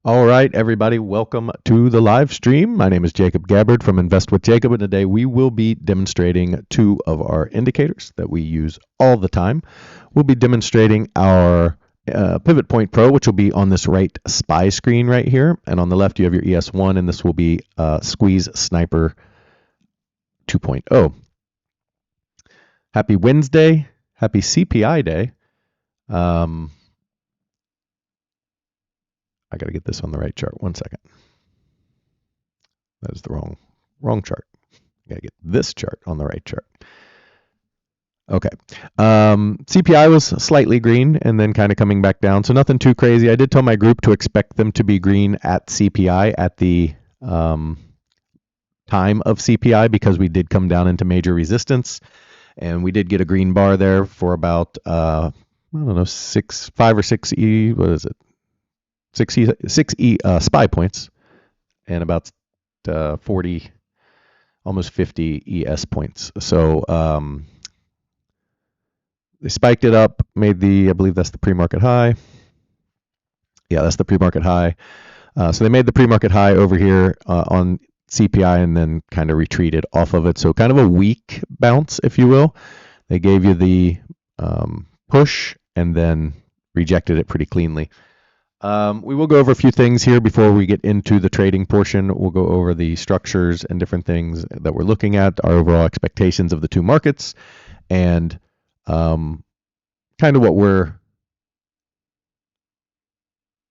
All right, everybody, welcome to the live stream. My name is Jacob Gabbard from Invest with Jacob, and today we will be demonstrating two of our indicators that we use all the time. We'll be demonstrating our Pivot Point Pro, which will be on this right SPY screen right here, and on the left you have your ES1, and this will be Squeeze Sniper 2.0. Happy Wednesday, happy CPI day. I got to get this on the right chart. 1 second. That is the wrong chart. I got to get this chart on the right chart. Okay. CPI was slightly green and then kind of coming back down, so nothing too crazy. I did tell my group to expect them to be green at CPI at the time of CPI because we did come down into major resistance, and we did get a green bar there for about I don't know 5 or 6 E. What is it? 6 E SPY points and about 40, almost 50 ES points. So they spiked it up, made I believe that's the pre-market high. Yeah, that's the pre-market high. So they made the pre-market high over here on CPI and then kind of retreated off of it. So kind of a weak bounce, if you will. They gave you the push and then rejected it pretty cleanly. We will go over a few things here before we get into the trading portion. We'll go over the structures and different things that we're looking at, our overall expectations of the two markets, and kind of what we're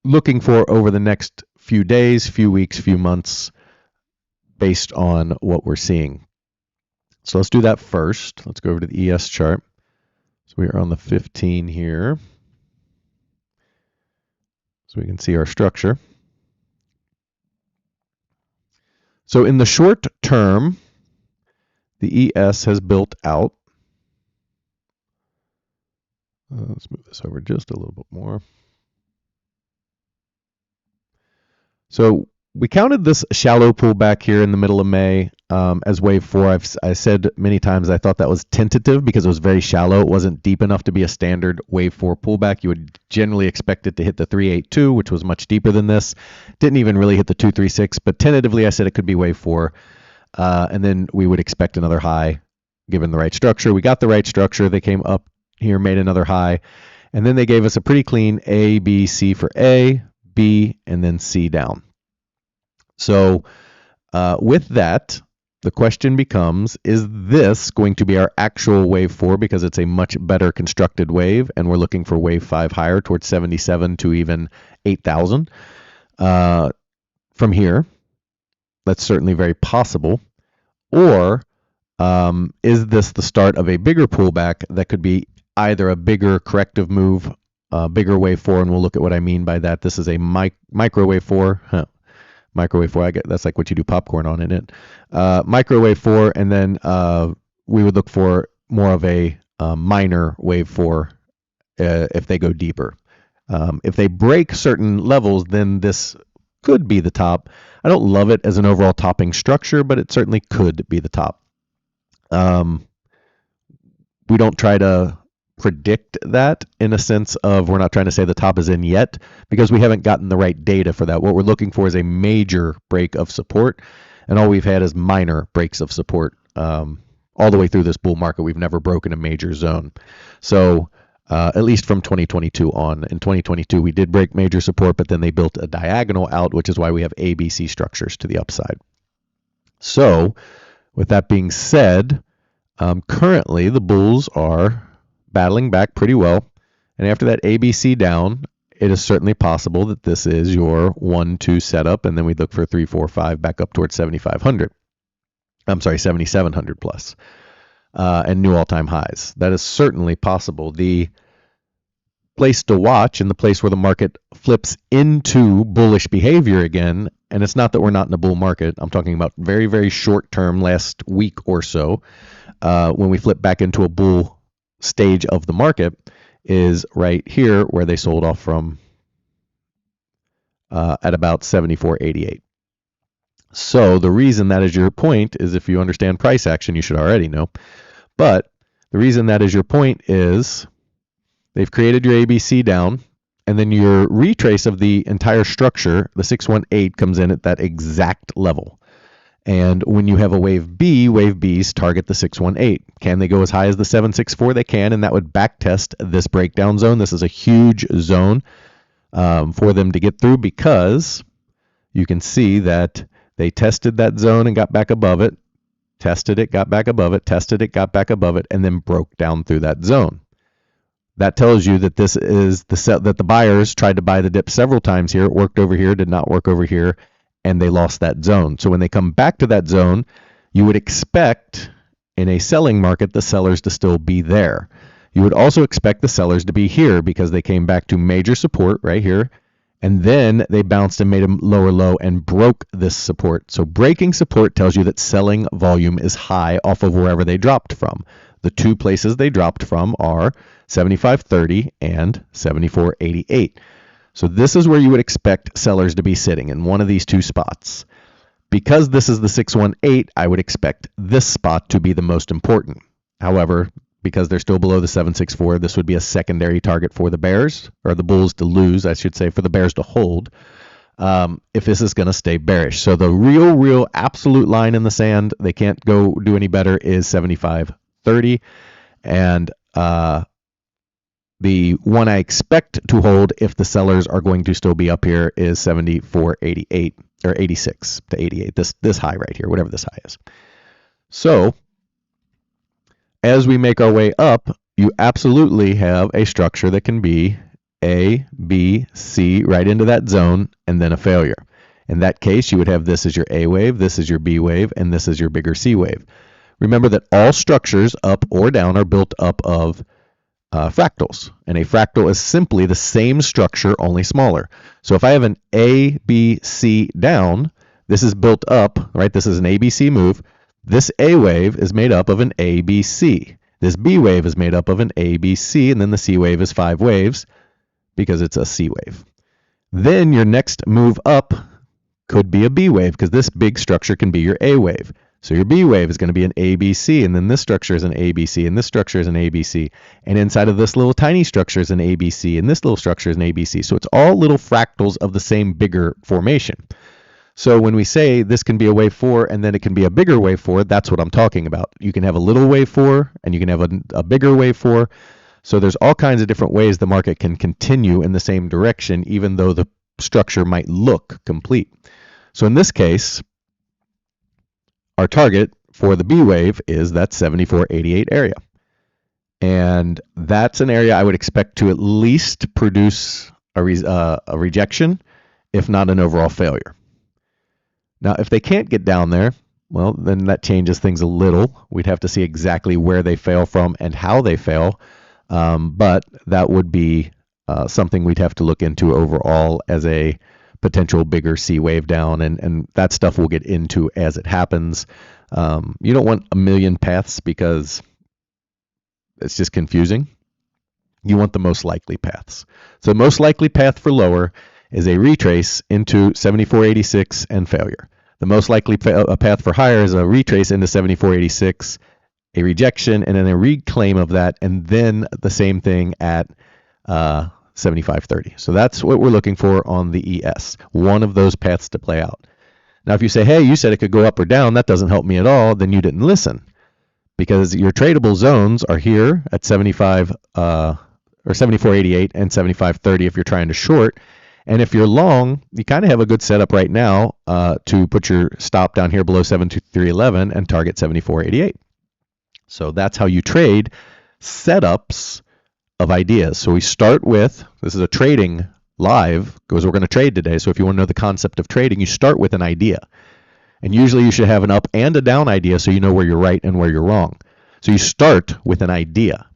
looking for over the next few days, few weeks, few months, based on what we're seeing. So let's do that first. Let's go over to the ES chart. So we are on the 15 here. So we can see our structure. So in the short term, the ES has built out. Let's move this over just a little bit more. So we counted this shallow pullback here in the middle of May as wave 4. I said many times I thought that was tentative because it was very shallow. It wasn't deep enough to be a standard wave 4 pullback. You would generally expect it to hit the 382, which was much deeper than this. Didn't even really hit the 236, but tentatively I said it could be wave 4. And then we would expect another high given the right structure. We got the right structure. They came up here, made another high, and then they gave us a pretty clean A, B, C for A, B, and then C down. So with that, the question becomes, is this going to be our actual wave 4 because it's a much better constructed wave and we're looking for wave 5 higher towards 77 to even 8,000 from here? That's certainly very possible. Or is this the start of a bigger pullback that could be either a bigger corrective move, bigger wave 4, and we'll look at what I mean by that. This is a microwave 4. Microwave 4, that's like what you do popcorn on, isn't it? Microwave 4, and then we would look for more of a minor wave 4 if they go deeper. If they break certain levels, then this could be the top. I don't love it as an overall topping structure, but it certainly could be the top. We don't try to predict that in a sense of we're not trying to say the top is in yet because we haven't gotten the right data for that. What we're looking for is a major break of support, and all we've had is minor breaks of support all the way through this bull market. We've never broken a major zone. So at least from 2022 on. In 2022, we did break major support, but then they built a diagonal out, which is why we have ABC structures to the upside. So with that being said, currently the bulls are battling back pretty well, and after that ABC down, it is certainly possible that this is your 1-2 setup, and then we look for 3, 4, 5 back up towards 7,500. I'm sorry, 7,700 plus, and new all-time highs. That is certainly possible. The place to watch and the place where the market flips into bullish behavior again, and it's not that we're not in a bull market. I'm talking about very, very short term, last week or so, when we flip back into a bull stage of the market, is right here where they sold off from at about 74.88. So the reason that is your point is, if you understand price action, you should already know, but the reason that is your point is they've created your ABC down, and then your retrace of the entire structure, the 618, comes in at that exact level. And when you have a wave B's target the 618. Can they go as high as the 764? They can, and that would backtest this breakdown zone. This is a huge zone for them to get through, because you can see that they tested that zone and got back above it, tested it, got back above it, tested it, got back above it, and then broke down through that zone. That tells you that this is that the buyers tried to buy the dip several times here. It worked over here, did not work over here, and they lost that zone. So when they come back to that zone, you would expect in a selling market the sellers to still be there. You would also expect the sellers to be here, because they came back to major support right here, and then they bounced and made a lower low and broke this support. So breaking support tells you that selling volume is high off of wherever they dropped from. The two places they dropped from are 75.30 and 74.88. So this is where you would expect sellers to be sitting, in one of these two spots. Because this is the 618, I would expect this spot to be the most important. However, because they're still below the 764, this would be a secondary target for the bears, or the bulls to lose, I should say, for the bears to hold, if this is going to stay bearish. So the real absolute line in the sand, they can't go do any better, is 75.30. And the one I expect to hold, if the sellers are going to still be up here, is 74.88, or 86 to 88, this high right here, whatever this high is. So as we make our way up, you absolutely have a structure that can be A, B, C, right into that zone, and then a failure. In that case, you would have this as your A wave, this is your B wave, and this is your bigger C wave. Remember that all structures, up or down, are built up of fractals, and a fractal is simply the same structure, only smaller. So if I have an A, B, C down, this is built up, right? This is an ABC move. This A wave is made up of an ABC. This B wave is made up of an ABC, and then the C wave is 5 waves, because it's a C wave. Then your next move up could be a B wave, because this big structure can be your A wave. So your B wave is going to be an ABC, and then this structure is an ABC, and this structure is an ABC, and inside of this little tiny structure is an ABC, and this little structure is an ABC. So it's all little fractals of the same bigger formation. So when we say this can be a wave 4 and then it can be a bigger wave 4, that's what I'm talking about. You can have a little wave 4 and you can have a bigger wave 4. So there's all kinds of different ways the market can continue in the same direction, even though the structure might look complete. So in this case, our target for the B wave is that 74.88 area. And that's an area I would expect to at least produce a rejection, if not an overall failure. Now, if they can't get down there, well, then that changes things a little. We'd have to see exactly where they fail from and how they fail. But that would be something we'd have to look into overall as a potential bigger C wave down. And that stuff we'll get into as it happens. You don't want a million paths, because it's just confusing. You want the most likely paths. So the most likely path for lower is a retrace into 74.86 and failure. The most likely path for higher is a retrace into 74.86, a rejection, and then a reclaim of that, and then the same thing at 75.30. So that's what we're looking for on the ES, one of those paths to play out. Now, if you say, hey, you said it could go up or down, that doesn't help me at all, then you didn't listen, because your tradable zones are here at 75 or 74.88 and 75.30 if you're trying to short. And if you're long, you kind of have a good setup right now to put your stop down here below 73.11 and target 74.88. So that's how you trade setups of ideas. So we start with, this is a trading live, because we're going to trade today. So if you want to know the concept of trading, you start with an idea. And usually you should have an up and a down idea, so you know where you're right and where you're wrong. So you start with an idea.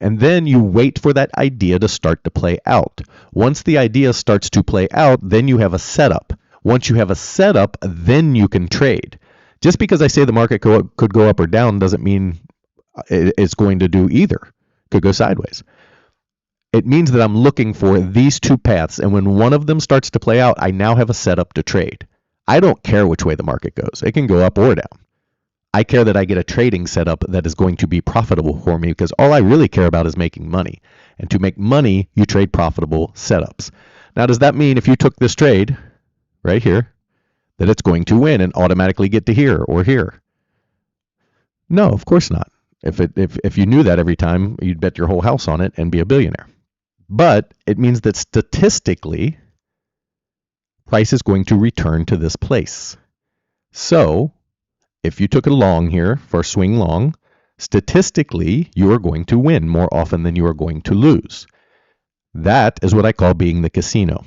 And then you wait for that idea to start to play out. Once the idea starts to play out, then you have a setup. Once you have a setup, then you can trade. Just because I say the market could go up or down doesn't mean it's going to do either. It could go sideways. It means that I'm looking for these two paths, and when one of them starts to play out, I now have a setup to trade. I don't care which way the market goes. It can go up or down. I care that I get a trading setup that is going to be profitable for me, because all I really care about is making money. And to make money, you trade profitable setups. Now, does that mean if you took this trade right here, that it's going to win and automatically get to here or here? No, of course not. If you knew that every time, you'd bet your whole house on it and be a billionaire. But it means that statistically, price is going to return to this place. So if you took a long here for a swing long, statistically, you are going to win more often than you are going to lose. That is what I call being the casino.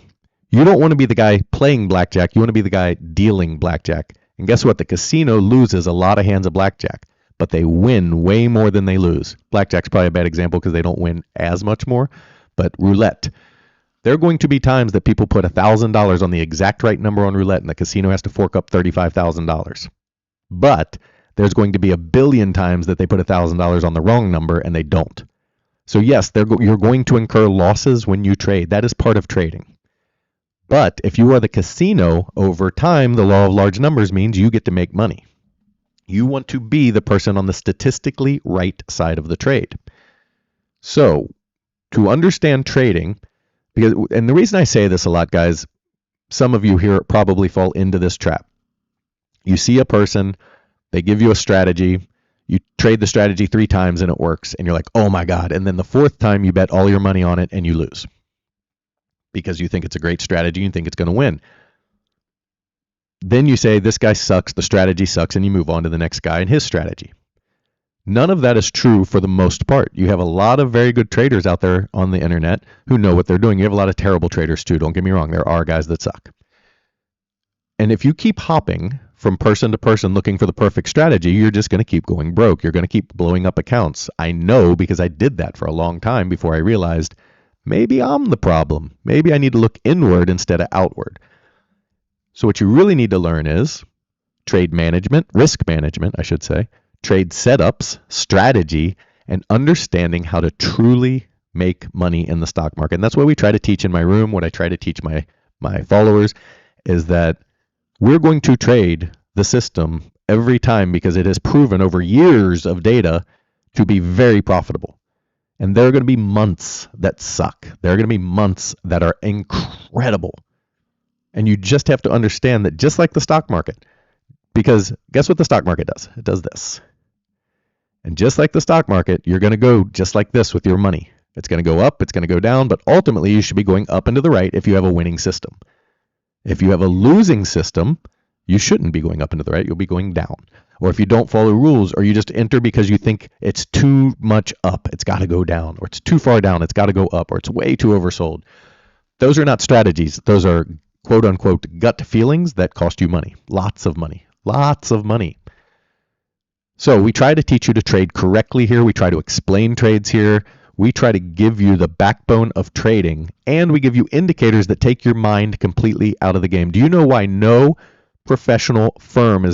You don't want to be the guy playing blackjack. You want to be the guy dealing blackjack. And guess what? The casino loses a lot of hands of blackjack, but they win way more than they lose. Blackjack's probably a bad example because they don't win as much more, but roulette. There are going to be times that people put $1,000 on the exact right number on roulette, and the casino has to fork up $35,000. But there's going to be a billion times that they put $1,000 on the wrong number and they don't. So yes, you're going to incur losses when you trade. That is part of trading. But if you are the casino, over time, the law of large numbers means you get to make money. You want to be the person on the statistically right side of the trade. So to understand trading, and the reason I say this a lot, guys, some of you here probably fall into this trap. You see a person, they give you a strategy, you trade the strategy 3 times and it works, and you're like, oh my God. And then the 4th time you bet all your money on it and you lose. Because you think it's a great strategy, you think it's going to win. Then you say, this guy sucks, the strategy sucks, and you move on to the next guy and his strategy. None of that is true for the most part. You have a lot of very good traders out there on the internet who know what they're doing. You have a lot of terrible traders too, don't get me wrong. There are guys that suck. And if you keep hopping from person to person looking for the perfect strategy, you're just going to keep going broke. You're going to keep blowing up accounts. I know, because I did that for a long time before I realized maybe I'm the problem. Maybe I need to look inward instead of outward. So what you really need to learn is trade management, risk management, I should say, trade setups, strategy, and understanding how to truly make money in the stock market. And that's what we try to teach in my room. What I try to teach my followers is that we're going to trade the system every time because it has proven over years of data to be very profitable. And there are going to be months that suck. There are going to be months that are incredible. And you just have to understand that, just like the stock market, because guess what the stock market does? It does this. And just like the stock market, you're going to go just like this with your money. It's going to go up, it's going to go down, but ultimately you should be going up and to the right if you have a winning system. If you have a losing system, you shouldn't be going up and to the right, you'll be going down. Or if you don't follow rules, or you just enter because you think it's too much up, it's got to go down, or it's too far down, it's got to go up, or it's way too oversold. Those are not strategies. Those are quote unquote gut feelings that cost you money. Lots of money. Lots of money. So we try to teach you to trade correctly here. We try to explain trades here. We try to give you the backbone of trading, and we give you indicators that take your mind completely out of the game. Do you know why no professional firm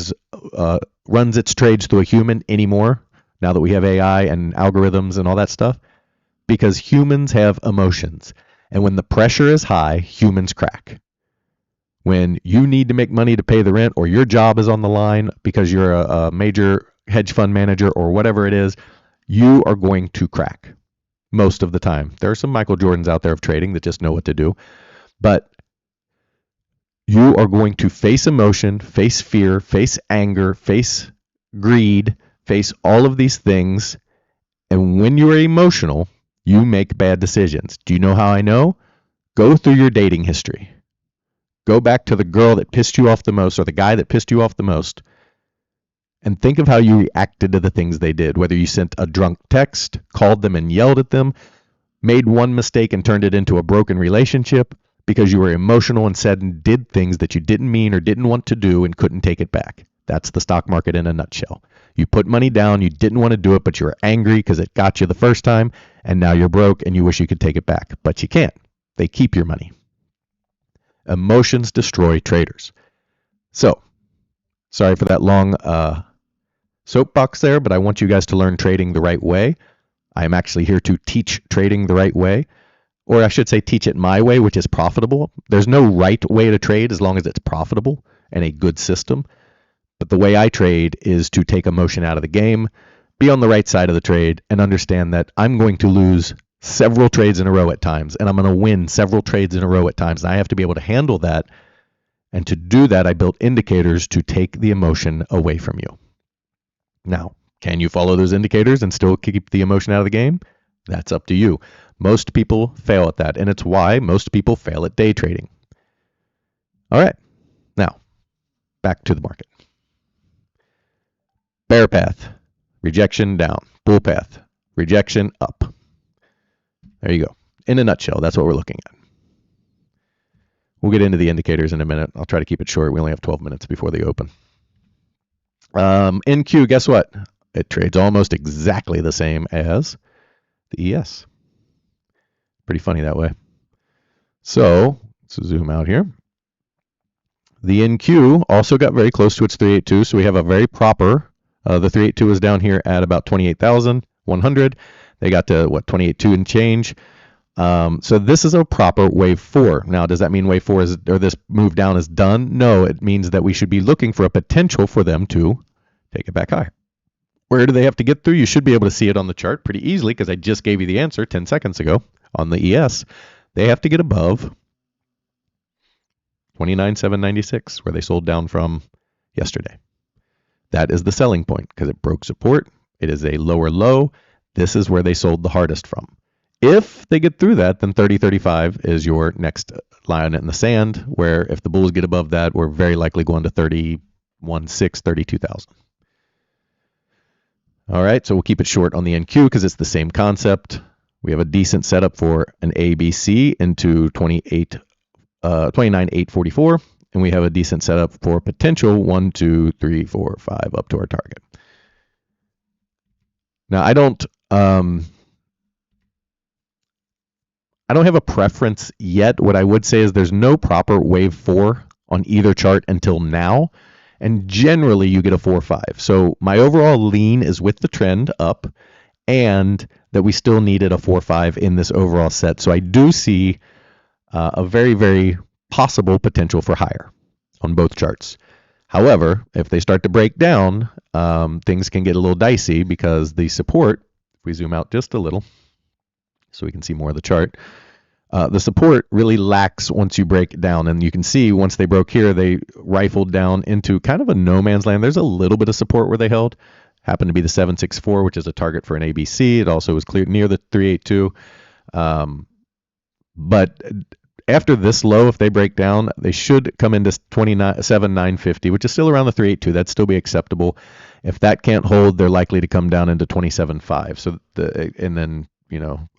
runs its trades through a human anymore, now that we have AI and algorithms and all that stuff? Because humans have emotions. And when the pressure is high, humans crack. When you need to make money to pay the rent, or your job is on the line because you're a major hedge fund manager or whatever it is, you are going to crack most of the time. There are some Michael Jordans out there of trading that just know what to do. But you are going to face emotion, face fear, face anger, face greed, face all of these things. And when you are emotional, you make bad decisions. Do you know how I know? Go through your dating history. Go back to the girl that pissed you off the most, or the guy that pissed you off the most, and think of how you reacted to the things they did. Whether you sent a drunk text, called them and yelled at them, made one mistake and turned it into a broken relationship because you were emotional and said and did things that you didn't mean or didn't want to do and couldn't take it back. That's the stock market in a nutshell. You put money down, you didn't want to do it, but you were angry because it got you the first time, and now you're broke and you wish you could take it back. But you can't. They keep your money. Emotions destroy traders. So, sorry for that long soapbox there, but I want you guys to learn trading the right way. I am actually here to teach trading the right way, or I should say teach it my way, which is profitable. There's no right way to trade as long as it's profitable and a good system. But the way I trade is to take emotion out of the game, be on the right side of the trade, and understand that I'm going to lose several trades in a row at times, and I'm going to win several trades in a row at times. And I have to be able to handle that. And to do that, I built indicators to take the emotion away from you. Now, can you follow those indicators and still keep the emotion out of the game? That's up to you. Most people fail at that, and it's why most people fail at day trading. All right, now back to the market. Bear path, rejection down. Bull path, rejection up. There you go. In a nutshell, that's what we're looking at. We'll get into the indicators in a minute. I'll try to keep it short. We only have 12 minutes before the open. NQ, guess what? It trades almost exactly the same as the ES. Pretty funny that way. So let's zoom out here. The NQ also got very close to its 382, so we have a very proper, the 382 is down here at about 28,100. They got to, what, 28.2 and change. So this is a proper wave 4. Now, does that mean wave 4 is, or this move down is done? No, it means that we should be looking for a potential for them to take it back higher. Where do they have to get through? You should be able to see it on the chart pretty easily because I just gave you the answer 10 seconds ago on the ES. They have to get above 29,796 where they sold down from yesterday. That is the selling point because it broke support. It is a lower low. This is where they sold the hardest from. If they get through that, then 30.35 is your next line in the sand, where if the bulls get above that, we're very likely going to 31.6, 32,000. All right, so we'll keep it short on the NQ because it's the same concept. We have a decent setup for an ABC into 29,844, and we have a decent setup for potential 1, 2, 3, 4, 5 up to our target. Now, I don't have a preference yet. What I would say is there's no proper wave 4 on either chart until now. And generally you get a 4-5. So my overall lean is with the trend up and that we still needed a 4-5 in this overall set. So I do see a very, very possible potential for higher on both charts. However, if they start to break down, things can get a little dicey because the support, if we zoom out just a little so we can see more of the chart, the support really lacks once you break it down. And you can see once they broke here, they rifled down into kind of a no man's land. There's a little bit of support where they held. Happened to be the 764, which is a target for an ABC. It also was clear near the 382. But after this low, if they break down, they should come into 27,950, which is still around the 382. That'd still be acceptable. If that can't hold, they're likely to come down into 27.5. So and then, you know,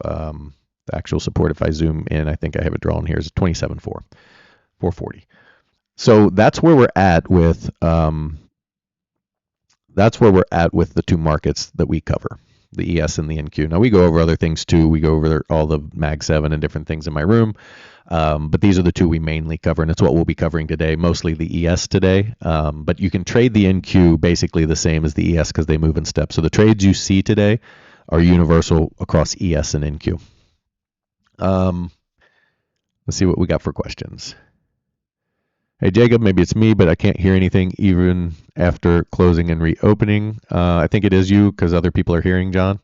the actual support, if I zoom in, I think I have it drawn here, is 27.4, 440. So that's where we're at with the two markets that we cover, the ES and the NQ. Now we go over other things too. We go over all the Mag 7 and different things in my room, but these are the two we mainly cover, and it's what we'll be covering today, mostly the ES today. But you can trade the NQ basically the same as the ES because they move in steps. So the trades you see today are universal across ES and NQ. Let's see what we got for questions. Hey, Jacob, maybe it's me, but I can't hear anything even after closing and reopening. I think it is you because other people are hearing, John.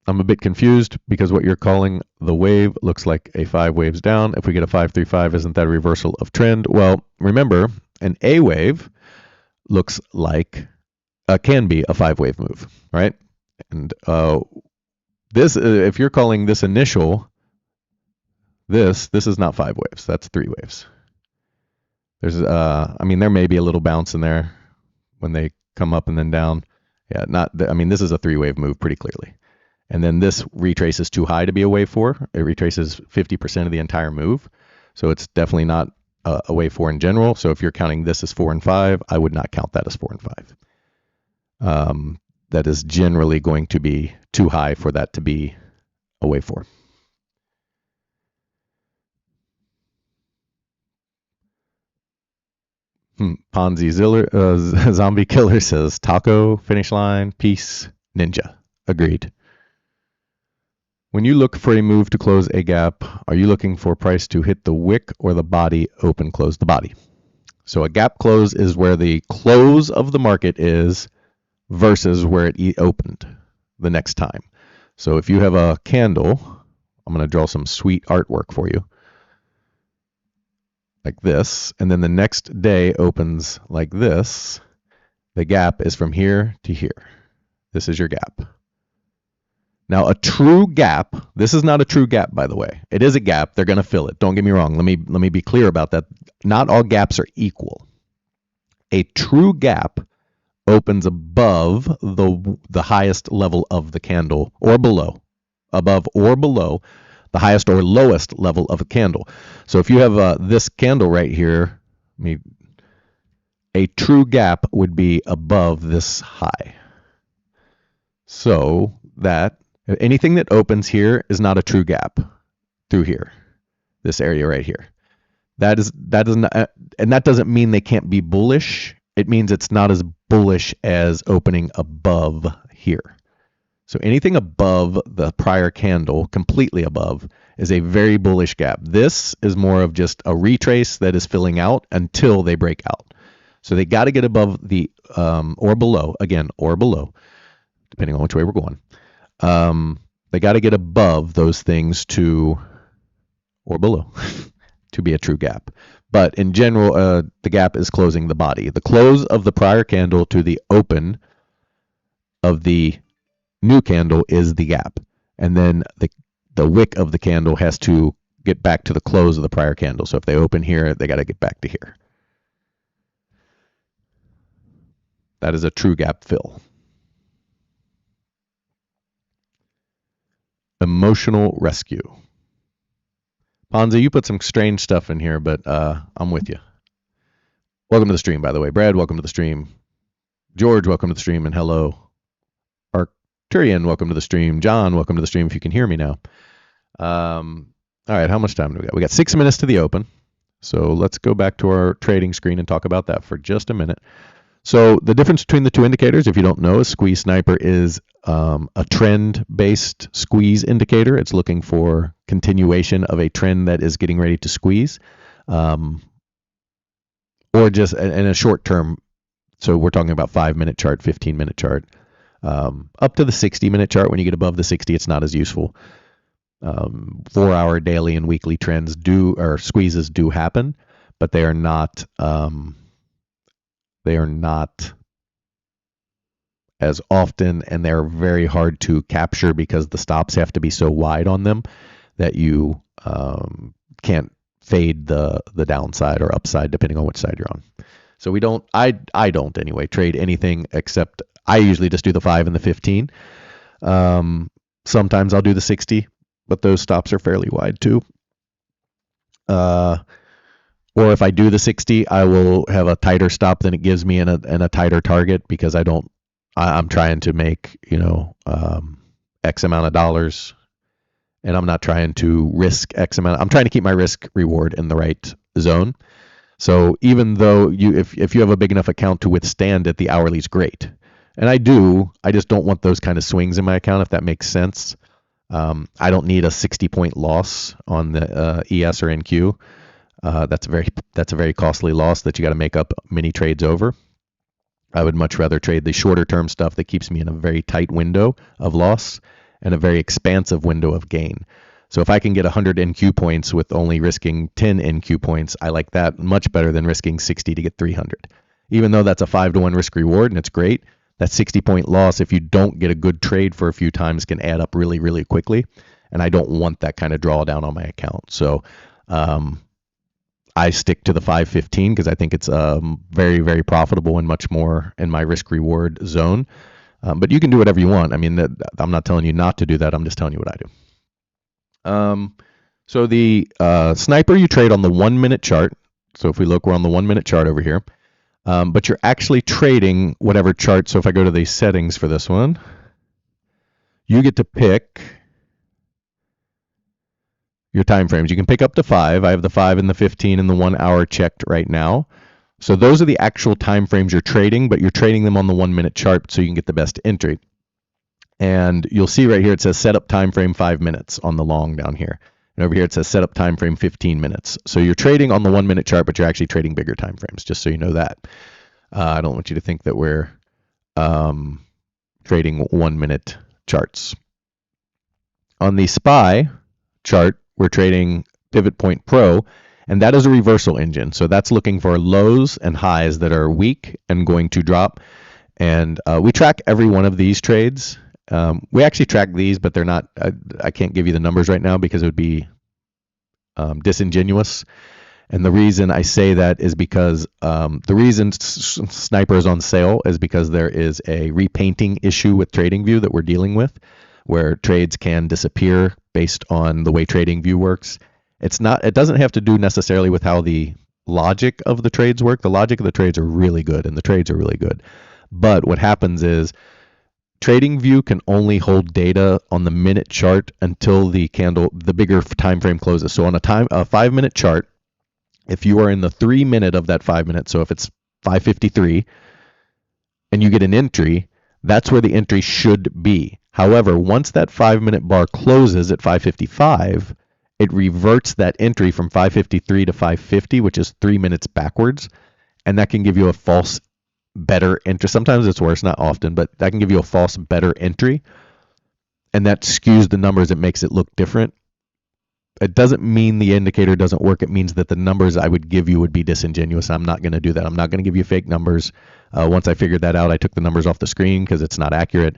I'm a bit confused because what you're calling the wave looks like a 5 waves down. If we get a 535, isn't that a reversal of trend? Well, remember, an A wave looks like, can be a 5 wave move, right? And this, if you're calling this initial, this is not 5 waves. That's 3 waves. There's, I mean, there may be a little bounce in there when they come up and then down. Yeah, I mean, this is a 3 wave move pretty clearly. And then this retraces too high to be a wave 4. It retraces 50% of the entire move. So it's definitely not a wave 4 in general. So if you're counting this as 4 and 5, I would not count that as 4 and 5. That is generally going to be too high for that to be a wave 4. Ponzi Zombie Killer says, taco, finish line, peace, ninja. Agreed. When you look for a move to close a gap, are you looking for price to hit the wick or the body open close the body? So a gap close is where the close of the market is versus where it opened the next time. So if you have a candle, I'm going to draw some sweet artwork for you, like this, and then the next day opens like this, the gap is from here to here. This is your gap. Now, a true gap, this is not a true gap, by the way. It is a gap. They're going to fill it. Don't get me wrong. Let me be clear about that. Not all gaps are equal. A true gap opens above the highest level of the candle or below, above or below the highest or lowest level of a candle. So if you have this candle right here, a true gap would be above this high. So that anything that opens here is not a true gap through here, this area right here. That is not, and that doesn't mean they can't be bullish. It means it's not as bullish as opening above here. So anything above the prior candle, completely above, is a very bullish gap. This is more of just a retrace that is filling out until they break out. So they got to get above the or below, again, or below, depending on which way we're going. They got to get above those things to, or below, to be a true gap. But in general, the gap is closing the body. The close of the prior candle to the open of the new candle is the gap. And then the wick of the candle has to get back to the close of the prior candle. So if they open here, they got to get back to here. That is a true gap fill. Emotional rescue. Ponzi, you put some strange stuff in here, but I'm with you. Welcome to the stream, by the way. Brad, welcome to the stream. George, welcome to the stream, and hello. Arcturian, welcome to the stream. John, welcome to the stream if you can hear me now. All right, how much time do we got? We got 6 minutes to the open. So let's go back to our trading screen and talk about that for just a minute. So the difference between the two indicators, if you don't know, Squeeze Sniper is a trend-based squeeze indicator. It's looking for continuation of a trend that is getting ready to squeeze, or just in a short term. So we're talking about 5-minute chart, 15-minute chart, up to the 60-minute chart. When you get above the 60, it's not as useful. 4-hour daily and weekly trends or squeezes do happen, but they are not. They are not as often, and they're very hard to capture because the stops have to be so wide on them that you can't fade the downside or upside depending on which side you're on. So we don't, I don't anyway, trade anything except I usually just do the 5 and the 15. Sometimes I'll do the 60, but those stops are fairly wide too. Or if I do the 60, I will have a tighter stop than it gives me and a tighter target because I'm trying to make, X amount of dollars, and I'm not trying to risk X amount. I'm trying to keep my risk reward in the right zone. So even though if you have a big enough account to withstand it, the hourly is great. And I just don't want those kind of swings in my account, if that makes sense. I don't need a 60-point loss on the ES or NQ. That's a very costly loss that you got to make up many trades over. I would much rather trade the shorter term stuff that keeps me in a very tight window of loss and a very expansive window of gain. So if I can get 100 NQ points with only risking 10 NQ points, I like that much better than risking 60 to get 300. Even though that's a 5-to-1 risk reward and it's great, that 60-point loss, if you don't get a good trade for a few times, can add up really, really quickly. And I don't want that kind of drawdown on my account. So I stick to the 515 because I think it's very, very profitable and much more in my risk reward zone. But you can do whatever you want. I mean, I'm not telling you not to do that. I'm just telling you what I do. So the sniper you trade on the 1-minute chart. So if we look, we're on the 1-minute chart over here. But you're actually trading whatever chart. So if I go to the settings for this one, you get to pick your time frames. You can pick up to 5. I have the 5 and the 15 and the 1 hour checked right now. So those are the actual time frames you're trading, but you're trading them on the 1-minute chart so you can get the best entry. And you'll see right here it says set up time frame 5 minutes on the long down here. And over here it says set up time frame 15 minutes. So you're trading on the 1 minute chart, but you're actually trading bigger time frames, just so you know that. I don't want you to think that we're trading 1 minute charts. On the SPY chart, we're trading Pivot Point Pro, and that is a reversal engine. So that's looking for lows and highs that are weak and going to drop. And we track every one of these trades. We actually track these, but they're not, I can't give you the numbers right now because it would be disingenuous. And the reason I say that is because the reason Sniper is on sale is because there is a repainting issue with TradingView that we're dealing with, where trades can disappear based on the way TradingView works. It doesn't have to do necessarily with how the logic of the trades work. The logic of the trades are really good, and the trades are really good. But what happens is TradingView can only hold data on the minute chart until the bigger time frame closes. So on a 5 minute chart, if you are in the 3 minute of that 5 minutes, so if it's 5:53 and you get an entry, that's where the entry should be. However, once that 5 minute bar closes at 5:55, it reverts that entry from 5:53 to 5:50, which is 3 minutes backwards, and that can give you a false better entry. Sometimes it's worse, not often, but that can give you a false better entry, and that skews the numbers. It makes it look different. It doesn't mean the indicator doesn't work. It means that the numbers I would give you would be disingenuous. I'm not going to do that. I'm not going to give you fake numbers. Once I figured that out, I took the numbers off the screen because it's not accurate.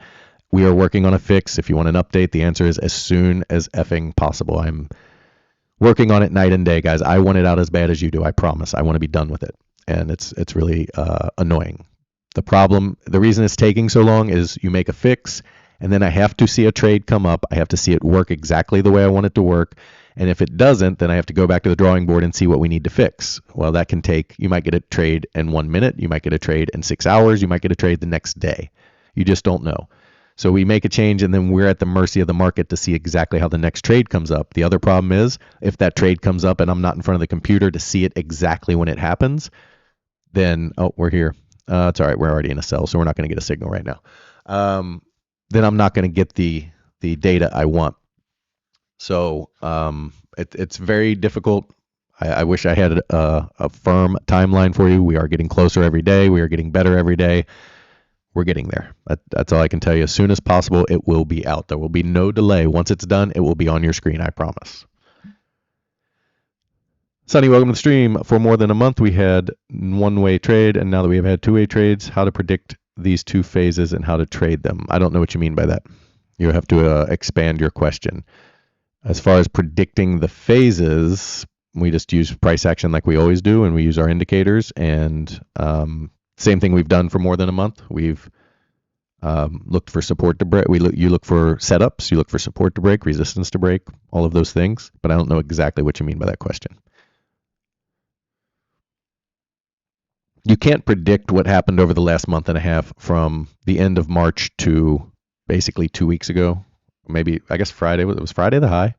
We are working on a fix. If you want an update, the answer is as soon as effing possible. I'm working on it night and day, guys. I want it out as bad as you do. I promise. I want to be done with it. And it's really annoying. The reason it's taking so long is you make a fix, and then I have to see a trade come up. I have to see it work exactly the way I want it to work. And if it doesn't, then I have to go back to the drawing board and see what we need to fix. Well, that can you might get a trade in 1 minute. You might get a trade in 6 hours. You might get a trade the next day. You just don't know. So we make a change, and then we're at the mercy of the market to see exactly how the next trade comes up. The other problem is if that trade comes up and I'm not in front of the computer to see it exactly when it happens, then, we're here. It's all right. We're already in a cell, so we're not going to get a signal right now. Then I'm not going to get the data I want. So it's very difficult. I wish I had a firm timeline for you. We are getting closer every day. We are getting better every day. We're getting there. That's all I can tell you. As soon as possible, it will be out. There will be no delay. Once it's done, it will be on your screen, I promise. Sonny, welcome to the stream. For more than a month, we had one-way trade, and now that we have had two-way trades, how to predict these two phases and how to trade them. I don't know what you mean by that. You have to expand your question. As far as predicting the phases, we just use price action like we always do, and we use our indicators. And same thing we've done for more than a month. We've looked for support to break. You look for setups. You look for support to break, resistance to break, all of those things. But I don't know exactly what you mean by that question. You can't predict what happened over the last month and a half from the end of March to basically 2 weeks ago. Maybe, I guess Friday. Was Friday the high?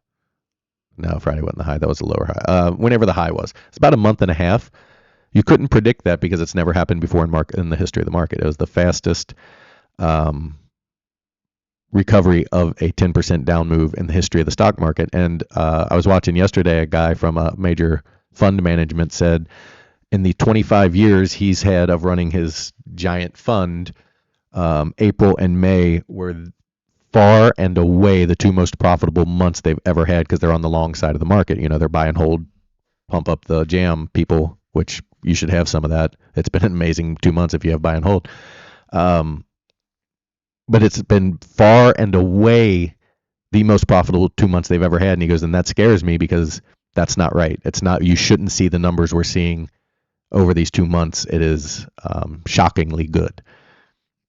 No, Friday wasn't the high. That was the lower high. Whenever the high was. It's about a month and a half. You couldn't predict that because it's never happened before in the history of the market. It was the fastest recovery of a 10% down move in the history of the stock market. And I was watching yesterday, a guy from a major fund management said in the 25 years he's had of running his giant fund, April and May were far and away the two most profitable months they've ever had because they're on the long side of the market. You know, they're buy and hold, pump up the jam people, which you should have some of that. It's been an amazing 2 months if you have buy and hold. But it's been far and away the most profitable 2 months they've ever had. And he goes, and that scares me because that's not right. It's not, you shouldn't see the numbers we're seeing over these 2 months. It is shockingly good.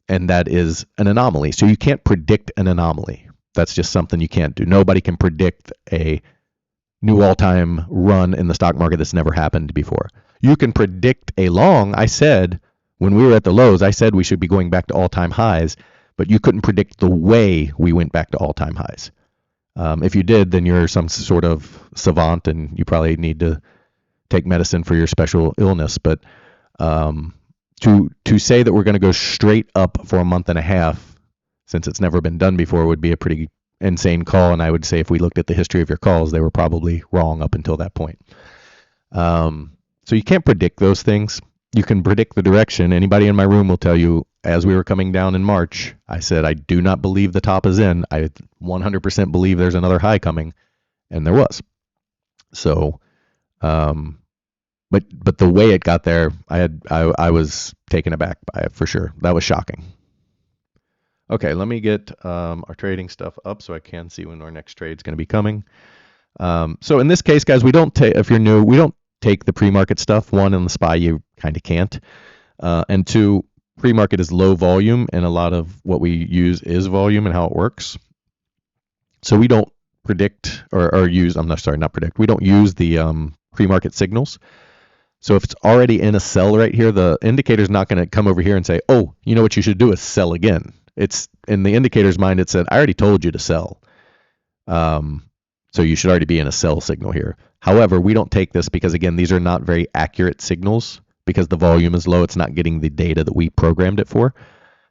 And that is an anomaly. So you can't predict an anomaly. That's just something you can't do. Nobody can predict a new all-time run in the stock market that's never happened before. You can predict a long. I said, when we were at the lows, I said we should be going back to all-time highs, but you couldn't predict the way we went back to all-time highs. If you did, then you're some sort of savant and you probably need to take medicine for your special illness. But to say that we're going to go straight up for a month and a half, since it's never been done before, would be a pretty insane call, and I would say if we looked at the history of your calls, they were probably wrong up until that point. So you can't predict those things. You can predict the direction. Anybody in my room will tell you, as we were coming down in March, I said, I do not believe the top is in. I 100% believe there's another high coming, and there was. So, but the way it got there, I was taken aback by it for sure. That was shocking. Okay, let me get our trading stuff up so I can see when our next trade is going to be coming. So in this case, guys, we don't take, if you're new, we don't take the pre-market stuff. One, in the SPY, you kind of can't. And two, pre-market is low volume, and a lot of what we use is volume and how it works. So we don't predict or use, not predict. We don't use the pre-market signals. So if it's already in a sell right here, the indicator's not going to come over here and say, oh, you know what you should do is sell again. It's in the indicator's mind, it said, I already told you to sell. So you should already be in a sell signal here. However, we don't take this because, again, these are not very accurate signals because the volume is low. It's not getting the data that we programmed it for.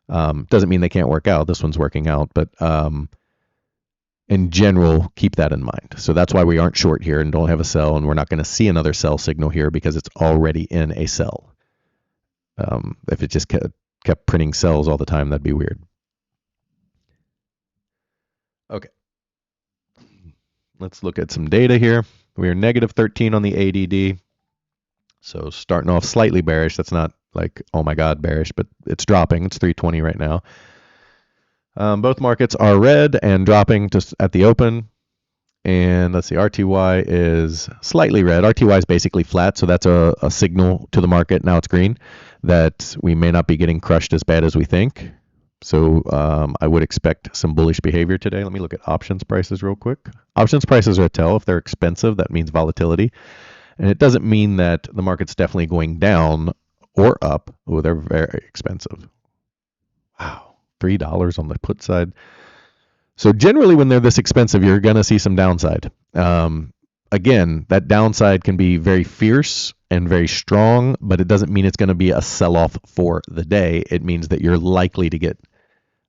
Doesn't mean they can't work out. This one's working out, but in general, keep that in mind. So that's why we aren't short here and don't have a sell, and we're not going to see another sell signal here because it's already in a sell. If it just kept printing sells all the time, that'd be weird. Okay. Let's look at some data here. We are negative 13 on the ADD. So starting off slightly bearish. That's not like, oh my God, bearish, but it's dropping. It's 320 right now. Both markets are red and dropping just at the open. And let's see, RTY is slightly red. RTY is basically flat, so that's a signal to the market. Now it's green, that we may not be getting crushed as bad as we think. So I would expect some bullish behavior today. Let me look at options prices real quick. Options prices are a tell. If they're expensive, that means volatility. And it doesn't mean that the market's definitely going down or up. Oh, they're very expensive. Wow, $3 on the put side. So generally when they're this expensive, you're going to see some downside. Again, that downside can be very fierce and very strong, but it doesn't mean it's going to be a sell-off for the day. It means that you're likely to get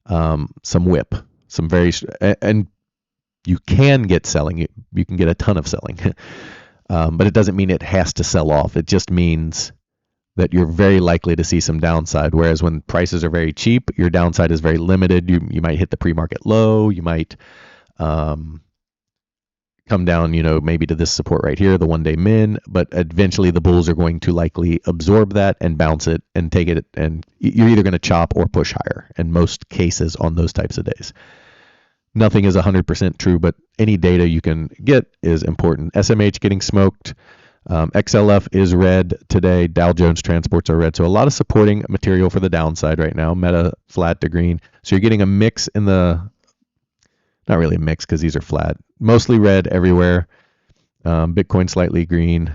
some whip, and you can get selling. You can get a ton of selling, but it doesn't mean it has to sell off. It just means that you're very likely to see some downside, whereas when prices are very cheap, your downside is very limited. You might hit the pre-market low. You might come down, maybe to this support right here, the one-day min, but eventually the bulls are going to likely absorb that and bounce it and take it, and you're either going to chop or push higher in most cases on those types of days. Nothing is 100% true, but any data you can get is important. SMH getting smoked. XLF is red today. Dow Jones transports are red. So a lot of supporting material for the downside right now. Meta flat to green. So you're getting a mix in the, not really a mix because these are flat. Mostly red everywhere. Bitcoin slightly green.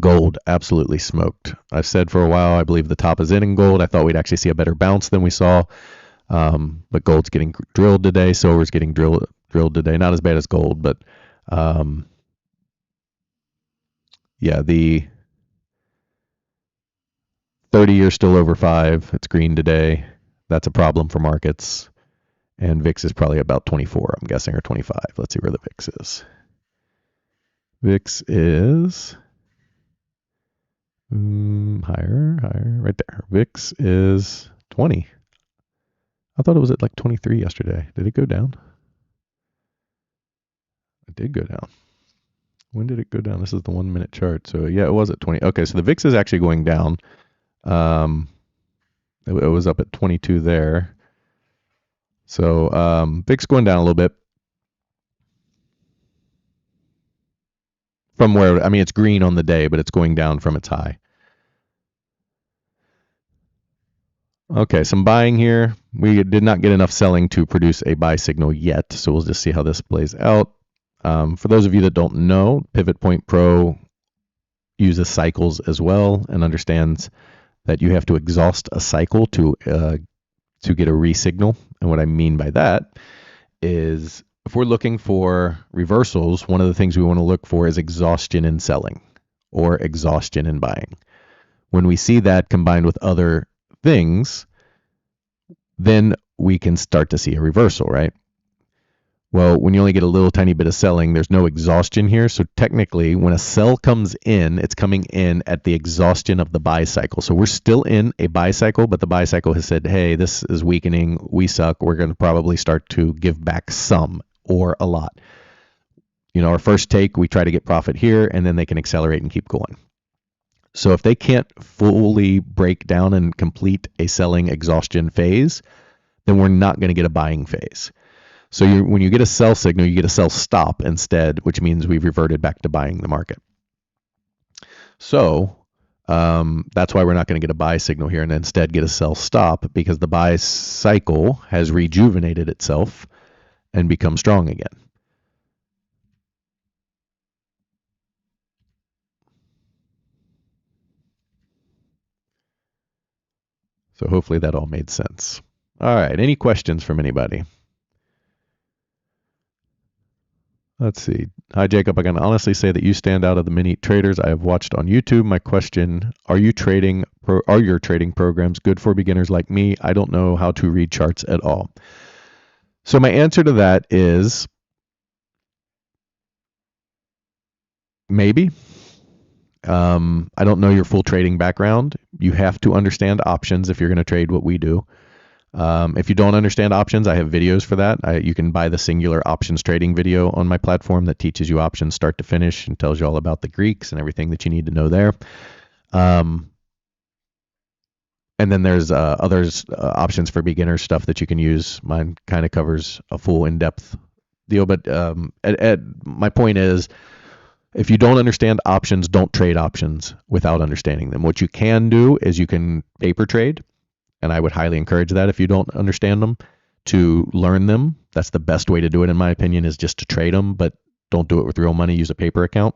Gold absolutely smoked. I've said for a while I believe the top is in gold. I thought we'd actually see a better bounce than we saw. But gold's getting drilled today. Silver's getting drilled today. Not as bad as gold, but yeah, the 30-year still over 5. It's green today. That's a problem for markets. And VIX is probably about 24, I'm guessing, or 25. Let's see where the VIX is. VIX is higher, right there. VIX is 20. I thought it was at like 23 yesterday. Did it go down? It did go down. When did it go down? This is the 1 minute chart. So yeah, it was at 20. Okay, so the VIX is actually going down. It was up at 22 there. So VIX going down a little bit. From where, I mean, it's green on the day, but it's going down from its high. Okay, some buying here. We did not get enough selling to produce a buy signal yet, so we'll just see how this plays out. For those of you that don't know, Pivot Point Pro uses cycles as well and understands that you have to exhaust a cycle to get a re-signal. And what I mean by that is if we're looking for reversals, one of the things we want to look for is exhaustion in selling or exhaustion in buying. When we see that combined with other things, then we can start to see a reversal, right? Well, when you only get a little tiny bit of selling, there's no exhaustion here. So technically, when a sell comes in, it's coming in at the exhaustion of the buy cycle. So we're still in a buy cycle, but the buy cycle has said, hey, this is weakening. We suck. We're going to probably start to give back some or a lot. Our first take, we try to get profit here, and then they can accelerate and keep going. So if they can't fully break down and complete a selling exhaustion phase, then we're not going to get a buying phase. So when you get a sell signal, you get a sell stop instead, which means we've reverted back to buying the market. So that's why we're not going to get a buy signal here and instead get a sell stop, because the buy cycle has rejuvenated itself and become strong again. So hopefully that all made sense. All right, any questions from anybody? Let's see. Hi, Jacob. I can honestly say that you stand out of the many traders I have watched on YouTube. My question, are your trading programs good for beginners like me? I don't know how to read charts at all. So my answer to that is maybe. I don't know your full trading background. You have to understand options if you're going to trade what we do. If you don't understand options, I have videos for that. You can buy the Singular Options Trading video on my platform that teaches you options start to finish and tells you all about the Greeks and everything that you need to know there. And then there's others options for beginner stuff that you can use. Mine kind of covers a full in-depth deal. But my point is, if you don't understand options, don't trade options without understanding them. What you can do is you can paper trade. And I would highly encourage that if you don't understand them, to learn them. That's the best way to do it, in my opinion, is just to trade them, but don't do it with real money. Use a paper account.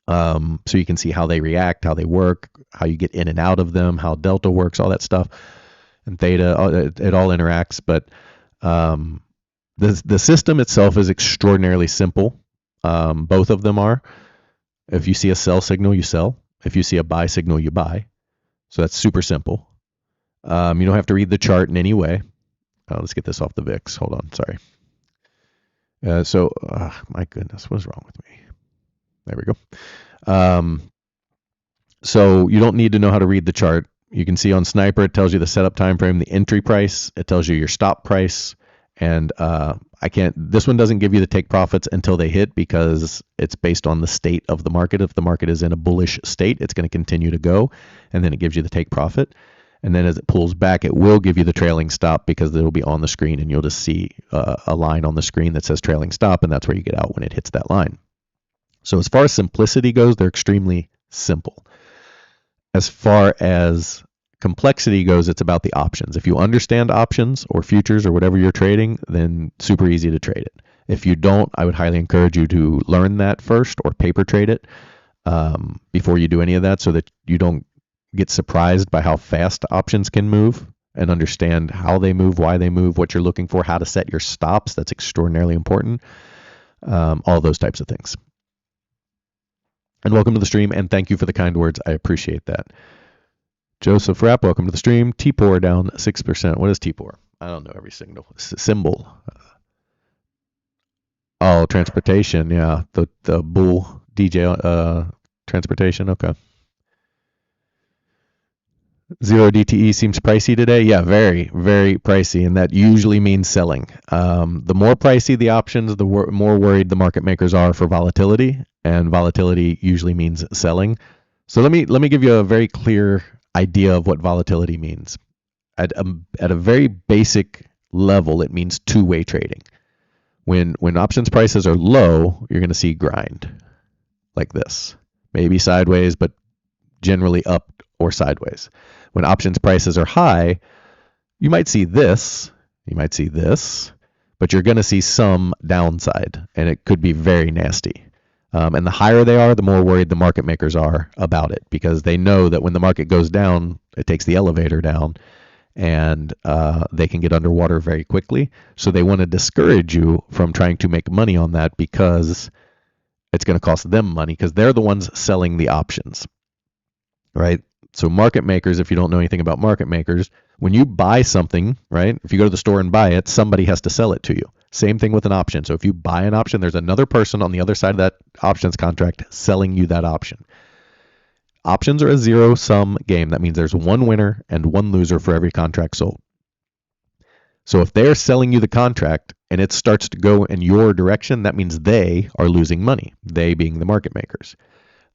So you can see how they react, how they work, how you get in and out of them, how delta works, all that stuff. And theta, it all interacts. But the system itself is extraordinarily simple. Both of them are. If you see a sell signal, you sell. If you see a buy signal, you buy. So that's super simple. You don't have to read the chart in any way. Let's get this off the VIX. Hold on, sorry. My goodness, what is wrong with me? There we go. So you don't need to know how to read the chart. You can see on Sniper, it tells you the setup time frame, the entry price. It tells you your stop price. And this one doesn't give you the take profits until they hit, because it's based on the state of the market. If the market is in a bullish state, it's going to continue to go, and then it gives you the take profit. And then as it pulls back, it will give you the trailing stop, because it'll be on the screen, and you'll just see a line on the screen that says trailing stop, and that's where you get out when it hits that line. So as far as simplicity goes, they're extremely simple. As far as complexity goes, it's about the options. If you understand options or futures or whatever you're trading, then super easy to trade it. If you don't, I would highly encourage you to learn that first or paper trade it before you do any of that, so that you don't get surprised by how fast options can move, and understand how they move, why they move, what you're looking for, how to set your stops. That's extraordinarily important. All those types of things. And welcome to the stream, and thank you for the kind words. I appreciate that. Joseph Rapp, welcome to the stream. TPOR down 6%. What is TPOR? I don't know every symbol. Oh, transportation. Yeah, the bull DJ transportation. Okay. Zero DTE seems pricey today. Yeah, very, very pricey, and that usually means selling. The more pricey the options, the more worried the market makers are for volatility, and volatility usually means selling. So let me give you a very clear idea of what volatility means. At a very basic level, it means two-way trading. When options prices are low, you're going to see grind like this, maybe sideways, but generally up or sideways. When options prices are high, you might see this, but you're going to see some downside, and it could be very nasty. And the higher they are, the more worried the market makers are about it, because they know that when the market goes down, it takes the elevator down, and they can get underwater very quickly. So they want to discourage you from trying to make money on that, because it's going to cost them money, because they're the ones selling the options, right? So market makers, if you don't know anything about market makers, when you buy something, right, if you go to the store and buy it, somebody has to sell it to you. Same thing with an option. So if you buy an option, there's another person on the other side of that options contract selling you that option. Options are a zero-sum game. That means there's one winner and one loser for every contract sold. So if they're selling you the contract and it starts to go in your direction, that means they are losing money, they being the market makers.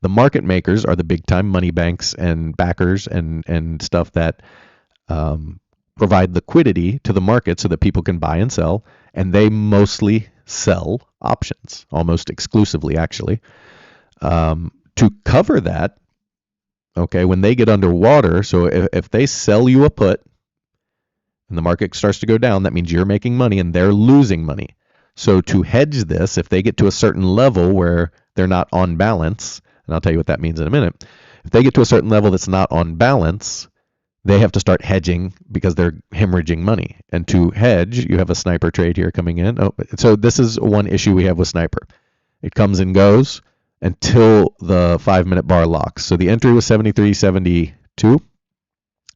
The market makers are the big-time money banks and backers and stuff that provide liquidity to the market so that people can buy and sell, and they mostly sell options, almost exclusively, actually. To cover that, okay, when they get underwater, so if they sell you a put and the market starts to go down, that means you're making money and they're losing money. So to hedge this, if they get to a certain level where they're not on balance, and I'll tell you what that means in a minute, if they get to a certain level that's not on balance, they have to start hedging because they're hemorrhaging money. And to hedge, you have a sniper trade here coming in. Oh, so this is one issue we have with sniper. It comes and goes until the 5-minute bar locks. So the entry was 73.72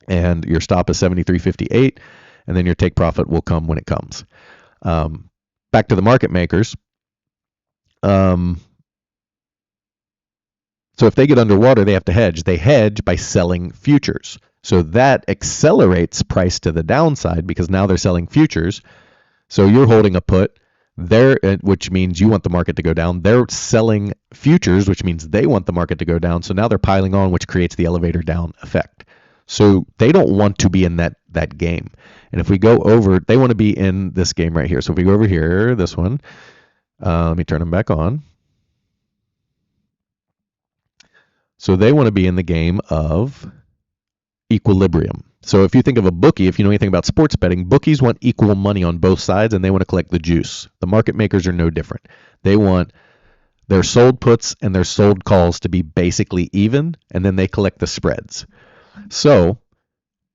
and your stop is 73.58, and then your take profit will come when it comes. Back to the market makers. So if they get underwater, they have to hedge. They hedge by selling futures. So that accelerates price to the downside because now they're selling futures. So you're holding a put, which means you want the market to go down. They're selling futures, which means they want the market to go down. So now they're piling on, which creates the elevator down effect. So they don't want to be in that game. And if we go over, they want to be in this game right here. So if we go over here, this one, let me turn them back on. So they want to be in the game of equilibrium. So if you think of a bookie, if you know anything about sports betting, bookies want equal money on both sides and they want to collect the juice. The market makers are no different. They want their sold puts and their sold calls to be basically even, and then they collect the spreads. So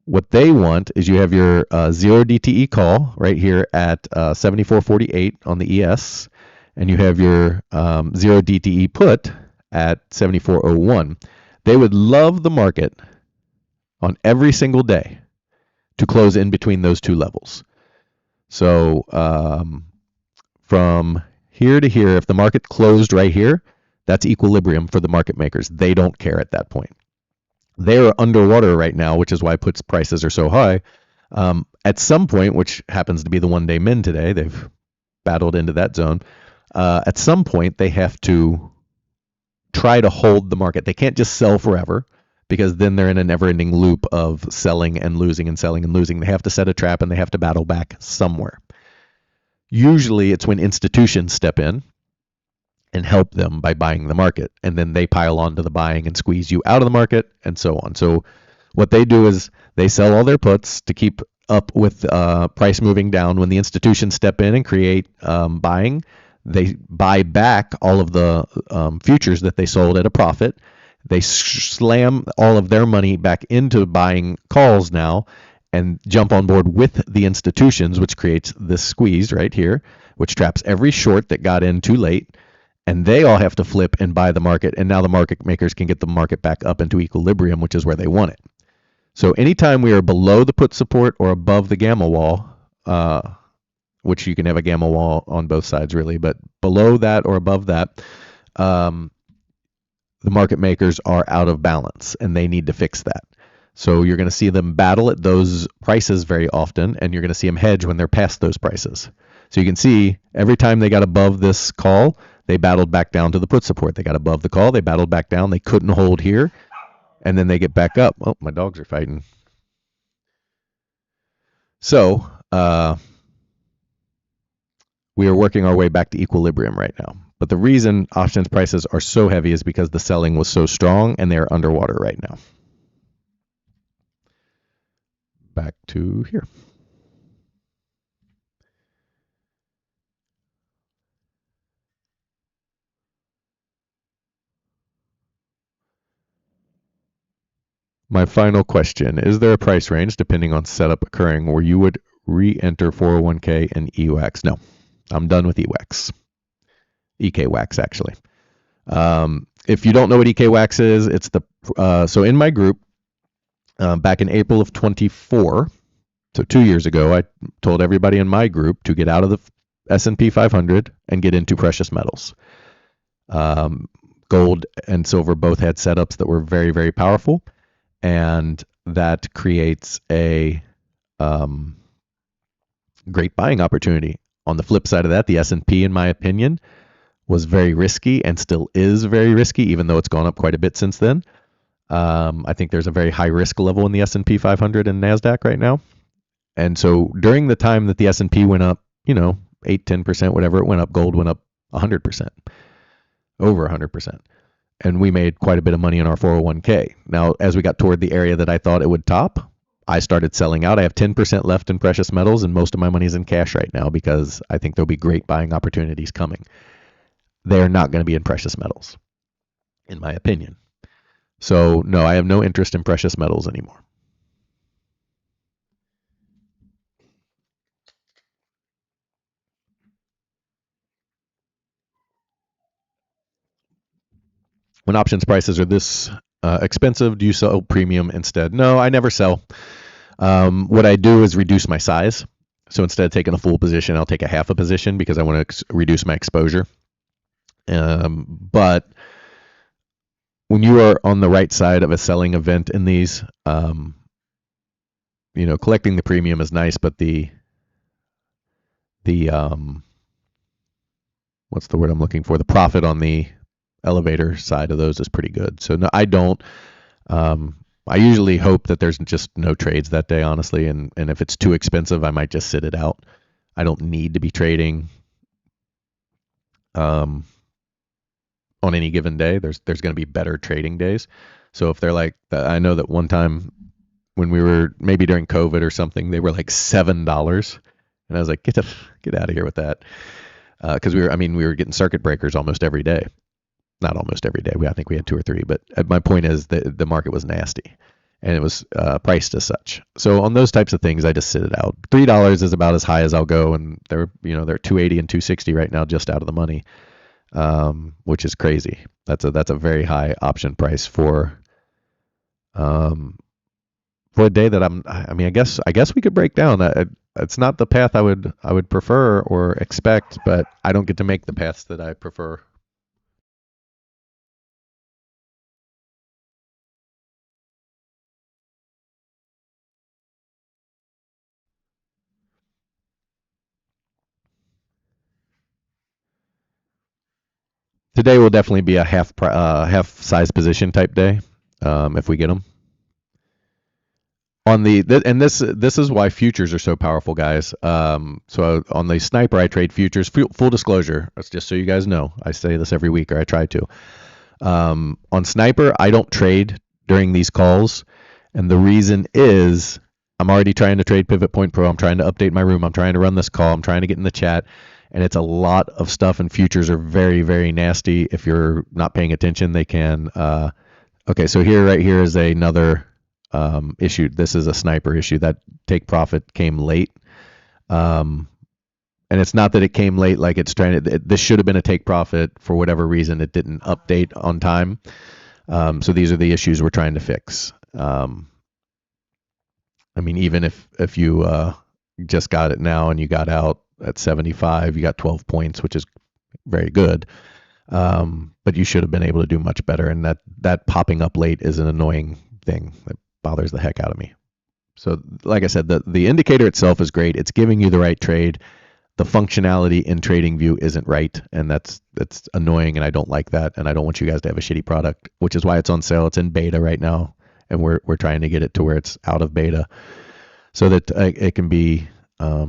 what they want is you have your 0 DTE call right here at 74.48 on the ES, and you have your 0 DTE put at 74.01. They would love the market on every single day to close in between those two levels. So from here to here, if the market closed right here, that's equilibrium for the market makers. They don't care at that point. They're underwater right now, which is why puts prices are so high. At some point, which happens to be the one-day min today, they've battled into that zone. At some point, they have to try to hold the market. They can't just sell forever because then they're in a never-ending loop of selling and losing and selling and losing. They have to set a trap and they have to battle back somewhere. Usually, it's when institutions step in and help them by buying the market, and then they pile on to the buying and squeeze you out of the market and so on. So what they do is they sell all their puts to keep up with price moving down. When the institutions step in and create buying, they buy back all of the futures that they sold at a profit. They slam all of their money back into buying calls now and jump on board with the institutions, which creates this squeeze right here, which traps every short that got in too late. And they all have to flip and buy the market. And now the market makers can get the market back up into equilibrium, which is where they want it. So anytime we are below the put support or above the gamma wall, which you can have a gamma wall on both sides really, but below that or above that, the market makers are out of balance and they need to fix that. So you're going to see them battle at those prices very often, and you're going to see them hedge when they're past those prices. So you can see every time they got above this call, they battled back down to the put support. They got above the call, they battled back down, they couldn't hold here, and then they get back up. Oh, my dogs are fighting. So we are working our way back to equilibrium right now. But the reason options prices are so heavy is because the selling was so strong and they're underwater right now. Back to here. My final question, is there a price range depending on setup occurring where you would re-enter 401k and EWAX? No, I'm done with EWAX. EKWAX actually. If you don't know what EKWAX is, it's the so in my group back in April of 24, so 2 years ago, I told everybody in my group to get out of the S&P 500 and get into precious metals. Um, Gold and silver both had setups that were very, very powerful, and that creates a great buying opportunity. On the flip side of that, the S&P, in my opinion, was very risky and still is very risky, even though it's gone up quite a bit since then. I think there's a very high risk level in the S&P 500 and Nasdaq right now. And so during the time that the S&P went up, 8, 10%, whatever it went up, gold went up 100%, over 100%. And we made quite a bit of money in our 401k. Now, as we got toward the area that I thought it would top, I started selling out. I have 10% left in precious metals, and most of my money is in cash right now because I think there'll be great buying opportunities coming. They're not going to be in precious metals, in my opinion. So, no, I have no interest in precious metals anymore. When options prices are this expensive, do you sell premium instead? No, I never sell. What I do is reduce my size. So instead of taking a full position, I'll take a half a position because I want to reduce my exposure. But when you are on the right side of a selling event in these, collecting the premium is nice, but the what's the word I'm looking for? The profit on the elevator side of those is pretty good. So no, I don't. I usually hope that there's just no trades that day, honestly, and if it's too expensive, I might just sit it out. I don't need to be trading on any given day. There's going to be better trading days. So if they're like, I know that one time when we were maybe during COVID or something, they were like $7, and I was like, get out of here with that, because we were getting circuit breakers almost every day. Not almost every day. I think we had 2 or 3, but my point is that the market was nasty, and it was priced as such. So on those types of things, I just sit it out. $3 is about as high as I'll go, and they're 280 and 260 right now, just out of the money, which is crazy. That's a very high option price for a day that I guess we could break down. It's not the path I would prefer or expect, but I don't get to make the paths that I prefer. Today will definitely be a half size position type day, if we get them. On this is why futures are so powerful, guys. So on the sniper, I trade futures. Full disclosure, that's just so you guys know. I say this every week, or I try to. On sniper, I don't trade during these calls, and the reason is I'm already trying to trade Pivot Point Pro. I'm trying to update my room. I'm trying to run this call. I'm trying to get in the chat, and it's a lot of stuff. And futures are very, very nasty. If you're not paying attention, they can. Okay, so right here is another issue. This is a sniper issue. That take profit came late. And it's not that it came late, like it's trying to. This should have been a take profit for whatever reason. It didn't update on time. So these are the issues we're trying to fix. Even if you just got it now and you got out at 75, you got 12 points, which is very good. But you should have been able to do much better. And that popping up late is an annoying thing that bothers the heck out of me. So like I said, the indicator itself is great. It's giving you the right trade. The functionality in TradingView isn't right, and that's annoying, and I don't like that, and I don't want you guys to have a shitty product, which is why it's on sale. It's in beta right now, and we're trying to get it to where it's out of beta so that it can be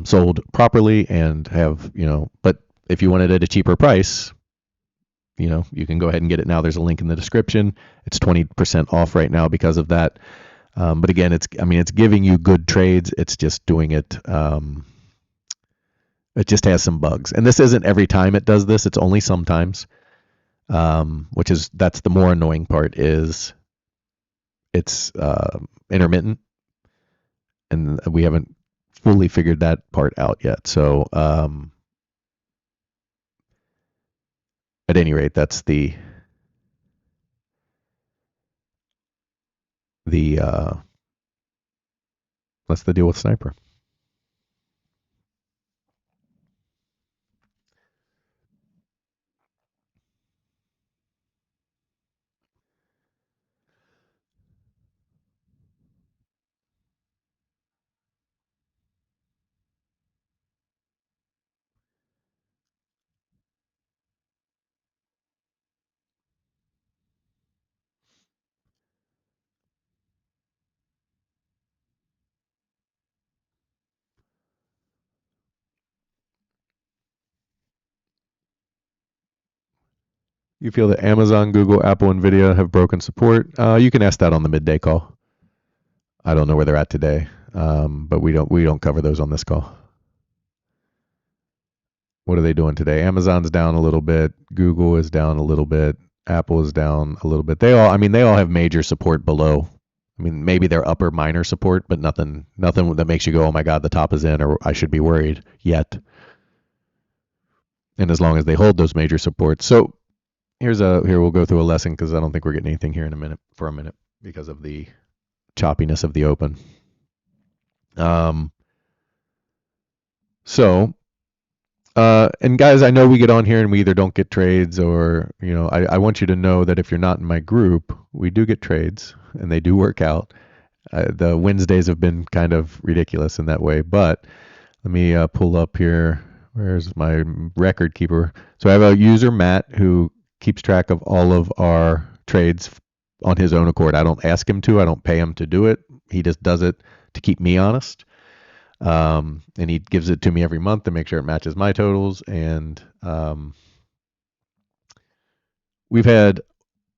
sold properly and have, but if you want it at a cheaper price, you can go ahead and get it now. There's a link in the description. It's 20% off right now because of that. But again, it's giving you good trades. It's just doing it. It just has some bugs, and this isn't every time it does this. It's only sometimes, that's the more annoying part. Is it's intermittent, and we haven't fully figured that part out yet. So at any rate, that's the that's the deal with Sniper. You feel that Amazon, Google, Apple, Nvidia have broken support? You can ask that on the midday call. I don't know where they're at today, but we don't cover those on this call. What are they doing today? Amazon's down a little bit. Google is down a little bit. Apple is down a little bit. They all have major support below. I mean, maybe they're upper minor support, but nothing that makes you go, oh my God, the top is in, or I should be worried yet. And as long as they hold those major supports. So here we'll go through a lesson because I don't think we're getting anything here in a minute because of the choppiness of the open. And guys, I know we get on here and we either don't get trades or, I want you to know that if you're not in my group, we do get trades and they do work out. The Wednesdays have been kind of ridiculous in that way, but let me pull up here. Where's my record keeper? So I have a user, Matt, who keeps track of all of our trades on his own accord. I don't ask him to. I don't pay him to do it. He just does it to keep me honest. And he gives it to me every month to make sure it matches my totals. And we've had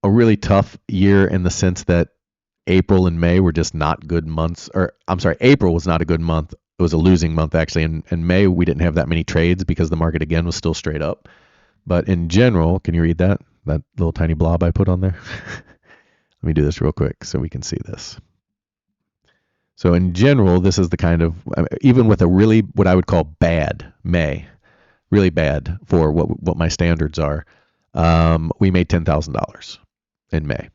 a really tough year in the sense that April and May were just not good months. Or I'm sorry, April was not a good month. It was a losing month actually. And May we didn't have that many trades because the market again was still straight up. But in general, can you read that little tiny blob I put on there? Let me do this real quick so we can see this. So in general, this is the kind of, even with a really, what I would call bad May, really bad for what my standards are, we made $10,000 in May.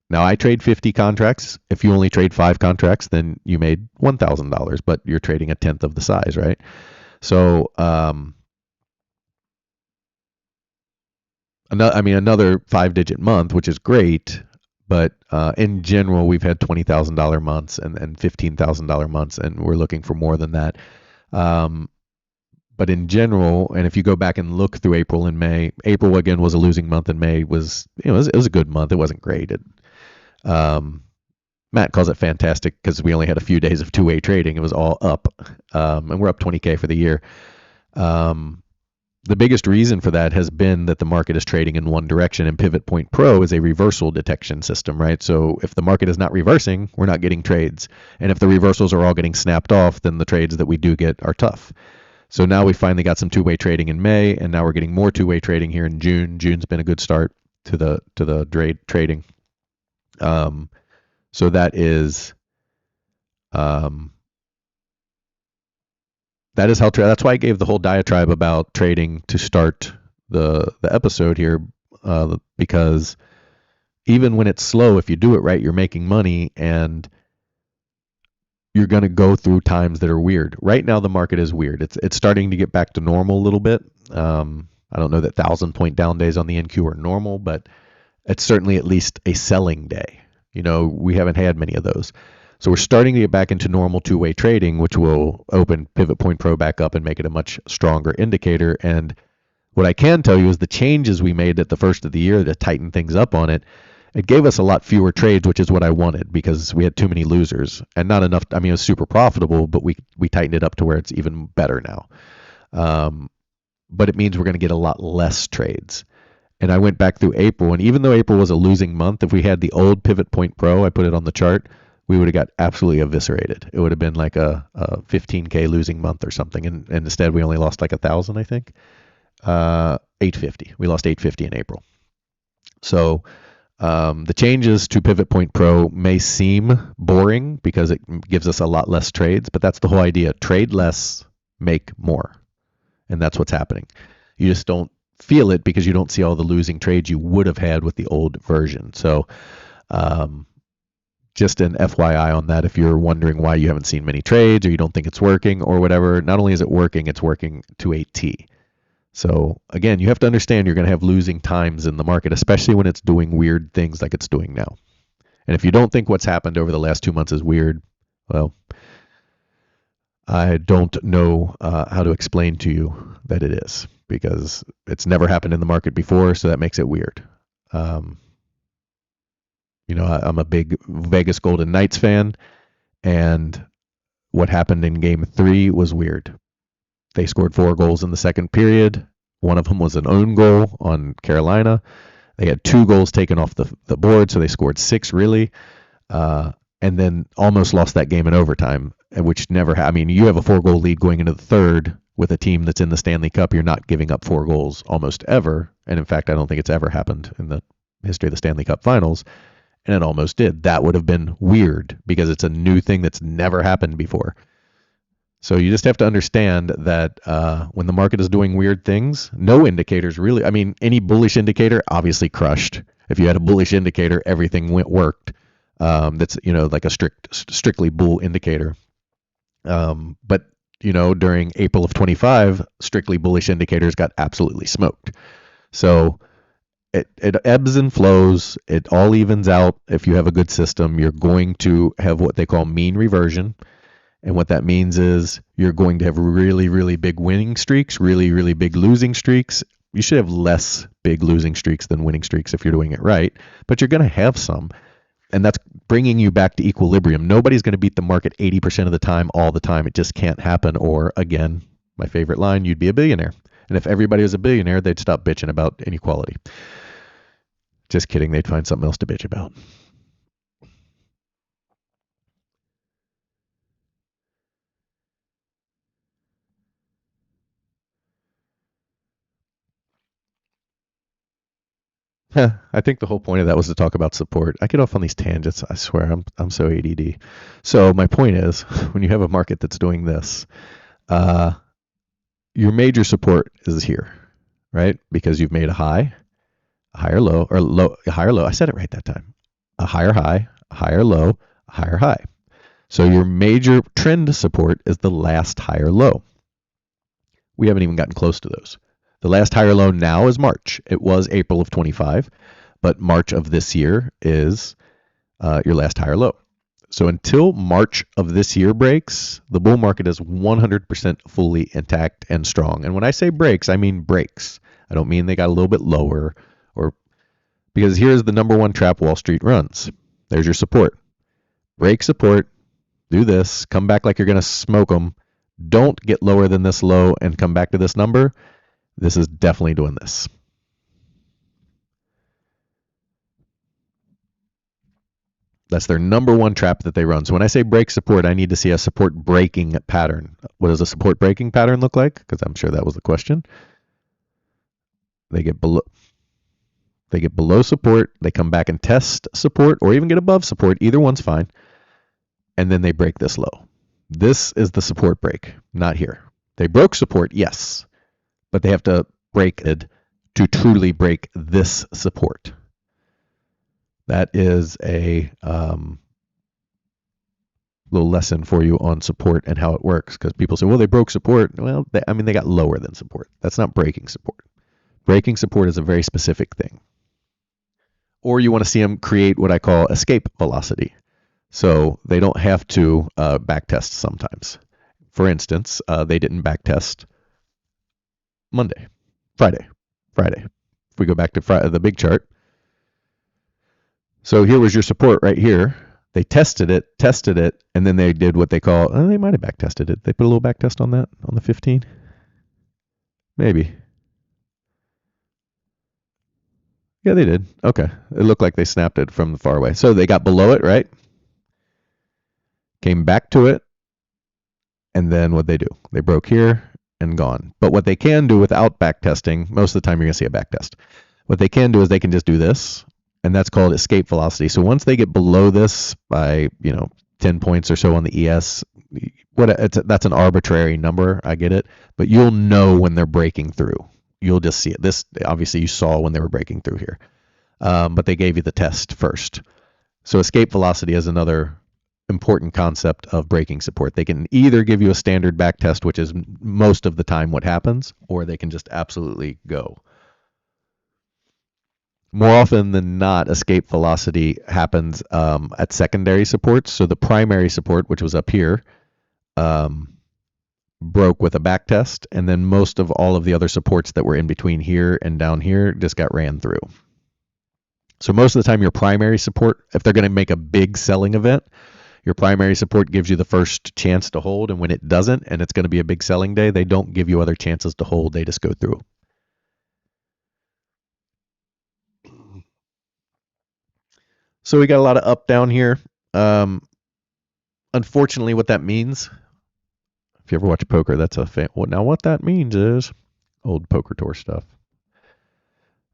Now I trade 50 contracts. If you only trade 5 contracts, then you made $1,000, but you're trading a tenth of the size, right? So, another 5-digit month, which is great. But in general, we've had $20,000 months and $15,000 months, and we're looking for more than that. But in general, and if you go back and look through April and May, April again was a losing month, and May was it was a good month. It wasn't great. Matt calls it fantastic because we only had a few days of two-way trading. It was all up, and we're up 20K for the year. The biggest reason for that has been that the market is trading in one direction, and Pivot Point Pro is a reversal detection system, right? So if the market is not reversing, we're not getting trades. And if the reversals are all getting snapped off, then the trades that we do get are tough. So now we finally got some two-way trading in May, and now we're getting more two-way trading here in June. June's been a good start to the trading. So that is how that's why I gave the whole diatribe about trading to start the episode here, because even when it's slow, if you do it right, you're making money, and you're going to go through times that are weird. Right now, the market is weird. It's starting to get back to normal a little bit. I don't know that 1,000-point down days on the NQ are normal, but it's certainly at least a selling day. We haven't had many of those. So we're starting to get back into normal two-way trading, which will open Pivot Point Pro back up and make it a much stronger indicator. And what I can tell you is the changes we made at the first of the year to tighten things up on it gave us a lot fewer trades, which is what I wanted because we had too many losers and not enough. It was super profitable, but we tightened it up to where it's even better now. But it means we're going to get a lot less trades. And I went back through April, and even though April was a losing month, if we had the old Pivot Point Pro, I put it on the chart, we would have got absolutely eviscerated. It would have been like a 15K losing month or something. And instead, we only lost like 1,000, I think. 850. We lost 850 in April. So the changes to Pivot Point Pro may seem boring because it gives us a lot less trades, but that's the whole idea. Trade less, make more. And that's what's happening. You just don't feel it because you don't see all the losing trades you would have had with the old version. So just an FYI on that, if you're wondering why you haven't seen many trades or you don't think it's working or whatever, not only is it working, it's working to a T. So again, you have to understand you're going to have losing times in the market, especially when it's doing weird things like it's doing now. And if you don't think what's happened over the last 2 months is weird, well, I don't know how to explain to you that it is, because it's never happened in the market before, so that makes it weird. I'm a big Vegas Golden Knights fan, and what happened in Game 3 was weird. They scored 4 goals in the second period. One of them was an own goal on Carolina. They had 2 goals taken off the board, so they scored 6 really, and then almost lost that game in overtime, which never. I mean, you have a 4-goal lead going into the third with a team that's in the Stanley Cup. You're not giving up 4 goals almost ever, and in fact, I don't think it's ever happened in the history of the Stanley Cup Finals, and it almost did. That would have been weird because it's a new thing that's never happened before. So you just have to understand that when the market is doing weird things, no indicators really. I mean, any bullish indicator obviously crushed. If you had a bullish indicator, everything worked. That's like a strictly bull indicator. But during April of 25, strictly bullish indicators got absolutely smoked. So it ebbs and flows. It all evens out. If you have a good system, you're going to have what they call mean reversion. And what that means is you're going to have really, really big winning streaks, really, really big losing streaks. You should have less big losing streaks than winning streaks if you're doing it right, but you're going to have some. And that's bringing you back to equilibrium. Nobody's going to beat the market 80% of the time, all the time. It just can't happen. Or, again, my favorite line, you'd be a billionaire. And if everybody was a billionaire, they'd stop bitching about inequality. Just kidding. They'd find something else to bitch about. I think the whole point of that was to talk about support. I get off on these tangents. I swear, I'm so ADD. So my point is, when you have a market that's doing this, your major support is here, right? Because you've made a high, a higher low, or a higher low. I said it right that time. A higher high, a higher low, a higher high. So your major trend support is the last higher low. We haven't even gotten close to those. The last higher low now is March. It was April of 25, but March of this year is your last higher low. So until March of this year breaks, the bull market is 100% fully intact and strong. And when I say breaks, I mean breaks. I don't mean they got a little bit lower, or because here's the number one trap Wall Street runs. There's your support. Break support, do this, come back like you're going to smoke them. Don't get lower than this low and come back to this number. This is definitely doing this. That's their number one trap that they run. So when I say break support, I need to see a support breaking pattern. What does a support breaking pattern look like? Because I'm sure that was the question. They get below support, they come back and test support, or even get above support. Either one's fine. And then they break this low. This is the support break, not here. They broke support, yes, but they have to break it to truly break this support. That is a little lesson for you on support and how it works, because people say, well, they broke support. Well, they got lower than support. That's not breaking support. Breaking support is a very specific thing. Or you want to see them create what I call escape velocity. So they don't have to backtest sometimes. For instance, they didn't backtest Friday. If we go back to the big chart. So here was your support right here. They tested it, and then they did what they call, they might have backtested it. They put a little backtest on that, on the 15? Maybe. Yeah, they did. Okay. It looked like they snapped it from far away. So they got below it, right? Came back to it, and then what'd they do? They broke here and gone. But what they can do without backtesting, most of the time you're going to see a backtest. What they can do is they can just do this, and that's called escape velocity. So once they get below this by 10 points or so on the ES, that's an arbitrary number. I get it, but you'll know when they're breaking through. You'll just see it. This obviously you saw when they were breaking through here, but they gave you the test first. So escape velocity is another important concept of breaking support. They can either give you a standard back test, which is most of the time what happens, or they can just absolutely go. More often than not, escape velocity happens at secondary supports. So the primary support, which was up here, broke with a back test, and then most of all of the other supports that were in between here and down here just got ran through. So most of the time your primary support, if they're going to make a big selling event, your primary support gives you the first chance to hold, and when it doesn't, and it's going to be a big selling day, they don't give you other chances to hold. They just go through. So we got a lot of up down here. Um, Unfortunately, what that means, if you ever watch poker, that's a fan. Well, now what that means is old poker tour stuff.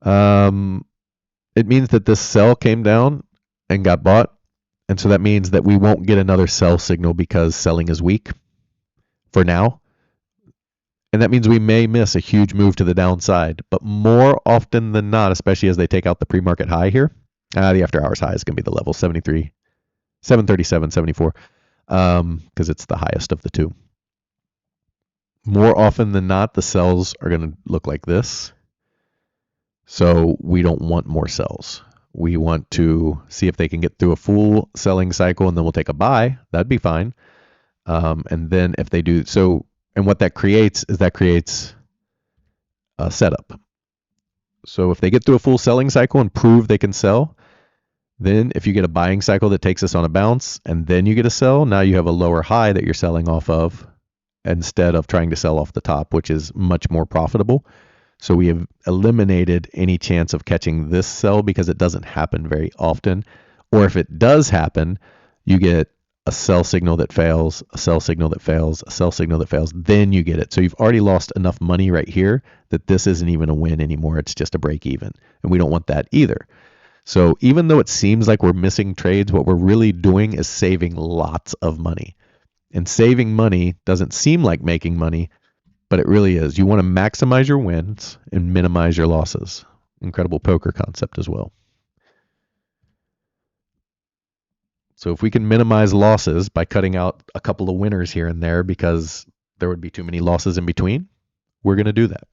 Um, it means that this sell came down and got bought, and so that means that we won't get another sell signal because selling is weak for now. And that means we may miss a huge move to the downside. But more often than not, especially as they take out the pre-market high here, the after hours high is going to be the level 73, 737, 74, because it's the highest of the two. More often than not, the sells are going to look like this. So we don't want more sells. We want to see if they can get through a full selling cycle, and then we'll take a buy. That'd be fine. And then if they do so, and what that creates is that creates a setup. So if they get through a full selling cycle and prove they can sell, then if you get a buying cycle that takes us on a bounce and then you get a sell, now you have a lower high that you're selling off of instead of trying to sell off the top, which is much more profitable. So we have eliminated any chance of catching this sell because it doesn't happen very often. Or if it does happen, you get a sell signal that fails, a sell signal that fails, a sell signal that fails, then you get it. So you've already lost enough money right here that this isn't even a win anymore. It's just a break even. And we don't want that either. So even though it seems like we're missing trades, what we're really doing is saving lots of money. And saving money doesn't seem like making money, but it really is. You want to maximize your wins and minimize your losses. Incredible poker concept as well. So if we can minimize losses by cutting out a couple of winners here and there because there would be too many losses in between, we're going to do that.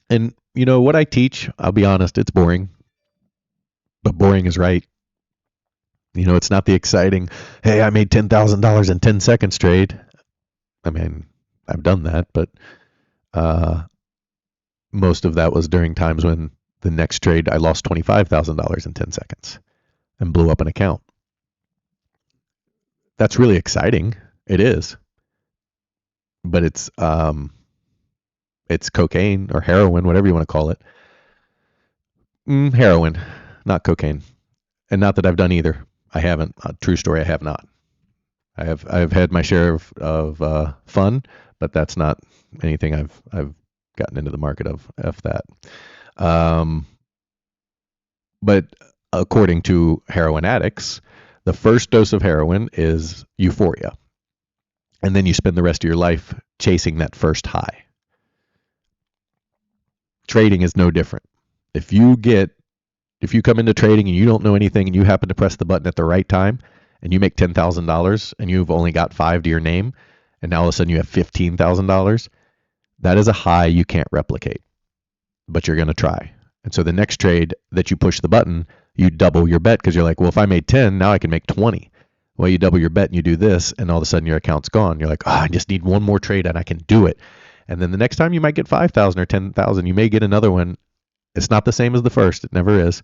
And you know what I teach, I'll be honest, it's boring. But boring is right. You know, it's not the exciting, hey, I made $10,000 in 10 seconds trade. I mean, I've done that, but most of that was during times when the next trade I lost $25,000 in 10 seconds and blew up an account. That's really exciting. It is. But it's cocaine or heroin, whatever you want to call it. Heroin, not cocaine. And not that I've done either. I haven't. True story, I have not. I've had my share of fun, but that's not anything I've gotten into the market of that. But according to heroin addicts, the first dose of heroin is euphoria, and then you spend the rest of your life chasing that first high. Trading is no different. If you come into trading and you don't know anything and you happen to press the button at the right time and you make $10,000 and you've only got 5 to your name and now all of a sudden you have $15,000, that is a high you can't replicate, but you're going to try. And so the next trade that you push the button, you double your bet because you're like, well, if I made 10, now I can make 20. Well, you double your bet and you do this and all of a sudden your account's gone. You're like, I just need one more trade and I can do it. And then the next time you might get 5,000 or 10,000, you may get another one. It's not the same as the first. It never is.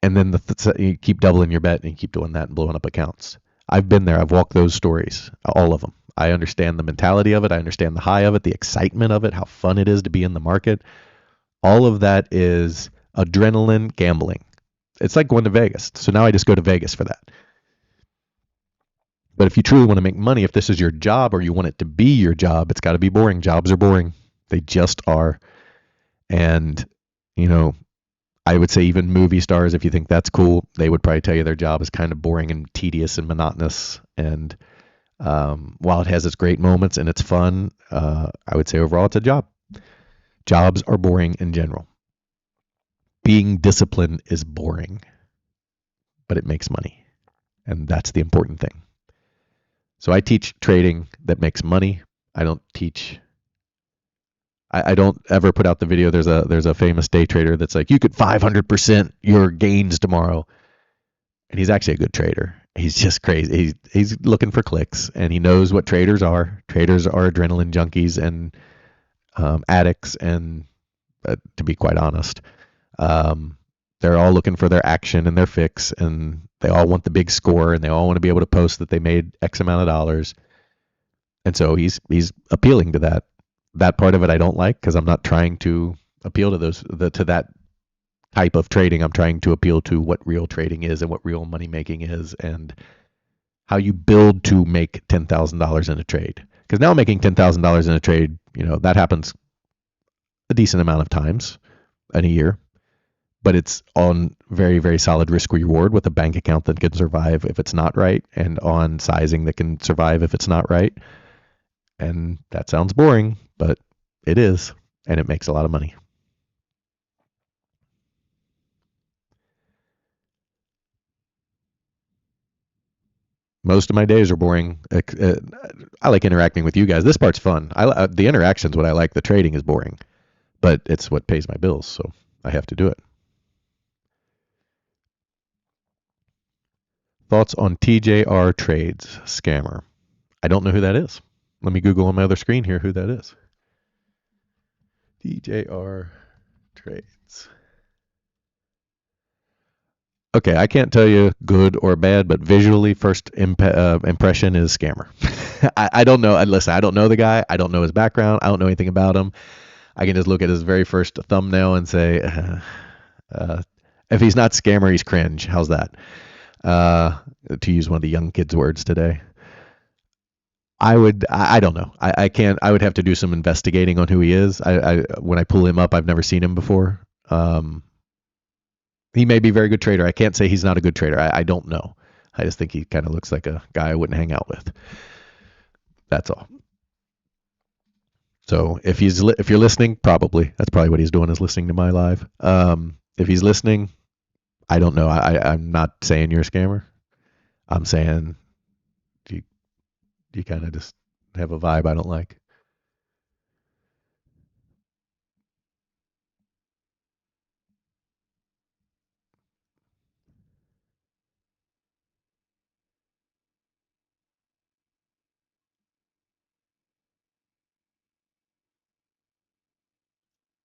And then you keep doubling your bet and you keep doing that and blowing up accounts. I've been there. I've walked those stories, all of them. I understand the mentality of it. I understand the high of it, the excitement of it, how fun it is to be in the market. All of that is adrenaline gambling. It's like going to Vegas. So now I just go to Vegas for that. But if you truly want to make money, if this is your job or you want it to be your job, it's got to be boring. Jobs are boring. They just are. And, you know, I would say even movie stars, if you think that's cool, they would probably tell you their job is kind of boring and tedious and monotonous. And while it has its great moments and it's fun, I would say overall it's a job. Jobs are boring in general. Being disciplined is boring, but it makes money. And that's the important thing. So I teach trading that makes money. I don't teach. I don't ever put out the video. There's a famous day trader that's like, you could 500% your gains tomorrow, and he's actually a good trader. He's just crazy. He's looking for clicks, and he knows what traders are. Traders are adrenaline junkies and addicts, and to be quite honest, they're all looking for their action and their fix, and they all want the big score, and they all want to be able to post that they made X amount of dollars. And so he's appealing to that. That part of it I don't like because I'm not trying to appeal to to that type of trading. I'm trying to appeal to what real trading is and what real money making is and how you build to make $10,000 in a trade. Because now making $10,000 in a trade, that happens a decent amount of times in a year, but it's on very, very solid risk reward with a bank account that can survive if it's not right, and on sizing that can survive if it's not right. And that sounds boring, but it is, and it makes a lot of money. Most of my days are boring. I like interacting with you guys. This part's fun. The interaction's what I like. The trading is boring, but it's what pays my bills, so I have to do it. Thoughts on TJR Trades scammer? I don't know who that is. Let me Google on my other screen here who that is. TJR Trades. Okay, I can't tell you good or bad, but visually, first impression is scammer. I don't know. Listen, I don't know the guy. I don't know his background. I don't know anything about him. I can just look at his very first thumbnail and say, if he's not scammer, he's cringe. How's that? To use one of the young kids' words today. I don't know. I can't. I would have to do some investigating on who he is. When I pull him up, I've never seen him before. He may be a very good trader. I can't say he's not a good trader. I don't know. I just think he kind of looks like a guy I wouldn't hang out with. That's all. So if you're listening, probably that's probably what he's doing is listening to my live. If he's listening, I don't know. I'm not saying you're a scammer. I'm saying you kind of just have a vibe I don't like.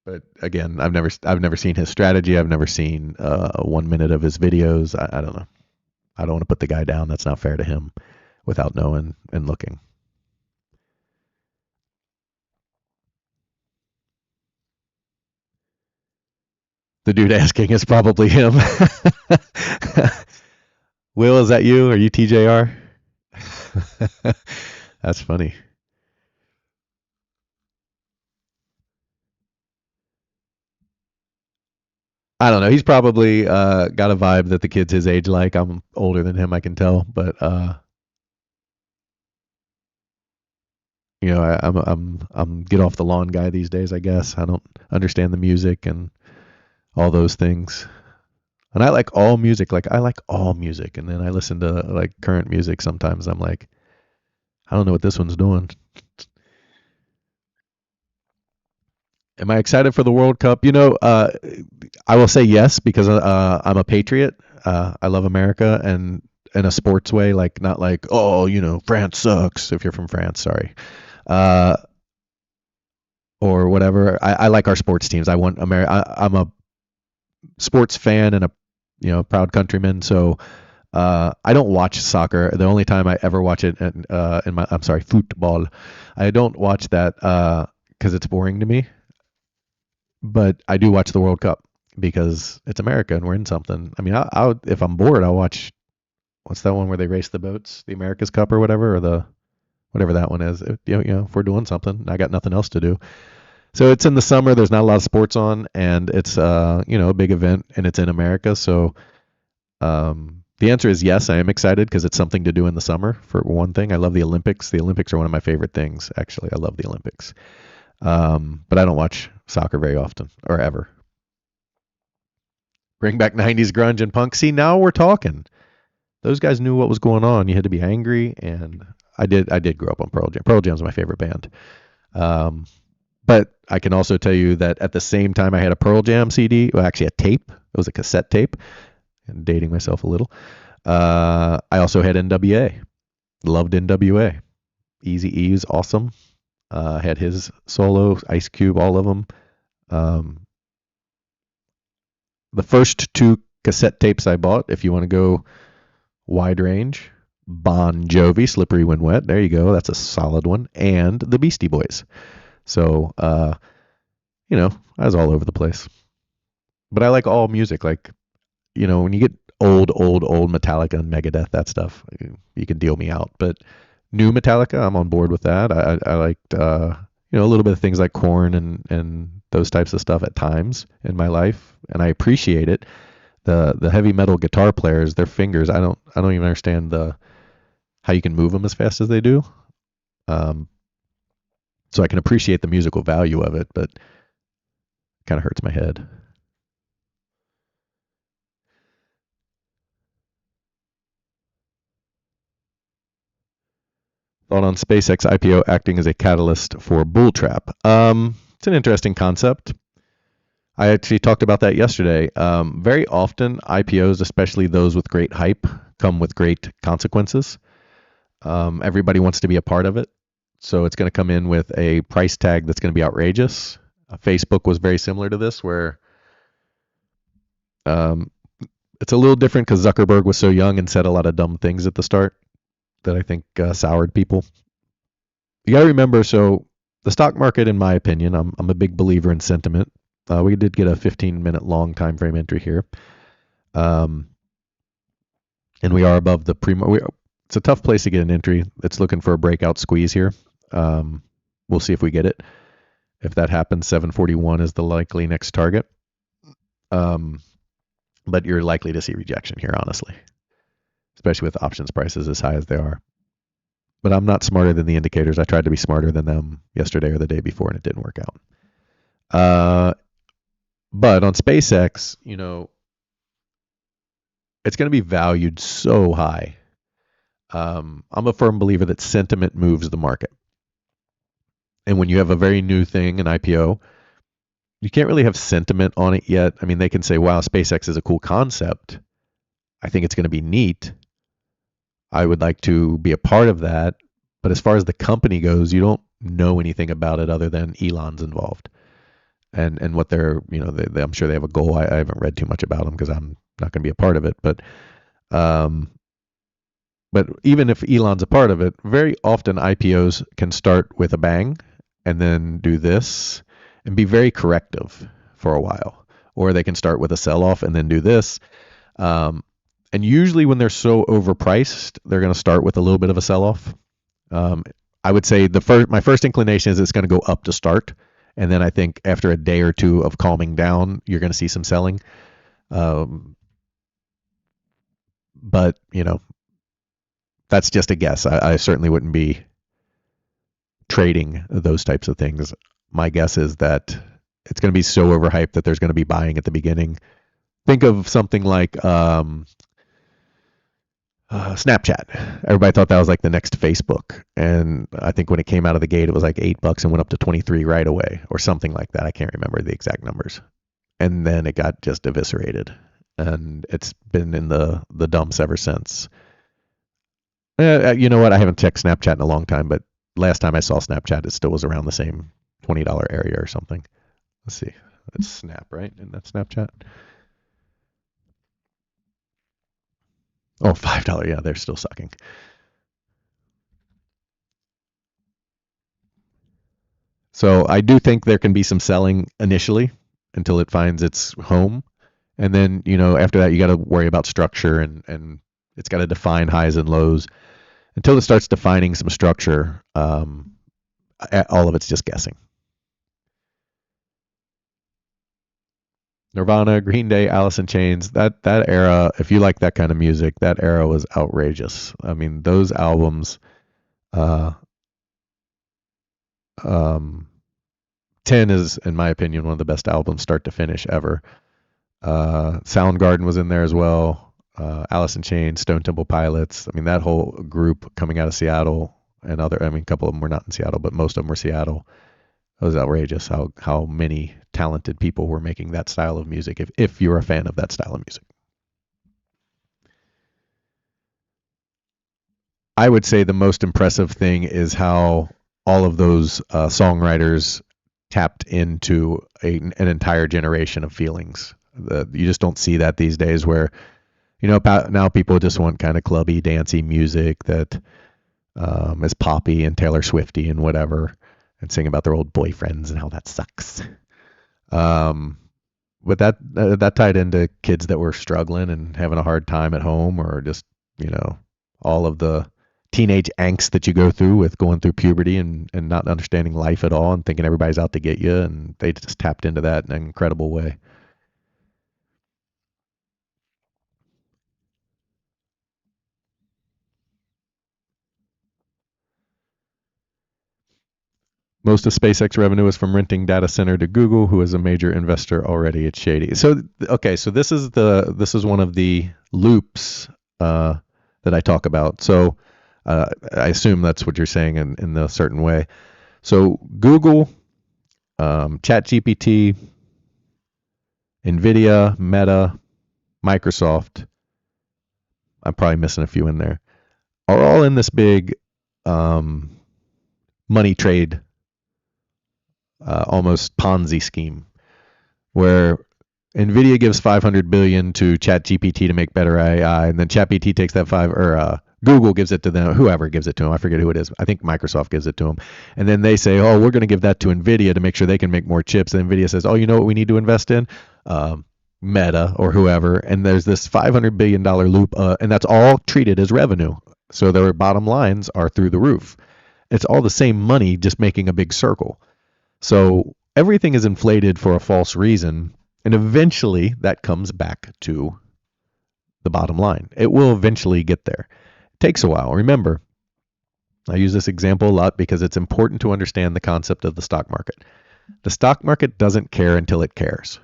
But again, I've never seen his strategy. I've never seen 1 minute of his videos. I don't know. I don't want to put the guy down. That's not fair to him without knowing and looking. The dude asking is probably him. Will, is that you? Are you TJR? That's funny. I don't know. He's probably got a vibe that the kids his age like. I'm older than him, I can tell, but I'm get off the lawn guy these days. I guess I don't understand the music and all those things. And I like all music. Like I like all music, and then I listen to like current music. Sometimes I'm like, I don't know what this one's doing. Am I excited for the World Cup? I will say yes because I'm a patriot. I love America and in a sports way, like not like France sucks if you're from France. Sorry, uh, or whatever. I like our sports teams. I want America. I'm a sports fan and a proud countryman. So I don't watch soccer. The only time I ever watch it in my I'm sorry, football. I don't watch that because it's boring to me. But I do watch the World Cup because it's America and we're in something. I mean, I'll if I'm bored, I'll watch what's that one where they race the boats, the America's Cup or whatever, or the whatever that one is. If we're doing something, I got nothing else to do. So it's in the summer. There's not a lot of sports on, and it's a big event, and it's in America. So the answer is yes. I am excited because it's something to do in the summer. For one thing, I love the Olympics. The Olympics are one of my favorite things. Actually, I love the Olympics. But I don't watch soccer very often or ever. Bring back 90s grunge and punk. See, now we're talking. Those guys knew what was going on. You had to be angry, and I did grow up on Pearl Jam. Pearl Jam's my favorite band. Um, but I can also tell you that at the same time I had a Pearl Jam CD, well, actually a tape. It was a cassette tape. And dating myself a little. I also had NWA. Loved NWA. Easy E was awesome. Had his solo, Ice Cube, all of them. The first two cassette tapes I bought, if you want to go wide range, Bon Jovi, Slippery When Wet. There you go. That's a solid one. And the Beastie Boys. So, I was all over the place. But I like all music. Like, when you get old Metallica and Megadeth, that stuff, you can deal me out. But new Metallica, I'm on board with that. I liked, a little bit of things like Korn and those types of stuff at times in my life, and I appreciate it. The heavy metal guitar players, their fingers, I don't even understand how you can move them as fast as they do. So I can appreciate the musical value of it, but it kind of hurts my head. Thought on SpaceX IPO acting as a catalyst for bull trap. It's an interesting concept. I actually talked about that yesterday. Very often, IPOs, especially those with great hype, come with great consequences. Everybody wants to be a part of it. So it's going to come in with a price tag that's going to be outrageous. Facebook was very similar to this, where it's a little different because Zuckerberg was so young and said a lot of dumb things at the start that I think soured people. You got to remember, so the stock market, in my opinion, I'm a big believer in sentiment. We did get a 15-minute long time frame entry here. And we are above the it's a tough place to get an entry. It's looking for a breakout squeeze here. We'll see if we get it. If that happens, 741 is the likely next target. But you're likely to see rejection here, honestly, especially with options prices as high as they are. But I'm not smarter than the indicators. I tried to be smarter than them yesterday or the day before, and it didn't work out. But on SpaceX, it's going to be valued so high. I'm a firm believer that sentiment moves the market. And when you have a very new thing, an IPO, you can't really have sentiment on it yet. I mean, they can say, wow, SpaceX is a cool concept. I think it's going to be neat. I would like to be a part of that. But as far as the company goes, you don't know anything about it other than Elon's involved. And what they're, I'm sure they have a goal. I haven't read too much about them because I'm not going to be a part of it. But even if Elon's a part of it, very often IPOs can start with a bang and then do this and be very corrective for a while. Or they can start with a sell-off and then do this. And usually when they're so overpriced, they're going to start with a little bit of a sell-off. I would say my first inclination is it's going to go up to start. And then I think after a day or two of calming down, you're going to see some selling. But, that's just a guess. I certainly wouldn't be trading those types of things. My guess is that it's going to be so overhyped that there's going to be buying at the beginning. Think of something like Snapchat. Everybody thought that was like the next Facebook. And I think when it came out of the gate, it was like $8 and went up to 23 right away or something like that. I can't remember the exact numbers. And then it got just eviscerated. And it's been in the dumps ever since. You know what? I haven't checked Snapchat in a long time, but last time I saw Snapchat, it still was around the same $20 area or something. Let's see. It's Snap, right? Isn't that Snapchat? Oh, $5. Yeah, they're still sucking. So I do think there can be some selling initially until it finds its home. And then, after that, you got to worry about structure and it's got to define highs and lows. Until it starts defining some structure, all of it's just guessing. Nirvana, Green Day, Alice in Chains, that era, if you like that kind of music, that era was outrageous. I mean, those albums, 10 is, in my opinion, one of the best albums start to finish ever. Soundgarden was in there as well. Alice in Chains, Stone Temple Pilots. I mean, that whole group coming out of Seattle and a couple of them were not in Seattle, but most of them were Seattle. It was outrageous how many talented people were making that style of music, if you're a fan of that style of music. I would say the most impressive thing is how all of those songwriters tapped into an entire generation of feelings. You just don't see that these days, where Now people just want kind of clubby, dancey music that is poppy and Taylor Swifty and whatever, and sing about their old boyfriends and how that sucks. Um, but that tied into kids that were struggling and having a hard time at home, or just all of the teenage angst that you go through with going through puberty and not understanding life at all and thinking everybody's out to get you, and they just tapped into that in an incredible way. Most of SpaceX revenue is from renting data center to Google, who is a major investor already. It's shady. So okay, so this is one of the loops that I talk about. So I assume that's what you're saying in a certain way. So Google, ChatGPT, NVIDIA, Meta, Microsoft, I'm probably missing a few in there, are all in this big money trade, almost Ponzi scheme, where NVIDIA gives 500 billion to ChatGPT to make better AI, and then ChatGPT takes that Google gives it to them, whoever gives it to them, I forget who it is. I think Microsoft gives it to them, and then they say, "Oh, we're going to give that to NVIDIA to make sure they can make more chips." And NVIDIA says, "Oh, you know what we need to invest in? Meta or whoever." And there's this $500 billion loop, and that's all treated as revenue. So their bottom lines are through the roof. It's all the same money, just making a big circle. So everything is inflated for a false reason, and eventually that comes back to the bottom line. It will eventually get there. It takes a while. Remember, I use this example a lot because it's important to understand the concept of the stock market. The stock market doesn't care until it cares.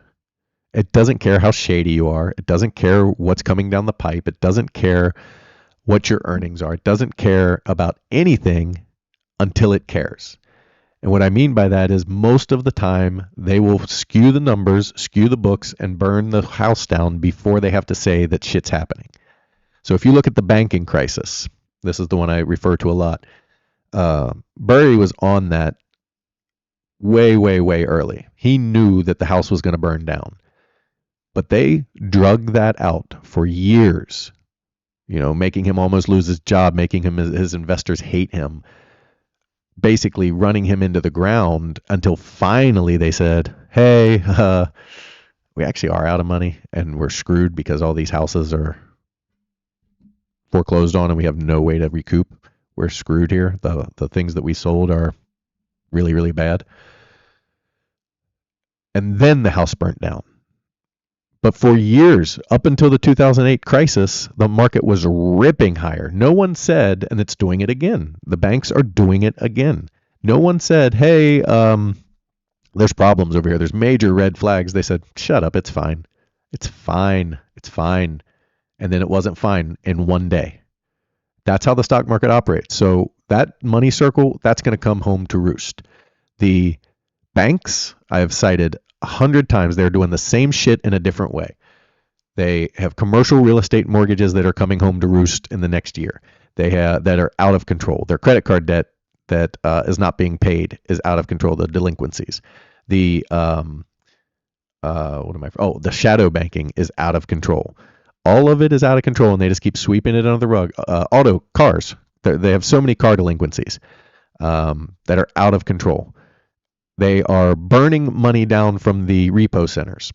It doesn't care how shady you are. It doesn't care what's coming down the pipe. It doesn't care what your earnings are. It doesn't care about anything until it cares. And what I mean by that is most of the time they will skew the numbers, skew the books, and burn the house down before they have to say that shit's happening. So if you look at the banking crisis, this is the one I refer to a lot. Burry was on that way, way, way early. He knew that the house was going to burn down. But they drug that out for years, making him almost lose his job, making his investors hate him, basically running him into the ground until finally they said, "Hey, we actually are out of money and we're screwed because all these houses are foreclosed on and we have no way to recoup. We're screwed here. The things that we sold are really, really bad." And then the house burnt down. But for years, up until the 2008 crisis, the market was ripping higher. No one said, and it's doing it again. The banks are doing it again. No one said, "Hey, there's problems over here. There's major red flags." They said, "Shut up. It's fine. It's fine. It's fine." And then it wasn't fine in one day. That's how the stock market operates. So that money circle, that's going to come home to roost. The banks, I have cited 100 times, they're doing the same shit in a different way. They have commercial real estate mortgages that are coming home to roost in the next year. They have that are out of control. Their credit card debt that is not being paid is out of control. The delinquencies, the the shadow banking is out of control. All of it is out of control, and they just keep sweeping it under the rug. Cars, they have so many car delinquencies that are out of control. They are burning money down from the repo centers.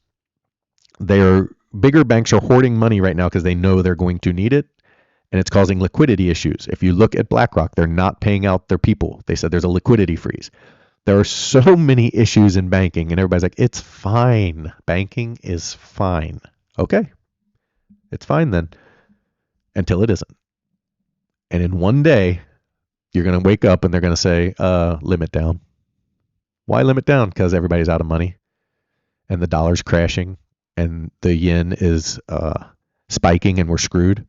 Bigger banks are hoarding money right now because they know they're going to need it, and it's causing liquidity issues. If you look at BlackRock, they're not paying out their people. They said there's a liquidity freeze. There are so many issues in banking, and everybody's like, "It's fine. Banking is fine." Okay, it's fine then, until it isn't. And in one day, you're going to wake up and they're going to say, limit down. Why limit down? Because everybody's out of money and the dollar's crashing and the yen is spiking and we're screwed.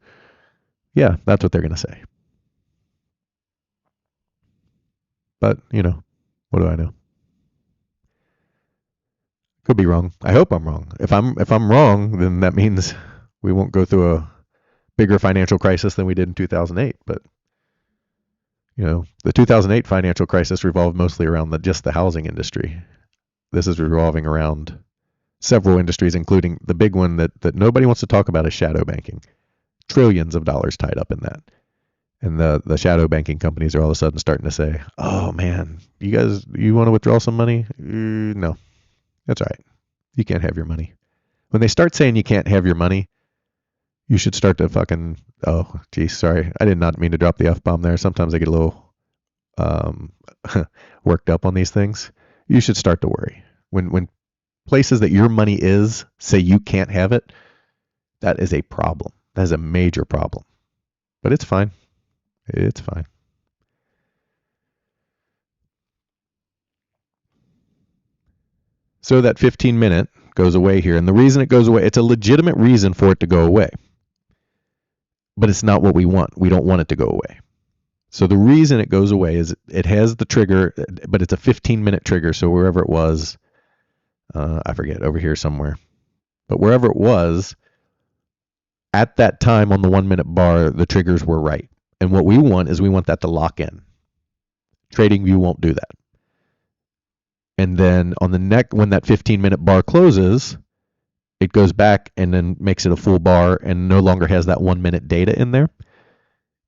Yeah, that's what they're going to say. But, what do I know? Could be wrong. I hope I'm wrong. If I'm wrong, then that means we won't go through a bigger financial crisis than we did in 2008. But the 2008 financial crisis revolved mostly around just the housing industry. This is revolving around several industries, including the big one that nobody wants to talk about is shadow banking. trillions of dollars tied up in that. And the shadow banking companies are all of a sudden starting to say, "Oh man, you want to withdraw some money? No, that's all right. You can't have your money." When they start saying you can't have your money, you should start to fucking. Oh, geez, sorry, I did not mean to drop the F-bomb there. Sometimes I get a little um, worked up on these things. You should start to worry when places that your money is say you can't have it. That is a problem. That is a major problem. But it's fine. It's fine. So that 15-minute goes away here. And the reason it goes away, it's a legitimate reason for it to go away. But it's not what we want. We don't want it to go away. So the reason it goes away is it has the trigger, but it's a 15-minute trigger. So wherever it was, I forget, over here somewhere. But wherever it was, at that time on the 1-minute bar, the triggers were right. And what we want is we want that to lock in. TradingView won't do that. And then on the neck, when that 15-minute bar closes, it goes back and then makes it a full bar and no longer has that 1-minute data in there.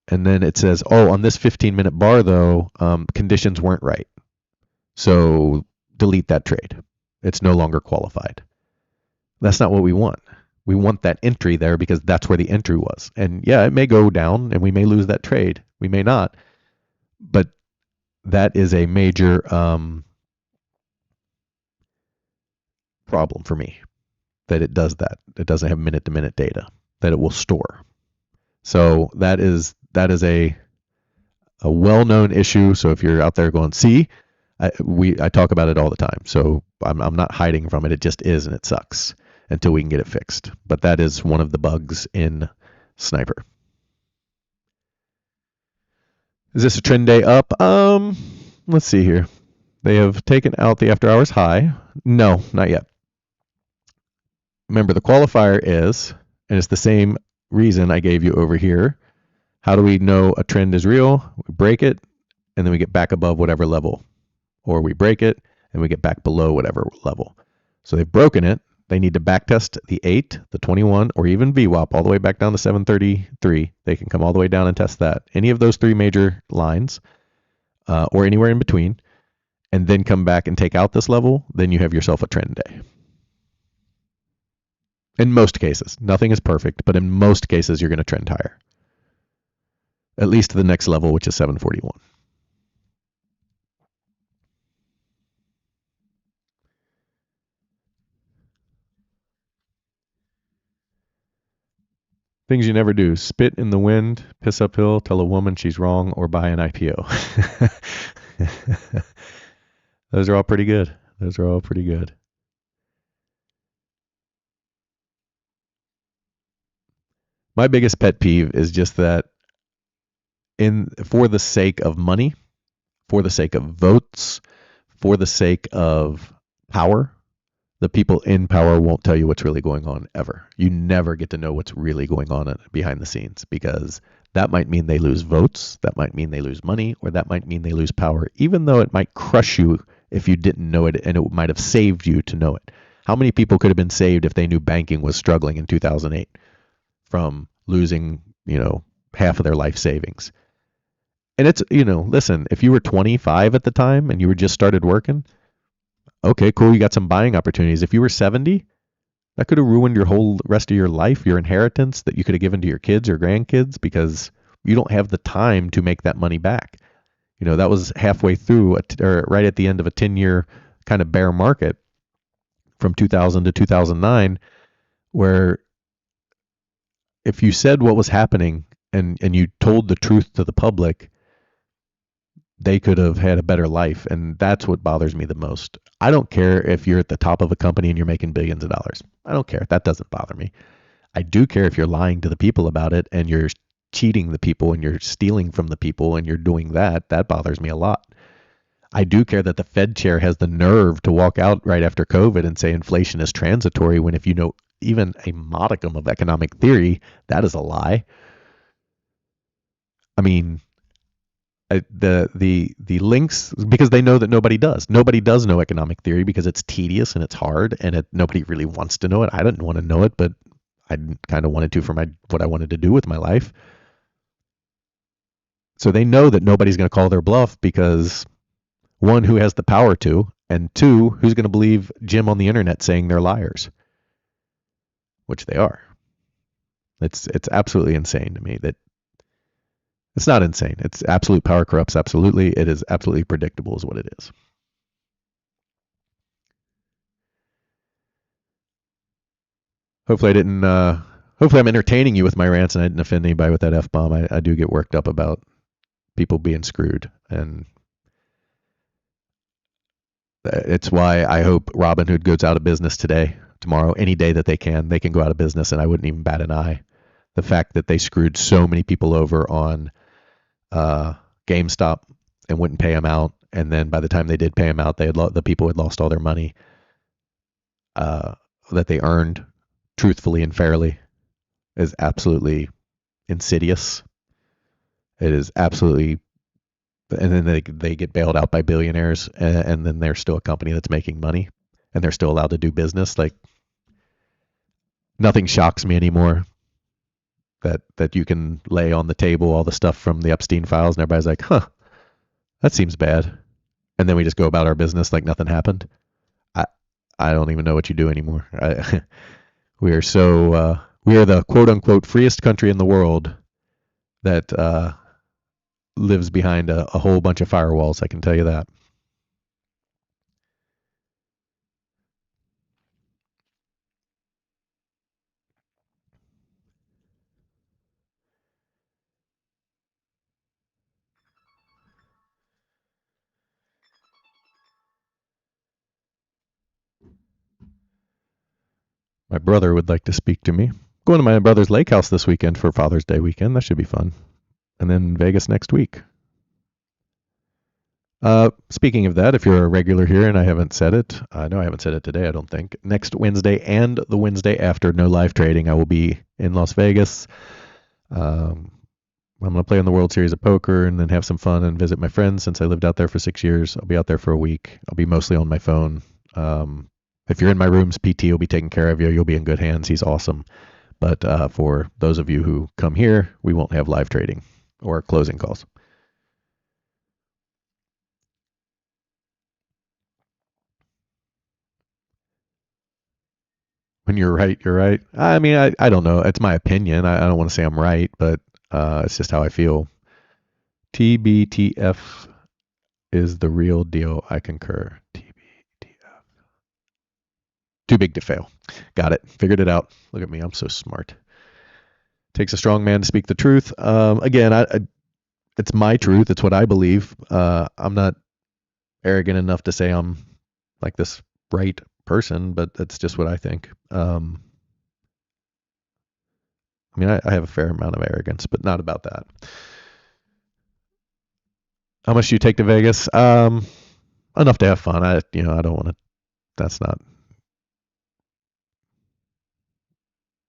And then it says, oh, on this 15-minute bar, though, conditions weren't right. So delete that trade. It's no longer qualified. That's not what we want. We want that entry there because that's where the entry was. And yeah, it may go down and we may lose that trade. We may not. But that is a major problem for me, that it does that. It doesn't have minute-to-minute data that it will store. So that is a well-known issue. So if you're out there going, see, I talk about it all the time. So I'm not hiding from it. It just is, and it sucks until we can get it fixed. But that is one of the bugs in Sniper. Is this a trend day up? Let's see here. They have taken out the after hours high. No, not yet. Remember, the qualifier is, and it's the same reason I gave you over here. How do we know a trend is real? We break it, and then we get back above whatever level. Or we break it, and we get back below whatever level. So they've broken it. They need to backtest the 8, the 21, or even VWAP all the way back down to 733. They can come all the way down and test that. Any of those 3 major lines, or anywhere in between, and then come back and take out this level, then you have yourself a trend day. In most cases. Nothing is perfect, but in most cases, you're going to trend higher. At least to the next level, which is 741. Things you never do. Spit in the wind, piss uphill, tell a woman she's wrong, or buy an IPO. Those are all pretty good. Those are all pretty good. My biggest pet peeve is just that for the sake of money, for the sake of votes, for the sake of power, the people in power won't tell you what's really going on ever. You never get to know what's really going on behind the scenes, because that might mean they lose votes, that might mean they lose money, or that might mean they lose power, even though it might crush you if you didn't know it, and it might have saved you to know it. How many people could have been saved if they knew banking was struggling in 2008 from losing, half of their life savings? And it's, listen, if you were 25 at the time and you were just started working, okay, cool, you got some buying opportunities. If you were 70, that could have ruined your whole rest of your life, your inheritance that you could have given to your kids or grandkids, because you don't have the time to make that money back. That was halfway through, or right at the end of a 10-year kind of bear market from 2000 to 2009, where if you said what was happening and you told the truth to the public, they could have had a better life. And that's what bothers me the most. I don't care if you're at the top of a company and you're making billions of dollars. I don't care. That doesn't bother me. I do care if you're lying to the people about it and you're cheating the people and you're stealing from the people and you're doing that. That bothers me a lot. I do care that the Fed chair has the nerve to walk out right after COVID and say inflation is transitory, when if you know even a modicum of economic theory, that is a lie. I mean, the links, because they know that nobody does. Nobody does know economic theory because it's tedious and it's hard, and nobody really wants to know it. I didn't want to know it, but I kind of wanted to for what I wanted to do with my life. So they know that nobody's going to call their bluff because one, who has the power to, and two, who's going to believe Jim on the internet saying they're liars, which they are. It's absolutely insane to me that it's not insane. It's absolute power corrupts absolutely. It is absolutely predictable is what it is. Hopefully I didn't hopefully I'm entertaining you with my rants and I didn't offend anybody with that F-bomb. I do get worked up about people being screwed, and it's why I hope Robinhood goes out of business today, tomorrow, any day that they can go out of business, and I wouldn't even bat an eye. The fact that they screwed so many people over on GameStop and wouldn't pay them out, and then by the time they did pay them out, the people had lost all their money that they earned truthfully and fairly, is absolutely insidious. It is absolutely, and then they get bailed out by billionaires, and then they're still a company that's making money, and they're still allowed to do business. Like, nothing shocks me anymore that you can lay on the table all the stuff from the Epstein files, and everybody's like, huh, that seems bad, and then we just go about our business like nothing happened. I don't even know what you do anymore. We are the quote unquote freest country in the world that lives behind a whole bunch of firewalls. I can tell you that. My brother would like to speak to me. Going to my brother's lake house this weekend for Father's Day weekend. That should be fun. And then Vegas next week. Speaking of that, if you're a regular here and I haven't said it, I know I haven't said it today, I don't think. Next Wednesday and the Wednesday after, no live trading. I will be in Las Vegas. I'm going to play in the World Series of Poker and then have some fun and visit my friends since I lived out there for 6 years. I'll be out there for a week. I'll be mostly on my phone. If you're in my rooms, PT will be taking care of you. You'll be in good hands. He's awesome. But for those of you who come here, we won't have live trading or closing calls. When you're right, you're right. I mean, I don't know. It's my opinion. I don't want to say I'm right, but it's just how I feel. TBTF is the real deal. I concur. TBTF. Too big to fail. Got it. Figured it out. Look at me. I'm so smart. Takes a strong man to speak the truth. Again, it's my truth. It's what I believe. I'm not arrogant enough to say I'm like this right person, but that's just what I think. I mean, I have a fair amount of arrogance, but not about that. How much do you take to Vegas? Enough to have fun. I don't want to. That's not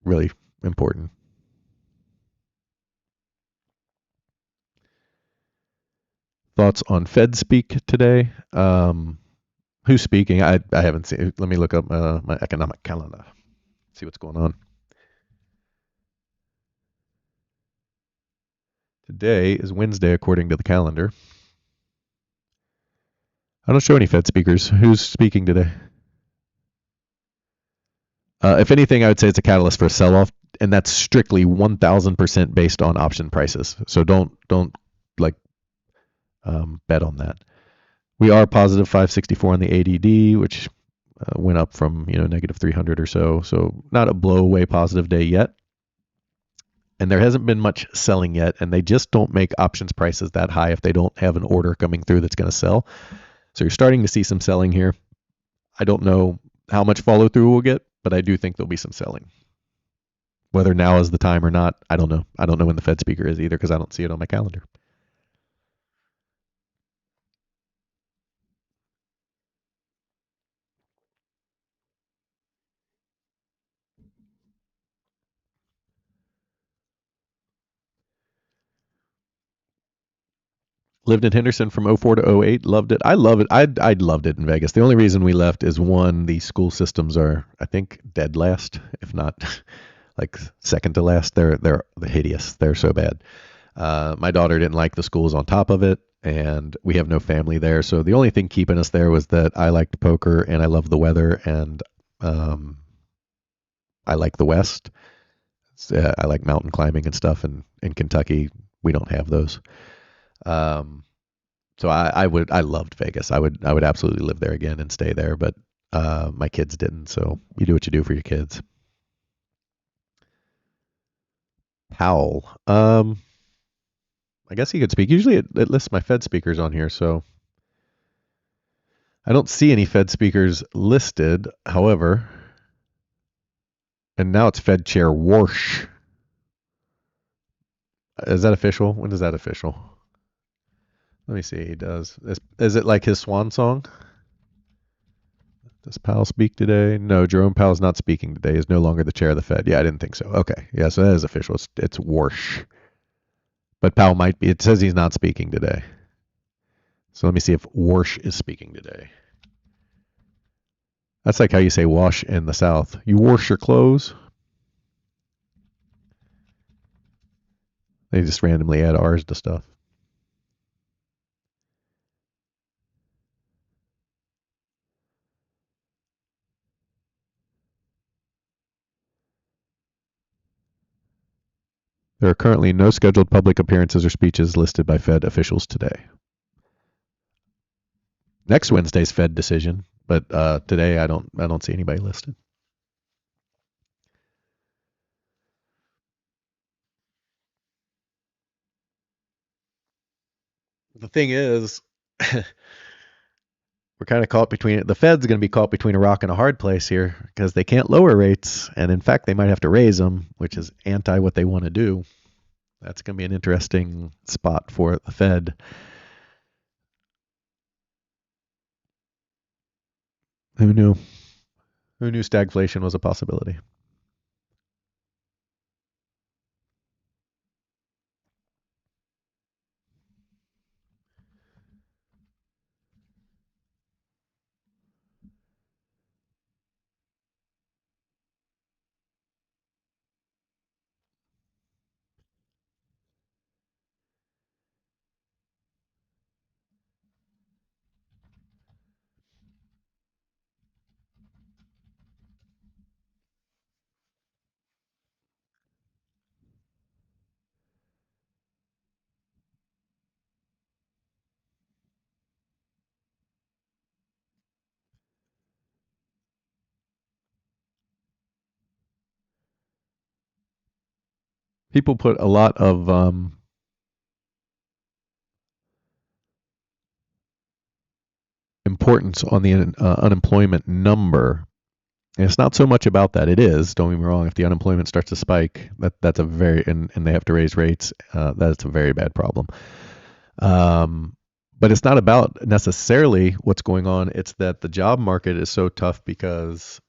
really important. Thoughts on Fed speak today? Who's speaking? I haven't seen. Let me look up my economic calendar. See what's going on. Today is Wednesday according to the calendar. I don't show any Fed speakers. Who's speaking today? If anything, I would say it's a catalyst for a sell-off, and that's strictly 1,000% based on option prices. So don't like bet on that. We are positive 564 on the ADD, which went up from negative 300 or so. So not a blow away positive day yet. And there hasn't been much selling yet, and they just don't make options prices that high if they don't have an order coming through that's going to sell. So you're starting to see some selling here. I don't know how much follow through we'll get, but I do think there'll be some selling. Whether now is the time or not, I don't know. I don't know when the Fed speaker is either because I don't see it on my calendar. Lived in Henderson from 04 to 08. Loved it. I love it. I loved it in Vegas. The only reason we left is one, the school systems are, I think, dead last, if not like second to last. They're hideous. They're so bad. My daughter didn't like the schools on top of it, and we have no family there. So the only thing keeping us there was that I liked poker and I love the weather, and um, I like the West. I like mountain climbing and stuff, and in Kentucky we don't have those. Um, so I loved Vegas. I would absolutely live there again and stay there, but my kids didn't. So you do what you do for your kids. Powell. I guess he could speak. Usually it lists my Fed speakers on here, so I don't see any Fed speakers listed. However, and now it's Fed Chair Warsh. Is that official? When is that official? Let me see. He does. Is it like his swan song? Does Powell speak today? No, Jerome Powell is not speaking today. He's no longer the chair of the Fed. Yeah, I didn't think so. Okay. Yeah, so that is official. It's Warsh. But Powell might be. It says he's not speaking today. So let me see if Warsh is speaking today. That's like how you say wash in the South. You wash your clothes. They just randomly add R's to stuff. There are currently no scheduled public appearances or speeches listed by Fed officials today. Next Wednesday's Fed decision, but today I don't see anybody listed. The thing is, we're kind of caught between the Fed's going to be caught between a rock and a hard place here because they can't lower rates, and in fact they might have to raise them, which is anti what they want to do. That's going to be an interesting spot for the Fed. Who knew? Who knew stagflation was a possibility? People put a lot of importance on the unemployment number. And it's not so much about that. It is, don't get me wrong, if the unemployment starts to spike, that's a very, and they have to raise rates, that's a very bad problem. But it's not about necessarily what's going on. It's that the job market is so tough because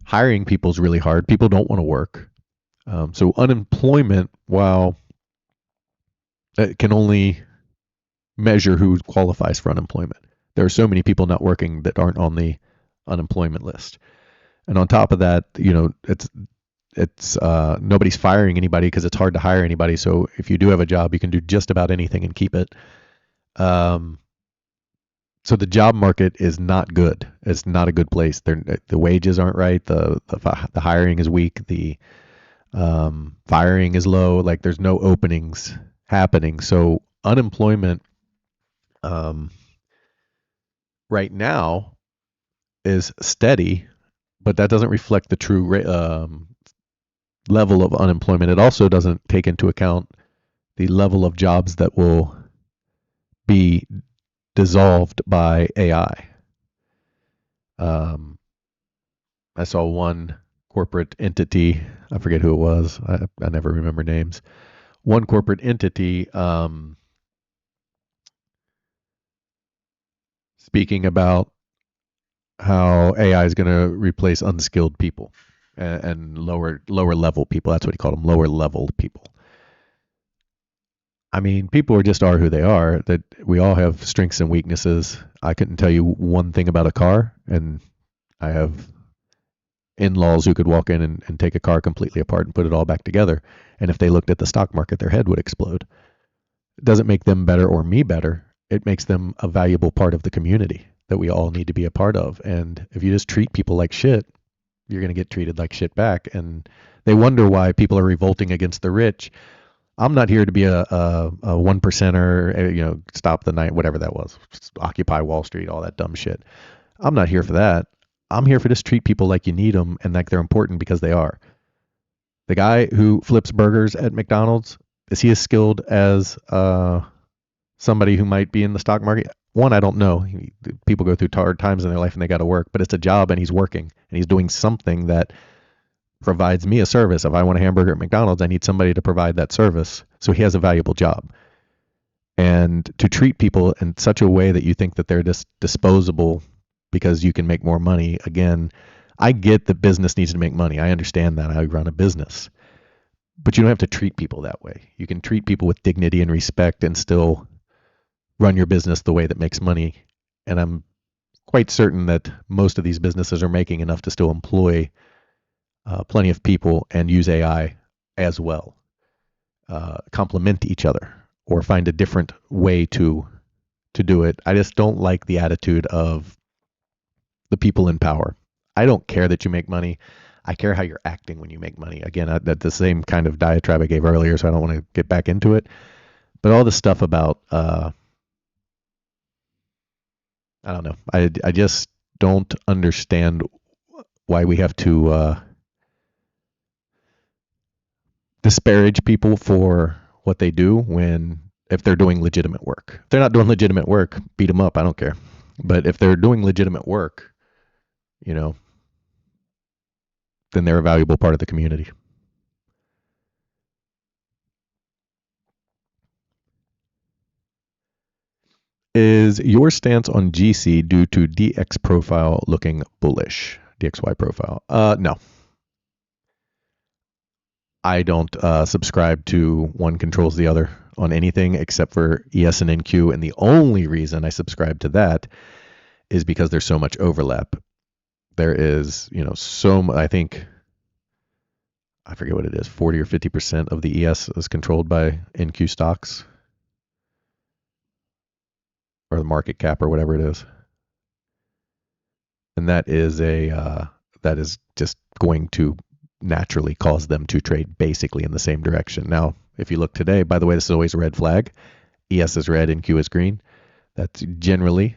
hiring people is really hard. People don't want to work. So unemployment, while it can only measure who qualifies for unemployment, there are so many people not working that aren't on the unemployment list. And on top of that, it's nobody's firing anybody because it's hard to hire anybody. So if you do have a job, you can do just about anything and keep it. So the job market is not good. It's not a good place. The wages aren't right. The hiring is weak. The firing is low. Like there's no openings happening. So unemployment right now is steady, but that doesn't reflect the true level of unemployment. It also doesn't take into account the level of jobs that will be dissolved by AI. I saw one corporate entity, I forget who it was, I never remember names. One corporate entity speaking about how AI is going to replace unskilled people and lower level people. That's what he called them, lower level people. I mean, people are who they are. That we all have strengths and weaknesses. I couldn't tell you one thing about a car, and I have in-laws who could walk in and take a car completely apart and put it all back together. And if they looked at the stock market, their head would explode. It doesn't make them better or me better. It makes them a valuable part of the community that we all need to be a part of. And if you just treat people like shit, you're going to get treated like shit back. And they wonder why people are revolting against the rich. I'm not here to be a one percenter, stop the night, whatever that was, Occupy Wall Street, all that dumb shit. I'm not here for that. I'm here for just treat people like you need them and like they're important because they are. The guy who flips burgers at McDonald's, is he as skilled as somebody who might be in the stock market? One, I don't know. People go through hard times in their life and they got to work, but it's a job and he's working and he's doing something that provides me a service. If I want a hamburger at McDonald's, I need somebody to provide that service. So he has a valuable job. And to treat people in such a way that you think that they're just disposable because you can make more money, again, I get that business needs to make money. I understand that. I run a business. But you don't have to treat people that way. You can treat people with dignity and respect and still run your business the way that makes money. And I'm quite certain that most of these businesses are making enough to still employ plenty of people and use AI as well, complement each other, or find a different way to do it. I just don't like the attitude of the people in power. I don't care that you make money. I care how you're acting when you make money. Again, that's the same kind of diatribe I gave earlier, so I don't want to get back into it. But all this stuff about, I don't know. I just don't understand why we have to disparage people for what they do when, if they're doing legitimate work. If they're not doing legitimate work, beat them up. I don't care. But if they're doing legitimate work, then they're a valuable part of the community. Is your stance on GC due to DX profile looking bullish? DXY profile? No. I don't subscribe to one controls the other on anything except for ES and NQ. And the only reason I subscribe to that is because there's so much overlap. There is, I think, I forget what it is, 40 or 50% of the ES is controlled by NQ stocks, or the market cap, or whatever it is. And that is just going to naturally cause them to trade basically in the same direction. Now, if you look today, by the way, this is always a red flag. ES is red, NQ is green. That's generally,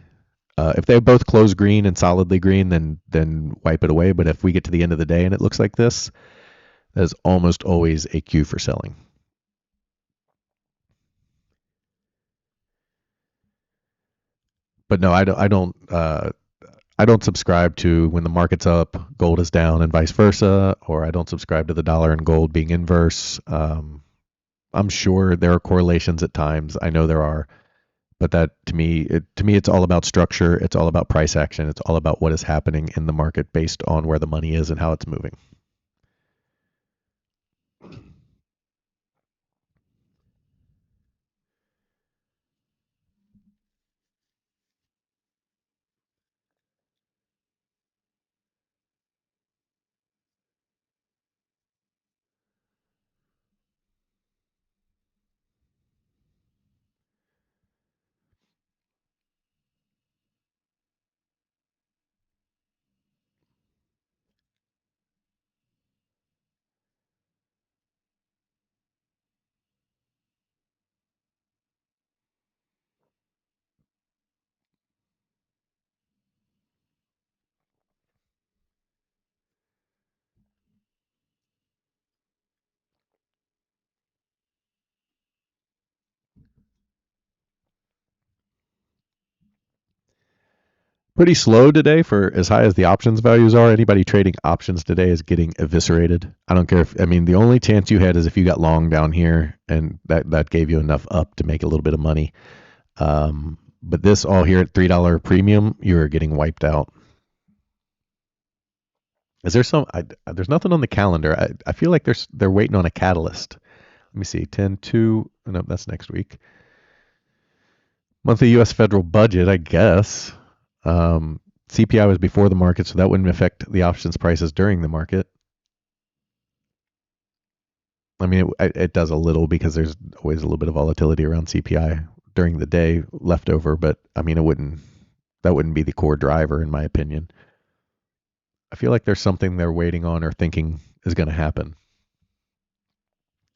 if they both close green and solidly green, then wipe it away. But if we get to the end of the day and it looks like this, that is almost always a cue for selling. But no, I don't subscribe to when the market's up, gold is down, and vice versa, or I don't subscribe to the dollar and gold being inverse. I'm sure there are correlations at times. I know there are, but that to me, it's all about structure. It's all about price action. It's all about what is happening in the market based on where the money is and how it's moving. Pretty slow today for as high as the options values are. Anybody trading options today is getting eviscerated. I don't care the only chance you had is if you got long down here and that gave you enough up to make a little bit of money. But this all here at $3 premium, you're getting wiped out. Is there there's nothing on the calendar. I feel like they're waiting on a catalyst. Let me see, 10-2, no, that's next week. Monthly U.S. federal budget, I guess. CPI was before the market, so that wouldn't affect the options prices during the market. I mean, it does a little because there's always a little bit of volatility around CPI during the day left over, but I mean, that wouldn't be the core driver in my opinion. I feel like there's something they're waiting on or thinking is going to happen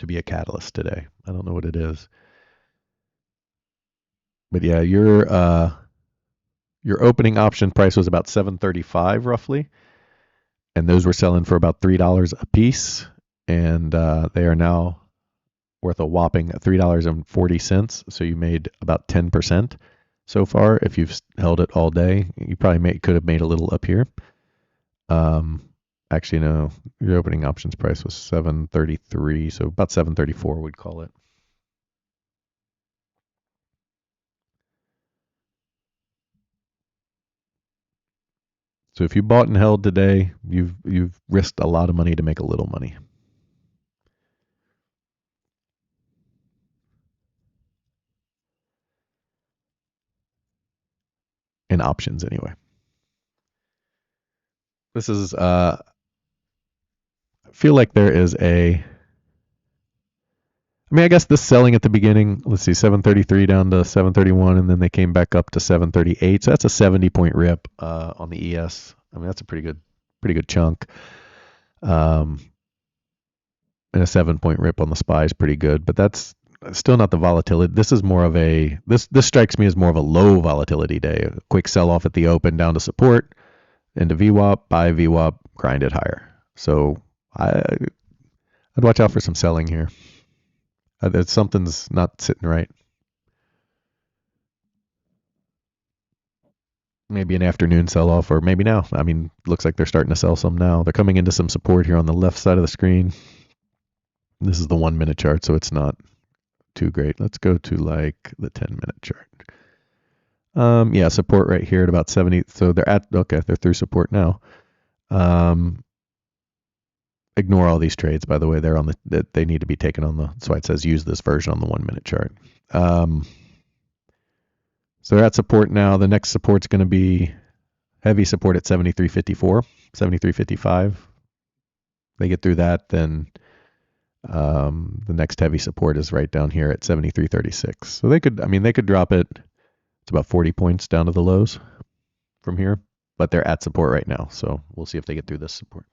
to be a catalyst today. I don't know what it is. But yeah, your opening option price was about 735 roughly, and those were selling for about $3 a piece, and they are now worth a whopping $3.40. So you made about 10% so far. If you've held it all day, you probably could have made a little up here. Actually, no, your opening options price was 733, so about 734 we'd call it. So if you bought and held today, you've risked a lot of money to make a little money. In options anyway. This is I feel like there is I guess this selling at the beginning, let's see, 733 down to 731, and then they came back up to 738. So that's a 70-point rip on the ES. I mean, that's a pretty good chunk. And a 7-point rip on the SPY is pretty good, but that's still not the volatility. This is more of this strikes me as more of a low volatility day. A quick sell off at the open down to support, into VWAP, buy VWAP, grind it higher. So I'd watch out for some selling here. Something's not sitting right. Maybe an afternoon sell off, or maybe now. I mean, looks like they're starting to sell some now. They're coming into some support here on the left side of the screen. This is the 1-minute chart, so it's not too great. Let's go to like the 10-minute chart. Yeah, support right here at about 70. So they're through support now. Ignore all these trades, by the way. They need to be taken on that's why it says use this version on the 1-minute chart. So they're at support now. The next support's going to be heavy support at 73.54, 73.55. They get through that, then the next heavy support is right down here at 73.36. So they could drop it. It's about 40 points down to the lows from here, but they're at support right now. So we'll see if they get through this support.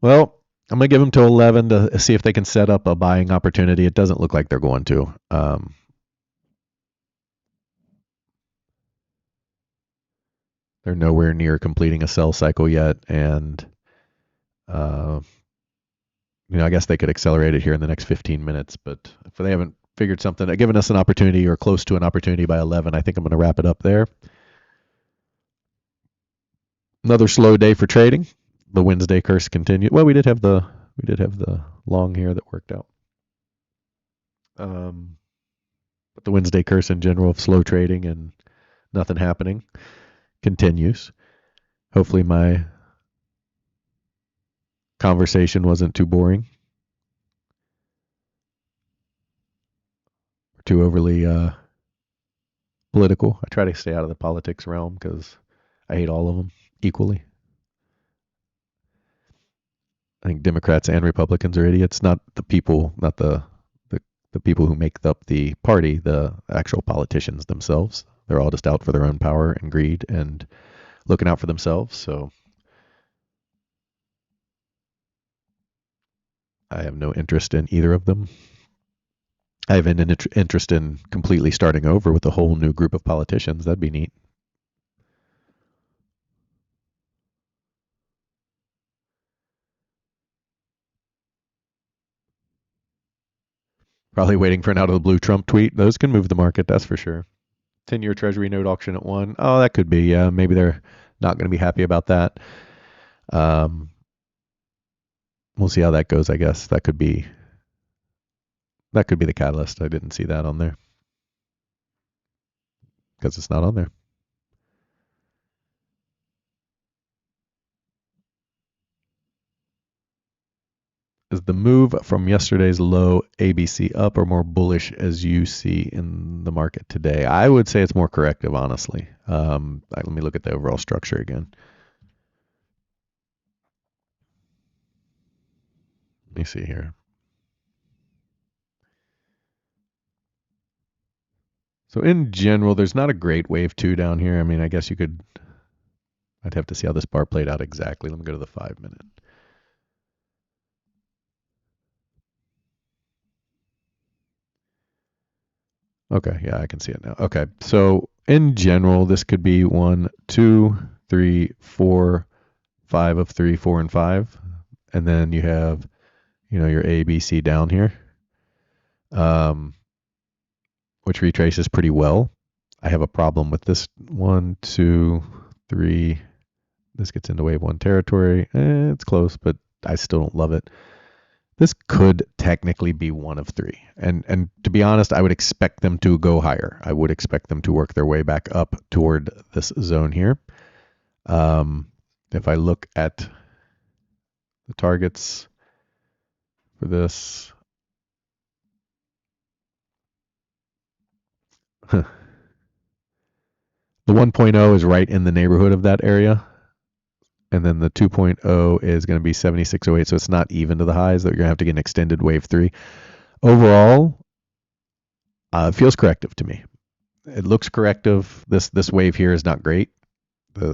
Well, I'm going to give them till 11 to see if they can set up a buying opportunity. It doesn't look like they're going to. They're nowhere near completing a sell cycle yet, and I guess they could accelerate it here in the next 15 minutes. But if they haven't figured something, given us an opportunity or close to an opportunity by 11, I think I'm going to wrap it up there. Another slow day for trading. The Wednesday curse continued. Well, we did have the long here that worked out. But the Wednesday curse in general of slow trading and nothing happening continues. Hopefully my conversation wasn't too boring or too overly political. I try to stay out of the politics realm because I hate all of them equally. I think Democrats and Republicans are idiots, not the people, not the people who make up the party, the actual politicians themselves. They're all just out for their own power and greed and looking out for themselves. So I have no interest in either of them. I have an interest in completely starting over with a whole new group of politicians. That'd be neat. Probably waiting for an out of the blue Trump tweet. Those can move the market, that's for sure. 10-year Treasury note auction at 1. Oh, that could be. Yeah, maybe they're not going to be happy about that. We'll see how that goes, I guess. That could be the catalyst. I didn't see that on there because it's not on there. Is the move from yesterday's low ABC up or more bullish as you see in the market today? I would say it's more corrective, honestly. Let me look at the overall structure again. Let me see here. So in general, there's not a great wave 2 down here. I mean, I guess I'd have to see how this bar played out exactly. Let me go to the 5-minute. Okay, yeah, I can see it now. Okay, so in general, this could be 1, 2, 3, 4, 5 of 3, 4, and 5. And then you have, your A, B, C down here, which retraces pretty well. I have a problem with this 1, 2, 3. This gets into wave 1 territory. It's close, but I still don't love it. This could technically be 1 of 3. And to be honest, I would expect them to go higher. I would expect them to work their way back up toward this zone here. If I look at the targets for this, the 1.0 is right in the neighborhood of that area. And then the 2.0 is going to be 7608, so it's not even to the highs. That you're going to have to get an extended wave 3. Overall, it feels corrective to me. It looks corrective. This wave here is not great.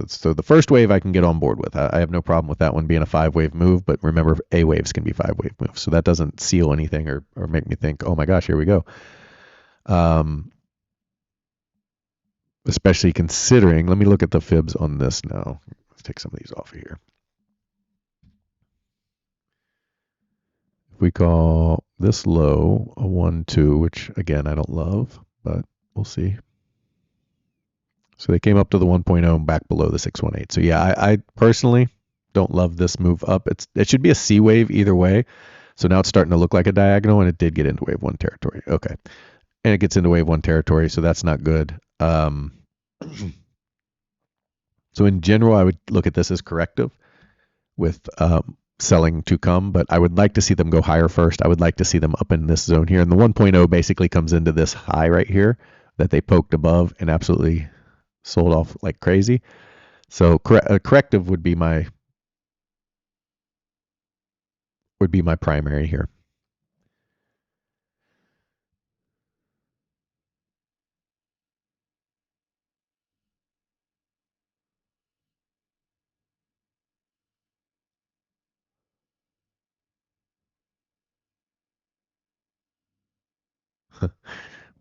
So the first wave I can get on board with. I have no problem with that one being a 5-wave move, but remember, A waves can be 5-wave moves. So that doesn't seal anything or make me think, oh my gosh, here we go. Especially considering, let me look at the fibs on this now. Let's take some of these off of here. If we call this low a 1, 2, which again, I don't love, but we'll see. So they came up to the 1.0 and back below the 618. So yeah, I personally don't love this move up. It should be a C wave either way. So now it's starting to look like a diagonal, and it did get into wave 1 territory. Okay. And it gets into wave 1 territory, so that's not good. So in general, I would look at this as corrective with selling to come, but I would like to see them go higher first. I would like to see them up in this zone here. And the 1.0 basically comes into this high right here that they poked above and absolutely sold off like crazy. So corrective would be my primary here.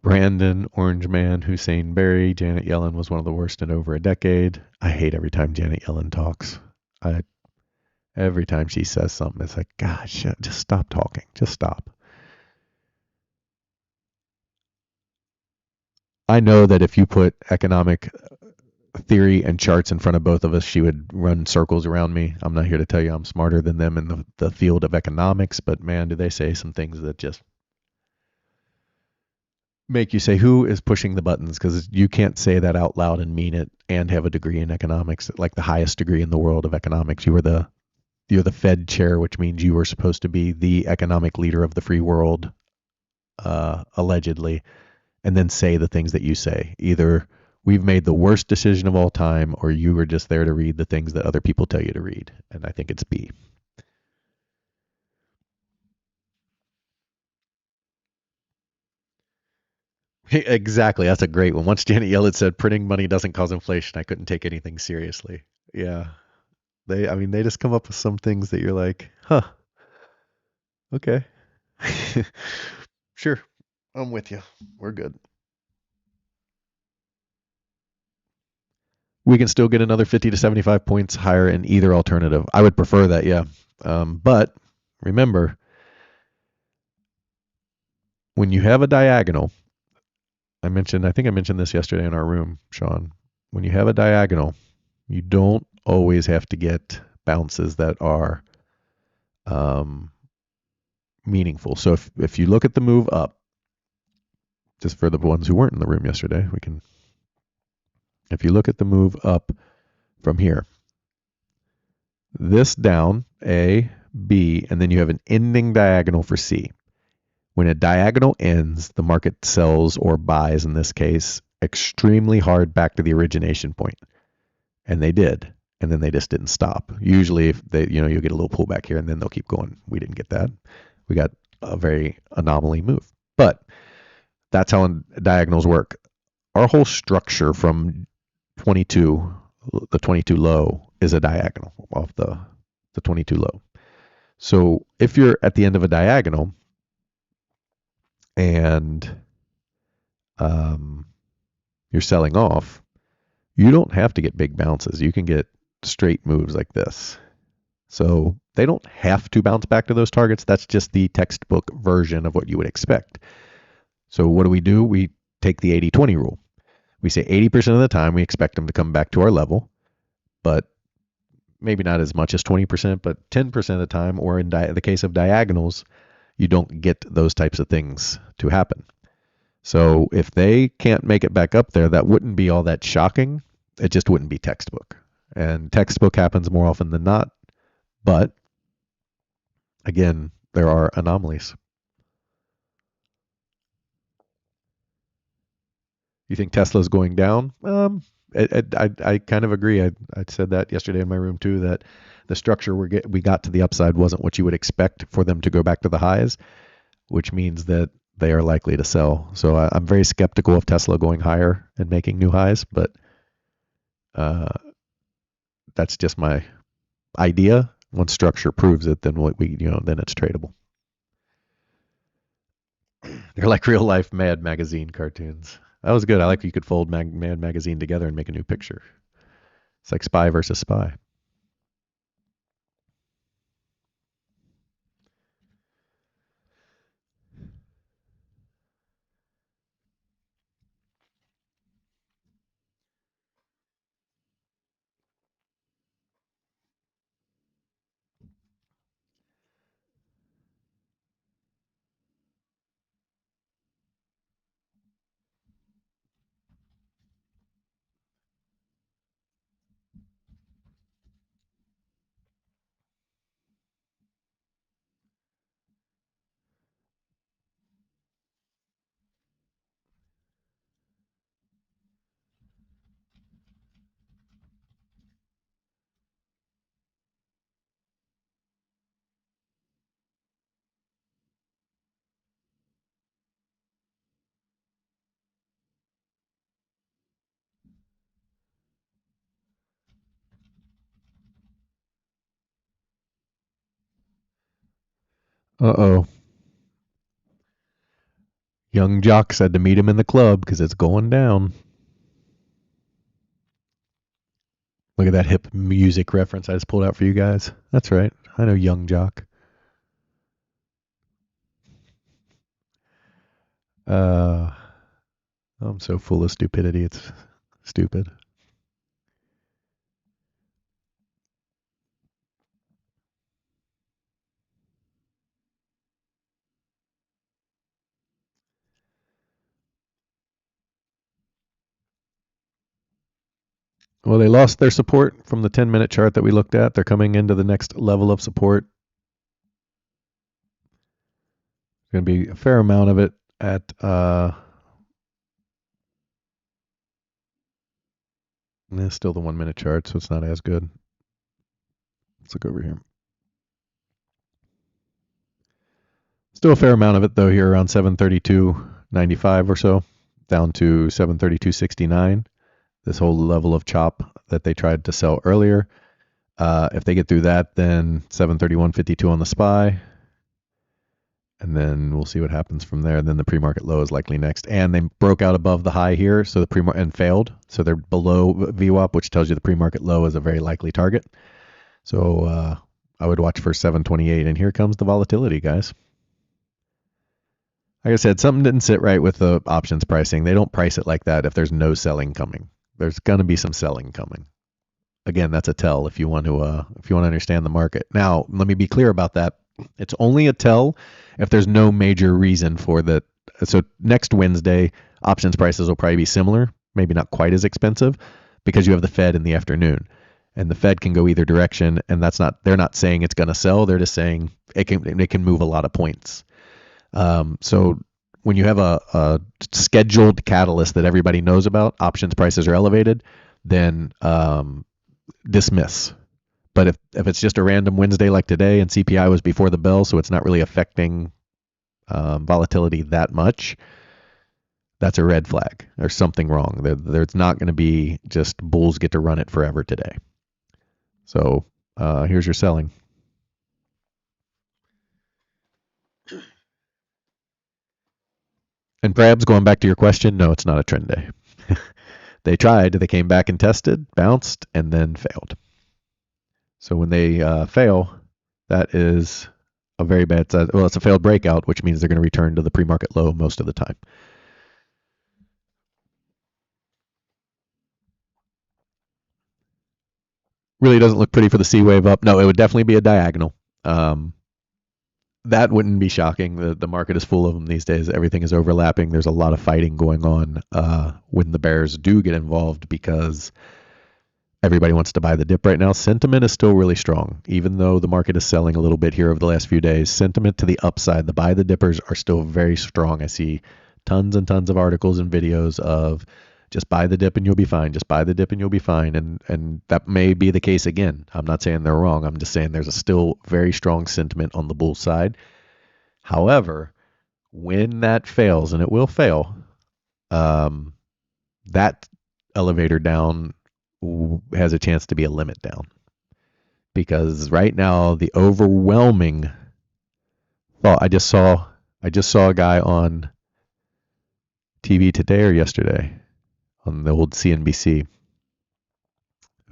Brandon, Orange Man, Hussein Berry, Janet Yellen was one of the worst in over a decade. I hate every time Janet Yellen talks. Every time she says something, it's like, gosh, just stop talking. Just stop. I know that if you put economic theory and charts in front of both of us, she would run circles around me. I'm not here to tell you I'm smarter than them in the field of economics, but man, do they say some things that just make you say, who is pushing the buttons? Because you can't say that out loud and mean it and have a degree in economics, like the highest degree in the world of economics. You're the Fed chair, which means you were supposed to be the economic leader of the free world, allegedly, and then say the things that you say. Either we've made the worst decision of all time, or you were just there to read the things that other people tell you to read. And I think it's B. Exactly. That's a great one. Once Janet Yellen said printing money doesn't cause inflation, I couldn't take anything seriously. Yeah. They just come up with some things that you're like, huh, okay. Sure. I'm with you. We're good. We can still get another 50 to 75 points higher in either alternative. I would prefer that, yeah. But remember, when you have a diagonal, I think I mentioned this yesterday in our room, Sean. When you have a diagonal, you don't always have to get bounces that are meaningful. So if you look at the move up, just for the ones who weren't in the room yesterday, if you look at the move up from here, this down, A, B, and then you have an ending diagonal for C. When a diagonal ends, the market sells or buys, in this case, extremely hard back to the origination point. And they did. And then they just didn't stop. Usually, if they, you'll get a little pullback here and then they'll keep going. We didn't get that. We got a very anomaly move. But that's how diagonals work. Our whole structure from 22, the 22 low, is a diagonal off the 22 low. So if you're at the end of a diagonal and you're selling off, you don't have to get big bounces. You can get straight moves like this. So they don't have to bounce back to those targets. That's just the textbook version of what you would expect. So what do? We take the 80-20 rule. We say 80% of the time we expect them to come back to our level, but maybe not as much as 20%, but 10% of the time, or in the case of diagonals, you don't get those types of things to happen. So if they can't make it back up there, that wouldn't be all that shocking. It just wouldn't be textbook. And textbook happens more often than not. But again, there are anomalies. You think Tesla's going down? I kind of agree. I said that yesterday in my room too, that the structure we got to the upside wasn't what you would expect for them to go back to the highs, which means that they are likely to sell. So I'm very skeptical of Tesla going higher and making new highs, but that's just my idea. Once structure proves it, then then it's tradable. They're like real life Mad Magazine cartoons. That was good. I like you could fold Mad Magazine together and make a new picture. It's like Spy versus Spy. Uh-oh. Young Jock said to meet him in the club because it's going down. Look at that hip music reference I just pulled out for you guys. That's right. I know Young Jock. I'm so full of stupidity. It's stupid. Well, they lost their support from the 10-minute chart that we looked at. They're coming into the next level of support. Going to be a fair amount of it at still the 1-minute chart, so it's not as good. Let's look over here. Still a fair amount of it though here around 732.95 or so, down to 732.69. This whole level of chop that they tried to sell earlier. If they get through that, then 731.52 on the SPY. And then we'll see what happens from there. Then the pre-market low is likely next. And they broke out above the high here, so the pre-market and failed. So they're below VWAP, which tells you the pre-market low is a very likely target. So I would watch for 728. And here comes the volatility, guys. Like I said, something didn't sit right with the options pricing. They don't price it like that if there's no selling coming. There's going to be some selling coming. Again, that's a tell if you want to understand the market. Now, let me be clear about that. It's only a tell if there's no major reason for that. So next Wednesday, options prices will probably be similar, maybe not quite as expensive, because you have the Fed in the afternoon. and the Fed can go either direction, and they're not saying it's going to sell. They're just saying it can move a lot of points. So when you have a scheduled catalyst that everybody knows about, options prices are elevated, then dismiss. But if it's just a random Wednesday like today and CPI was before the bell, so it's not really affecting volatility that much, that's a red flag. There's something wrong. There's not going to be just bulls get to run it forever today. So here's your selling. And perhaps going back to your question, no, it's not a trend day. They tried, they came back and tested, bounced, and then failed. So when they fail, that is a very bad size. Well, it's a failed breakout, which means they're going to return to the pre-market low most of the time. Really doesn't look pretty for the C wave up. No, it would definitely be a diagonal. That wouldn't be shocking. The market is full of them these days. Everything is overlapping. There's a lot of fighting going on when the bears do get involved because everybody wants to buy the dip right now. Sentiment is still really strong, even though the market is selling a little bit here over the last few days. Sentiment to the upside, the buy the dippers are still very strong. I see tons and tons of articles and videos of just buy the dip and you'll be fine. Just buy the dip and you'll be fine. And that may be the case again. I'm not saying they're wrong. I'm just saying there's a still very strong sentiment on the bull side. However, when that fails, and it will fail, that elevator down has a chance to be a limit down. Because right now the overwhelming thought, I just saw a guy on TV today or yesterday on the old CNBC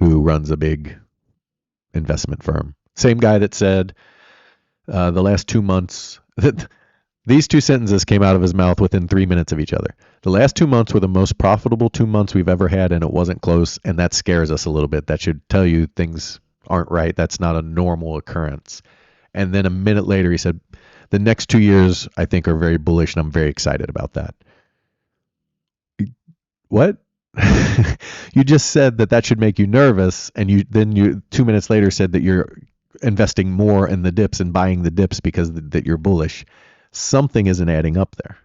who runs a big investment firm. Same guy that said the last 2 months, these two sentences came out of his mouth within 3 minutes of each other. The last 2 months were the most profitable 2 months we've ever had, and it wasn't close, and that scares us a little bit. That should tell you things aren't right. That's not a normal occurrence. And then a minute later, he said, the next 2 years, I think, are very bullish, and I'm very excited about that. What? You just said that should make you nervous, and you 2 minutes later said that you're investing more in the dips and buying the dips because that you're bullish. Something isn't adding up there.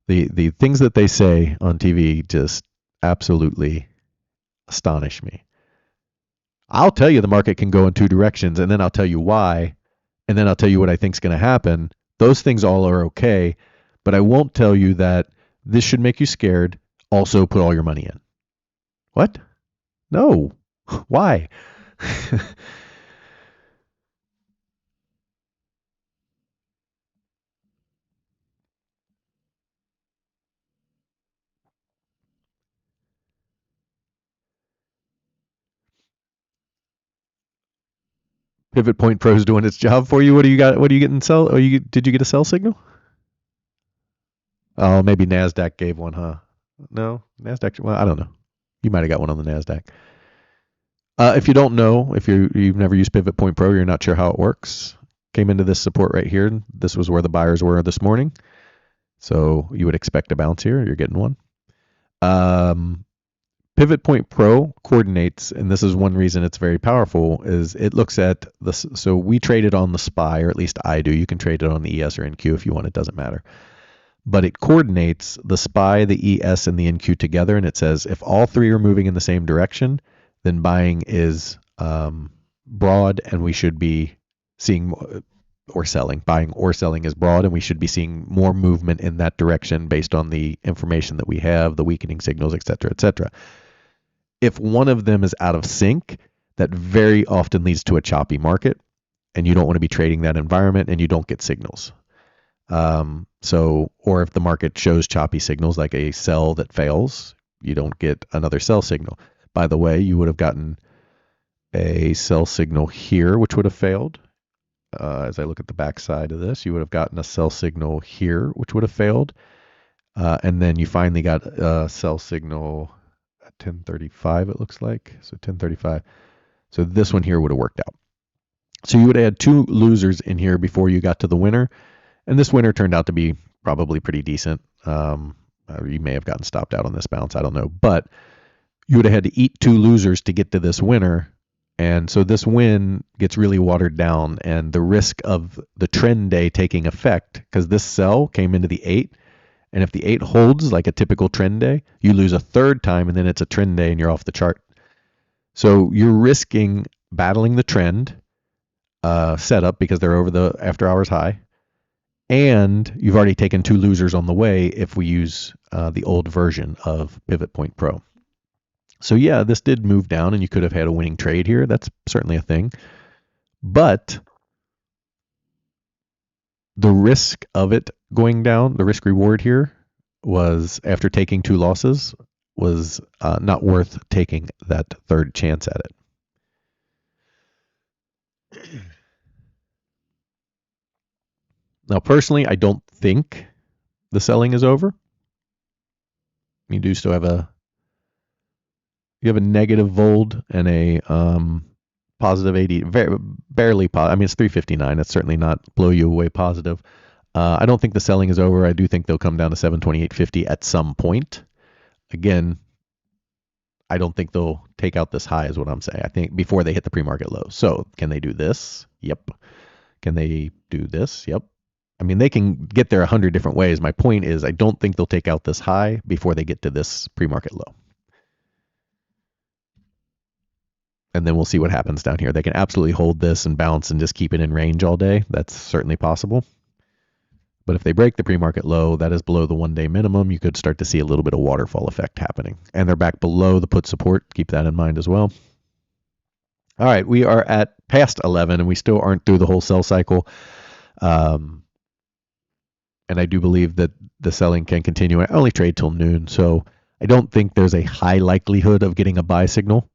The things that they say on TV just absolutely astonish me. I'll tell you the market can go in two directions, and then I'll tell you why, and then I'll tell you what I think is going to happen. Those things all are okay, but I won't tell you that this should make you scared. Also put all your money in. What? No. Why? Pivot Point Pro is doing its job for you. What do you got? What are you getting? Sell? Did you get a sell signal? Oh, maybe Nasdaq gave one, huh? No, Nasdaq. Well, I don't know. You might have got one on the Nasdaq. If you don't know, if you've never used Pivot Point Pro, you're not sure how it works. Came into this support right here. This was where the buyers were this morning. So you would expect a bounce here. You're getting one. Pivot Point Pro coordinates, and this is one reason it's very powerful, is it looks at this. So we trade it on the SPY, or at least I do. You can trade it on the ES or NQ if you want. It doesn't matter. But it coordinates the SPY, the ES, and the NQ together, and it says if all three are moving in the same direction, then buying is broad, and we should be seeing or selling. Buying or selling is broad, and we should be seeing more movement in that direction based on the information that we have, the weakening signals, et cetera, et cetera. If one of them is out of sync, that very often leads to a choppy market, and you don't want to be trading that environment, and you don't get signals. Or if the market shows choppy signals like a sell that fails, you don't get another sell signal. By the way, you would have gotten a sell signal here, which would have failed. As I look at the back side of this, you would have gotten a sell signal here, which would have failed. And then you finally got a sell signal at 1035, it looks like. So 1035. So this one here would have worked out. So you would have had two losers in here before you got to the winner. And this winner turned out to be probably pretty decent. You may have gotten stopped out on this bounce. I don't know. But you would have had to eat 2 losers to get to this winner. And so this win gets really watered down, and the risk of the trend day taking effect, because this sell came into the 8, and if the 8 holds like a typical trend day, you lose a third time, and then it's a trend day and you're off the chart. So you're risking battling the trend setup because they're over the after hours high, and you've already taken 2 losers on the way if we use the old version of Pivot Point Pro. So yeah, this did move down, and you could have had a winning trade here. That's certainly a thing. But the risk of it going down, the risk reward here was, after taking 2 losses, was not worth taking that third chance at it. Now, personally, I don't think the selling is over. You do still have a negative Vold and a positive 80, barely positive. I mean, it's 359. It's certainly not blow you away positive. I don't think the selling is over. I do think they'll come down to 728.50 at some point. Again, I don't think they'll take out this high is what I'm saying. I think before they hit the pre-market low. So can they do this? Yep. Can they do this? Yep. I mean, they can get there 100 different ways. My point is, I don't think they'll take out this high before they get to this pre-market low. And then we'll see what happens down here. They can absolutely hold this and bounce and just keep it in range all day. That's certainly possible. But if they break the pre-market low, that is below the 1-day minimum, you could start to see a little bit of waterfall effect happening. And they're back below the put support. Keep that in mind as well. All right, we are at past 11, and we still aren't through the whole sell cycle. And I do believe that the selling can continue. I only trade till noon, so I don't think there's a high likelihood of getting a buy signal.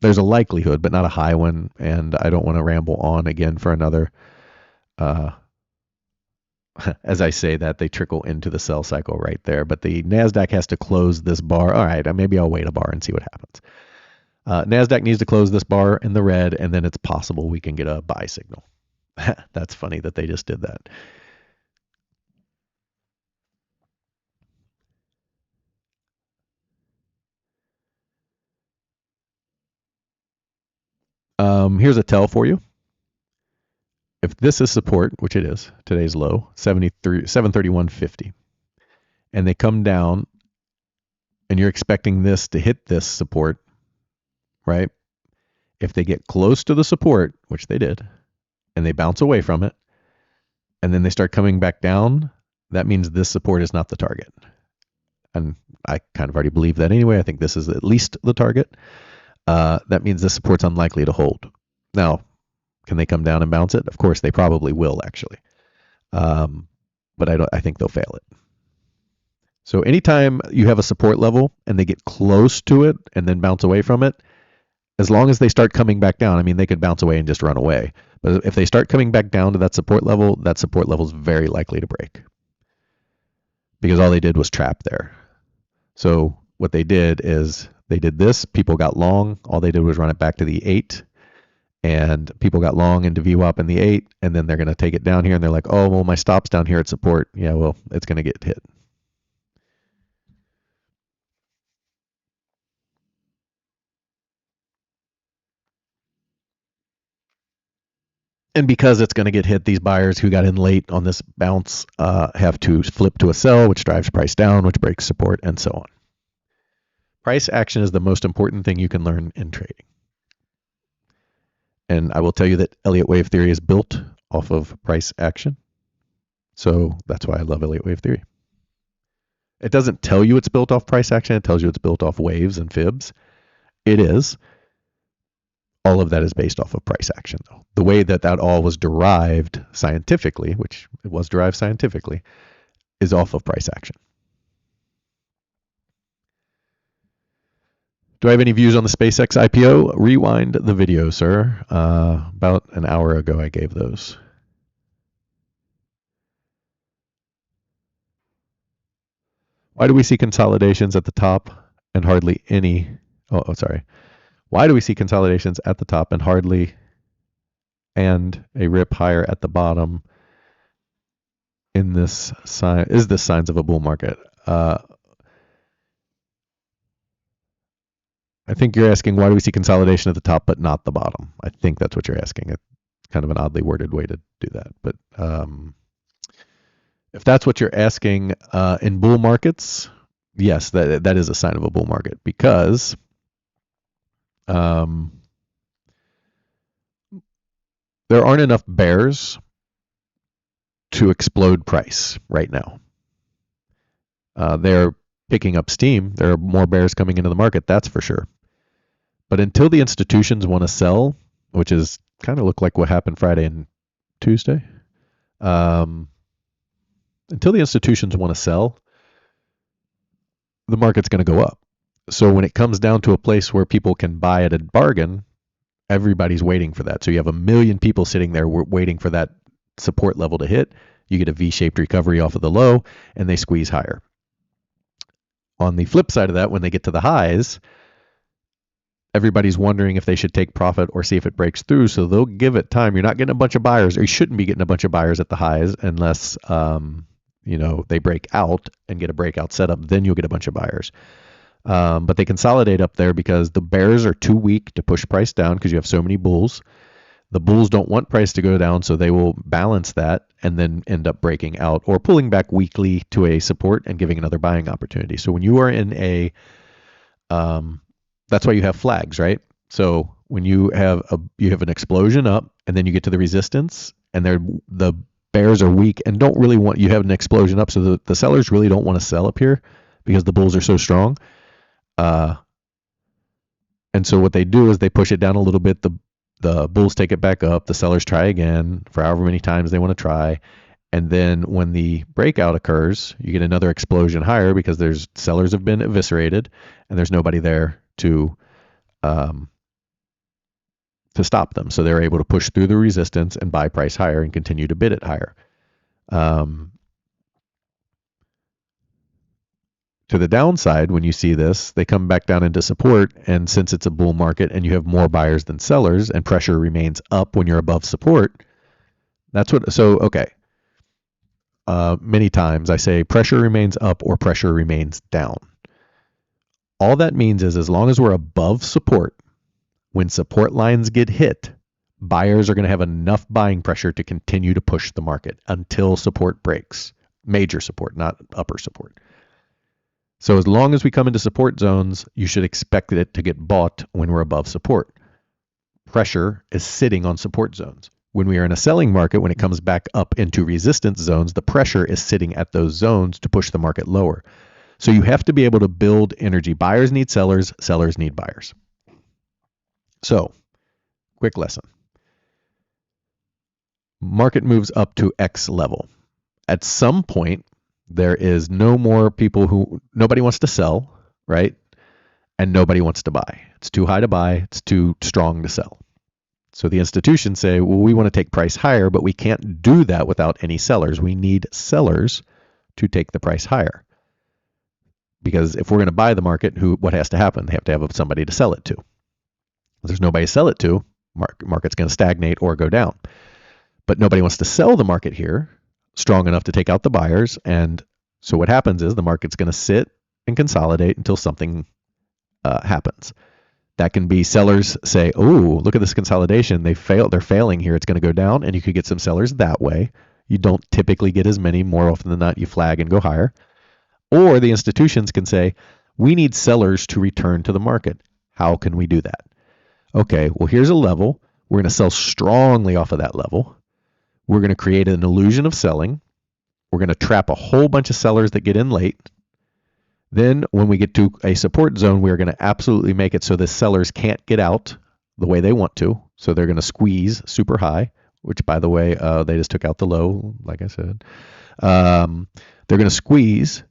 There's a likelihood, but not a high one, and I don't want to ramble on again for another. As I say that, they trickle into the sell cycle right there. But the NASDAQ has to close this bar. All right, maybe I'll wait a bar and see what happens. NASDAQ needs to close this bar in the red, and then it's possible we can get a buy signal. That's funny that they just did that. Here's a tell for you. If this is support, which it is, today's low, 731.50, and they come down, and you're expecting this to hit this support, right? If they get close to the support, which they did, and they bounce away from it, and then they start coming back down, that means this support is not the target. And I kind of already believe that anyway. I think this is at least the target. That means this support's unlikely to hold. Now, can they come down and bounce it? Of course, they probably will, actually. But I think they'll fail it. So anytime you have a support level and they get close to it and then bounce away from it, as long as they start coming back down, I mean, they could bounce away and just run away. But if they start coming back down to that support level is very likely to break. Because all they did was trap there. So what they did is they did this. People got long. All they did was run it back to the 8. And people got long into VWAP in the 8. And then they're going to take it down here. And they're like, oh, well, my stop's down here at support. Yeah, well, it's going to get hit. And because it's going to get hit, these buyers who got in late on this bounce have to flip to a sell, which drives price down, which breaks support, and so on. Price action is the most important thing you can learn in trading. And I will tell you that Elliott Wave Theory is built off of price action. So that's why I love Elliott Wave Theory. It doesn't tell you it's built off price action. It tells you it's built off waves and fibs. It is. All of that is based off of price action, though. The way that all was derived scientifically, which it was derived scientifically, is off of price action. Do I have any views on the SpaceX IPO? Rewind the video, sir. About an hour ago, I gave those. Why do we see consolidations at the top and hardly any? Oh, sorry. Why do we see consolidations at the top and hardly and a rip higher at the bottom in this sign? Is this signs of a bull market? I think you're asking why do we see consolidation at the top but not the bottom? I think that's what you're asking. It's kind of an oddly worded way to do that. But if that's what you're asking, in bull markets, yes, that is a sign of a bull market because there aren't enough bears to explode price right now. They're picking up steam. There are more bears coming into the market, that's for sure. But until the institutions want to sell, which is kind of look like what happened Friday and Tuesday, until the institutions want to sell, the market's going to go up. So when it comes down to a place where people can buy at a bargain, everybody's waiting for that. So you have 1 million people sitting there waiting for that support level to hit. You get a V-shaped recovery off of the low, and they squeeze higher. On the flip side of that, when they get to the highs, everybody's wondering if they should take profit or see if it breaks through. So they'll give it time. You're not getting a bunch of buyers, or you shouldn't be getting a bunch of buyers at the highs unless they break out and get a breakout setup. Then you'll get a bunch of buyers. But they consolidate up there because the bears are too weak to push price down because you have so many bulls. The bulls don't want price to go down, so they will balance that and then end up breaking out or pulling back weakly to a support and giving another buying opportunity. So when you are in a that's why you have flags, right? So when you have an explosion up and then you get to the resistance and the bears are weak and don't really want, you have an explosion up, so the sellers really don't want to sell up here because the bulls are so strong. And so what they do is they push it down a little bit. The bulls take it back up. The sellers try again for however many times they want to try. And then when the breakout occurs, you get another explosion higher because sellers have been eviscerated and there's nobody there to stop them. So they're able to push through the resistance and buy price higher and continue to bid it higher. To the downside, when you see this, they come back down into support, and since it's a bull market and you have more buyers than sellers and pressure remains up when you're above support, many times I say pressure remains up or pressure remains down. All that means is as long as we're above support, when support lines get hit, buyers are going to have enough buying pressure to continue to push the market until support breaks. Major support, not upper support. So as long as we come into support zones, you should expect it to get bought when we're above support. Pressure is sitting on support zones. When we are in a selling market, when it comes back up into resistance zones, the pressure is sitting at those zones to push the market lower. So you have to be able to build energy. Buyers need sellers, sellers need buyers. So, quick lesson. Market moves up to X level. At some point, there is no more people nobody wants to sell, right? And nobody wants to buy. It's too high to buy. It's too strong to sell. So the institutions say, well, we want to take price higher, but we can't do that without any sellers. We need sellers to take the price higher. Because if we're going to buy the market, what has to happen? They have to have somebody to sell it to. If there's nobody to sell it to, market's going to stagnate or go down. But nobody wants to sell the market here strong enough to take out the buyers. And so what happens is the market's going to sit and consolidate until something happens. That can be sellers say, oh, look at this consolidation. They're failing here. It's going to go down. And you could get some sellers that way. You don't typically get as many. More often than not, you flag and go higher. Or the institutions can say, we need sellers to return to the market. How can we do that? Okay, well, here's a level. We're going to sell strongly off of that level. We're going to create an illusion of selling. We're going to trap a whole bunch of sellers that get in late. Then when we get to a support zone, we're going to absolutely make it so the sellers can't get out the way they want to. So they're going to squeeze super high, which, by the way, they just took out the low, like I said. They're going to squeeze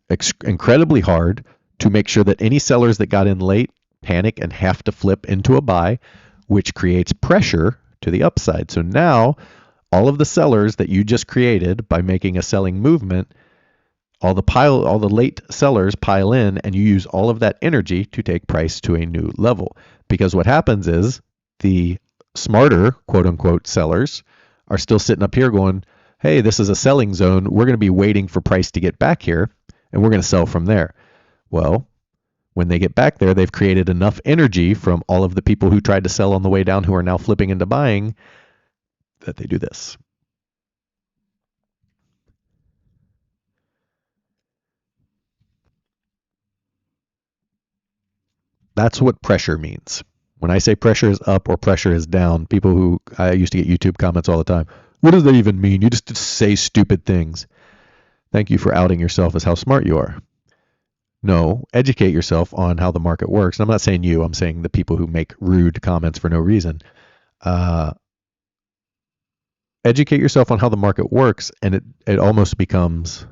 incredibly hard to make sure that any sellers that got in late panic and have to flip into a buy, which creates pressure to the upside. So now all of the sellers that you just created by making a selling movement, all the late sellers pile in, and you use all of that energy to take price to a new level. Because what happens is the smarter, quote unquote, sellers are still sitting up here going, hey, this is a selling zone. We're going to be waiting for price to get back here, and we're going to sell from there. Well, When they get back there, they've created enough energy from all of the people who tried to sell on the way down who are now flipping into buying that they do this. That's what pressure means. When I say pressure is up or pressure is down, people who I used to get YouTube comments all the time. What does that even mean? You just say stupid things. Thank you for outing yourself as how smart you are. No, educate yourself on how the market works. And I'm not saying you, I'm saying the people who make rude comments for no reason. Educate yourself on how the market works, and it almost becomes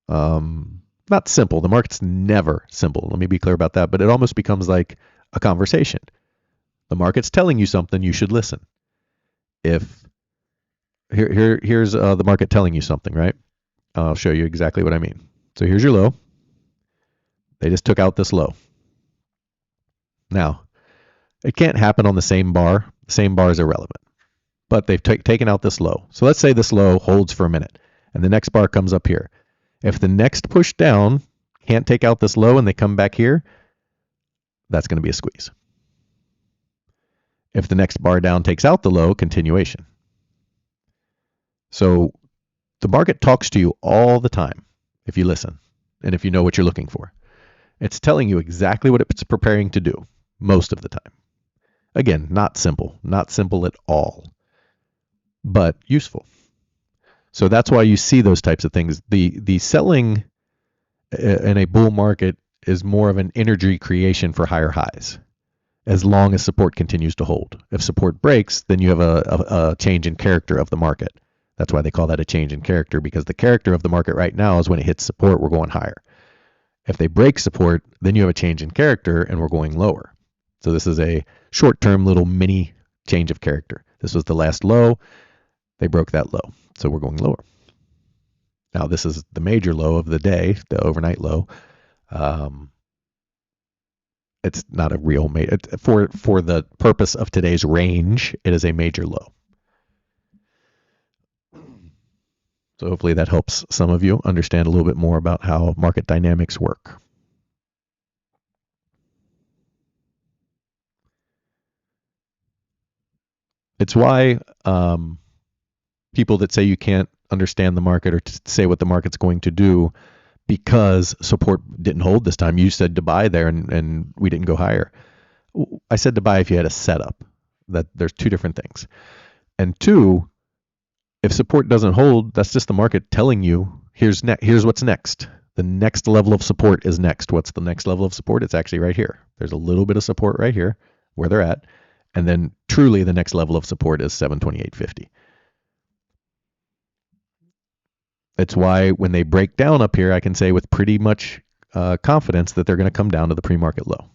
not simple. The market's never simple. Let me be clear about that. But it almost becomes like a conversation. The market's telling you something, you should listen. Here's the market telling you something, right? I'll show you exactly what I mean. So here's your low. They just took out this low. Now, it can't happen on the same bar. The same bar is irrelevant. But they've taken out this low. So let's say this low holds for a minute, and the next bar comes up here. If the next push down can't take out this low and they come back here, that's going to be a squeeze. If the next bar down takes out the low, continuation. So the market talks to you all the time if you listen and if you know what you're looking for. It's telling you exactly what it's preparing to do most of the time. Again, not simple at all, but useful. So that's why you see those types of things. The selling in a bull market is more of an energy creation for higher highs, as long as support continues to hold. If support breaks, then you have a change in character of the market. That's why they call that a change in character, because the character of the market right now is when it hits support, we're going higher. If they break support, then you have a change in character and we're going lower. So this is a short-term little mini change of character. This was the last low. They broke that low. So we're going lower. Now this is the major low of the day, the overnight low. It's not a real for the purpose of today's range, it is a major low. So hopefully that helps some of you understand a little bit more about how market dynamics work. It's why people that say you can't understand the market or to say what the market's going to do because support didn't hold this time. You said to buy there and we didn't go higher. I said to buy if you had a setup. That there's two different things. And two, if support doesn't hold, that's just the market telling you here's what's next. The next level of support is next. What's the next level of support? It's actually right here. There's a little bit of support right here where they're at. And then truly the next level of support is 728.50. That's why when they break down up here, I can say with pretty much confidence that they're going to come down to the pre-market low.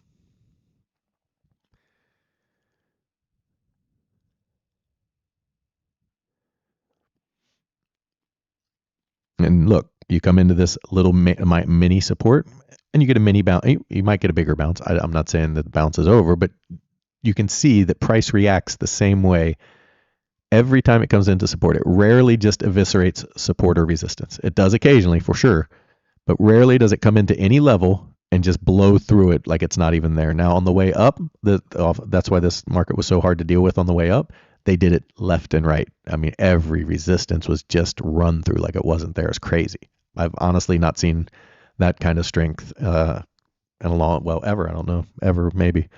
And look, you come into this little mini support and you get a mini bounce. You might get a bigger bounce. I'm not saying that the bounce is over, but you can see that price reacts the same way every time it comes into support. It rarely just eviscerates support or resistance. It does occasionally, for sure, but rarely does it come into any level and just blow through it like it's not even there. Now, on the way up, that's why this market was so hard to deal with on the way up. They did it left and right. I mean, every resistance was just run through like it wasn't there. It's crazy. I've honestly not seen that kind of strength in a long, ever. I don't know, ever maybe.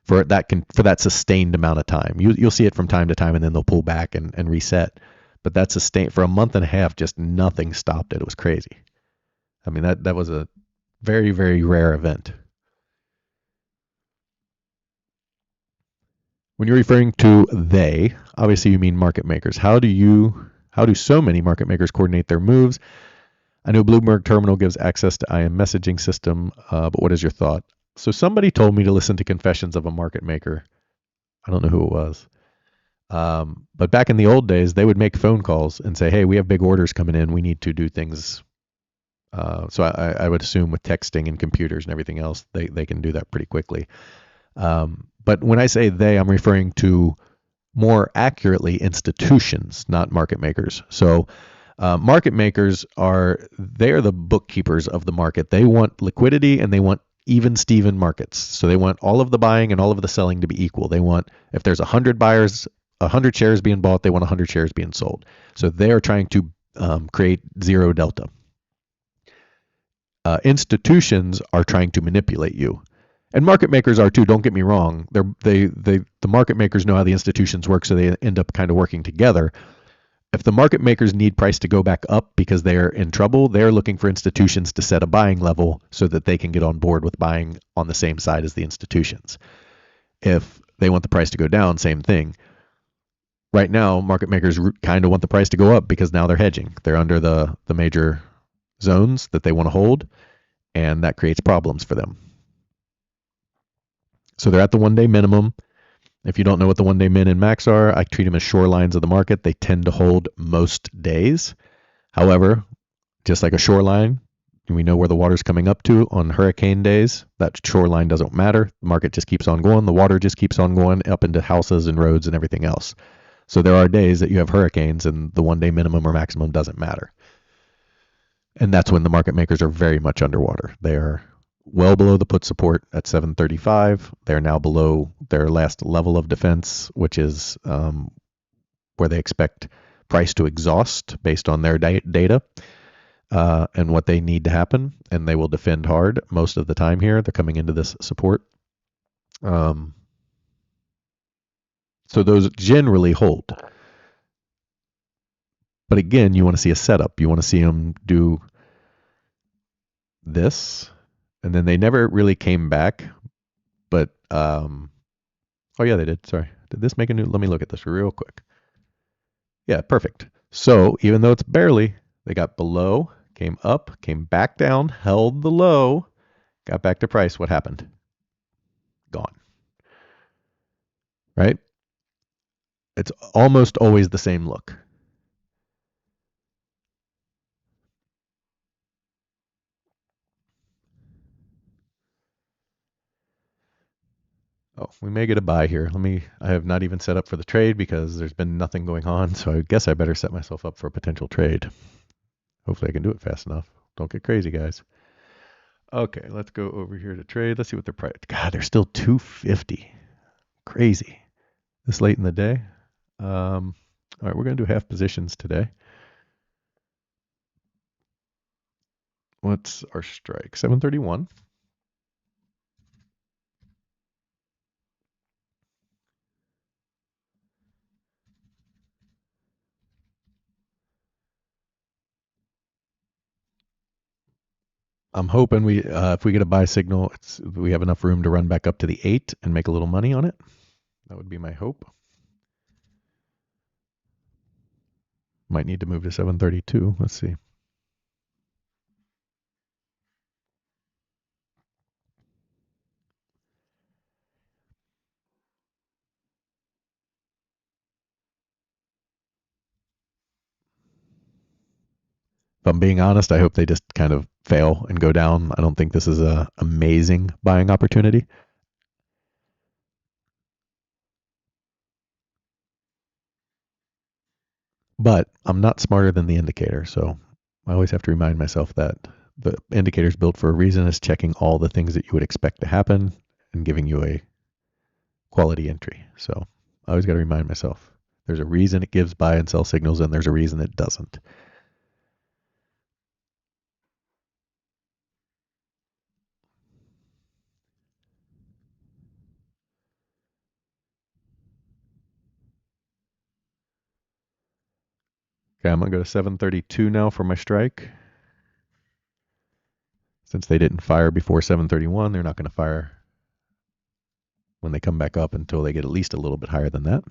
For that sustained amount of time. You'll see it from time to time and then they'll pull back and reset. But that sustained for a month and a half, just nothing stopped it. It was crazy. I mean, that was a very, very rare event. When you're referring to they, obviously you mean market makers. How do so many market makers coordinate their moves? I know Bloomberg Terminal gives access to IM messaging system, but what is your thought? So somebody told me to listen to Confessions of a Market Maker. I don't know who it was. But back in the old days, they would make phone calls and say, hey, we have big orders coming in. We need to do things. So I would assume with texting and computers and everything else, they can do that pretty quickly. But when I say they, I'm referring to more accurately institutions, not market makers. So market makers are the bookkeepers of the market. They want liquidity and they want even Steven markets. So they want all of the buying and all of the selling to be equal. They want, if there's 100 buyers, 100 shares being bought, they want 100 shares being sold. So they are trying to create zero delta. Institutions are trying to manipulate you, and market makers are too. Don't get me wrong. The market makers know how the institutions work, so they end up kind of working together. If the market makers need price to go back up because they're in trouble, they're looking for institutions to set a buying level so that they can get on board with buying on the same side as the institutions. If they want the price to go down, same thing. Right now, market makers kind of want the price to go up because now they're hedging. They're under the major zones that they want to hold, and that creates problems for them. So they're at the 1 day minimum. If you don't know what the 1 day min and max are, I treat them as shorelines of the market. They tend to hold most days. However, just like a shoreline, we know where the water's coming up to on hurricane days. That shoreline doesn't matter. The market just keeps on going. The water just keeps on going up into houses and roads and everything else. So there are days that you have hurricanes and the 1 day minimum or maximum doesn't matter. And that's when the market makers are very much underwater. They are well below the put support at 735. They're now below their last level of defense, which is where they expect price to exhaust based on their data and what they need to happen. And they will defend hard most of the time here. They're coming into this support. So those generally hold. But again, you want to see a setup. You want to see them do this, and then they never really came back. But oh yeah, they did. Sorry, did this make a new? Let me look at this real quick. Yeah, perfect. So even though it's barely, they got below, came up, came back down, held the low, got back to price. What happened? Gone. Right? It's almost always the same look. Oh, we may get a buy here. I have not even set up for the trade because there's been nothing going on. So I guess I better set myself up for a potential trade. Hopefully I can do it fast enough. Don't get crazy, guys. Okay, let's go over here to trade. Let's see what their price. God, they're still 250. Crazy. This late in the day. All right, we're going to do half positions today. What's our strike? 731. I'm hoping if we get a buy signal, we have enough room to run back up to the 8 and make a little money on it. That would be my hope. Might need to move to 732. Let's see. If I'm being honest, I hope they just kind of fail and go down. I don't think this is an amazing buying opportunity. But I'm not smarter than the indicator, so I always have to remind myself that the indicator's built for a reason. It's checking all the things that you would expect to happen and giving you a quality entry. So I always got to remind myself there's a reason it gives buy and sell signals, and there's a reason it doesn't. Okay, I'm going to go to 732 now for my strike. Since they didn't fire before 731, they're not going to fire when they come back up until they get at least a little bit higher than that.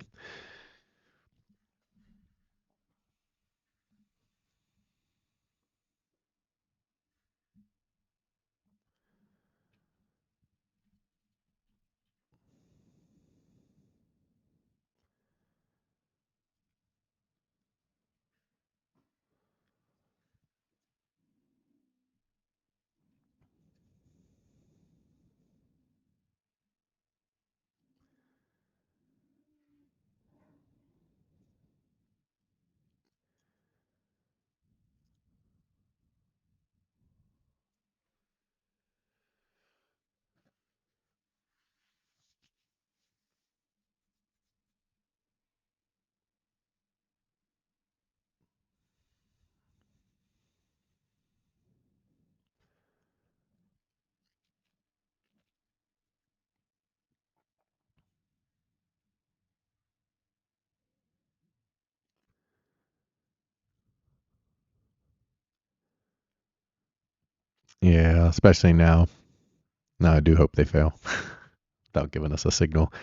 Yeah, especially now. Now I do hope they fail without giving us a signal.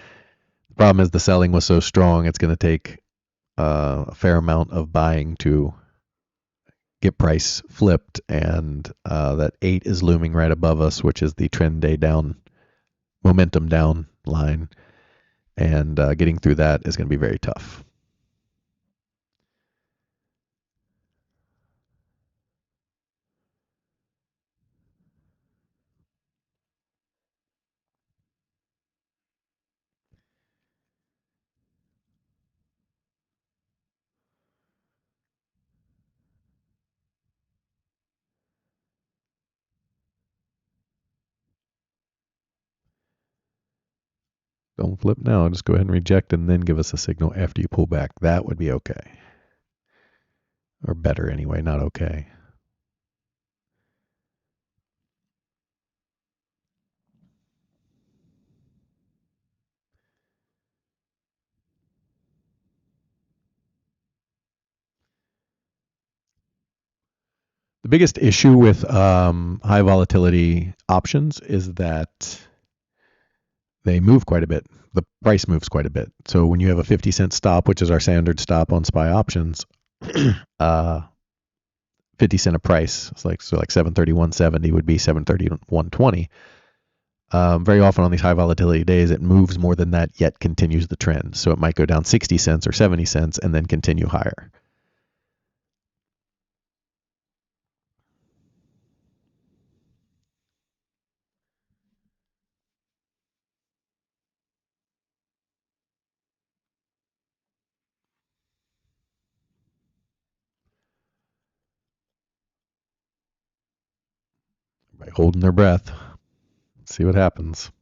The problem is the selling was so strong, it's going to take a fair amount of buying to get price flipped, and that 8 is looming right above us, which is the trend day down, momentum down line, and getting through that is going to be very tough. Don't flip now. Just go ahead and reject and then give us a signal after you pull back. That would be okay. Or better anyway, not okay. The biggest issue with high volatility options is that they move quite a bit. The price moves quite a bit. So when you have a 50-cent stop, which is our standard stop on SPY options, 50 cent a price. It's like 731.70 would be 731.20. Very often on these high volatility days, it moves more than that, yet continues the trend. So it might go down 60 cents or 70 cents and then continue higher. By holding their breath, see what happens.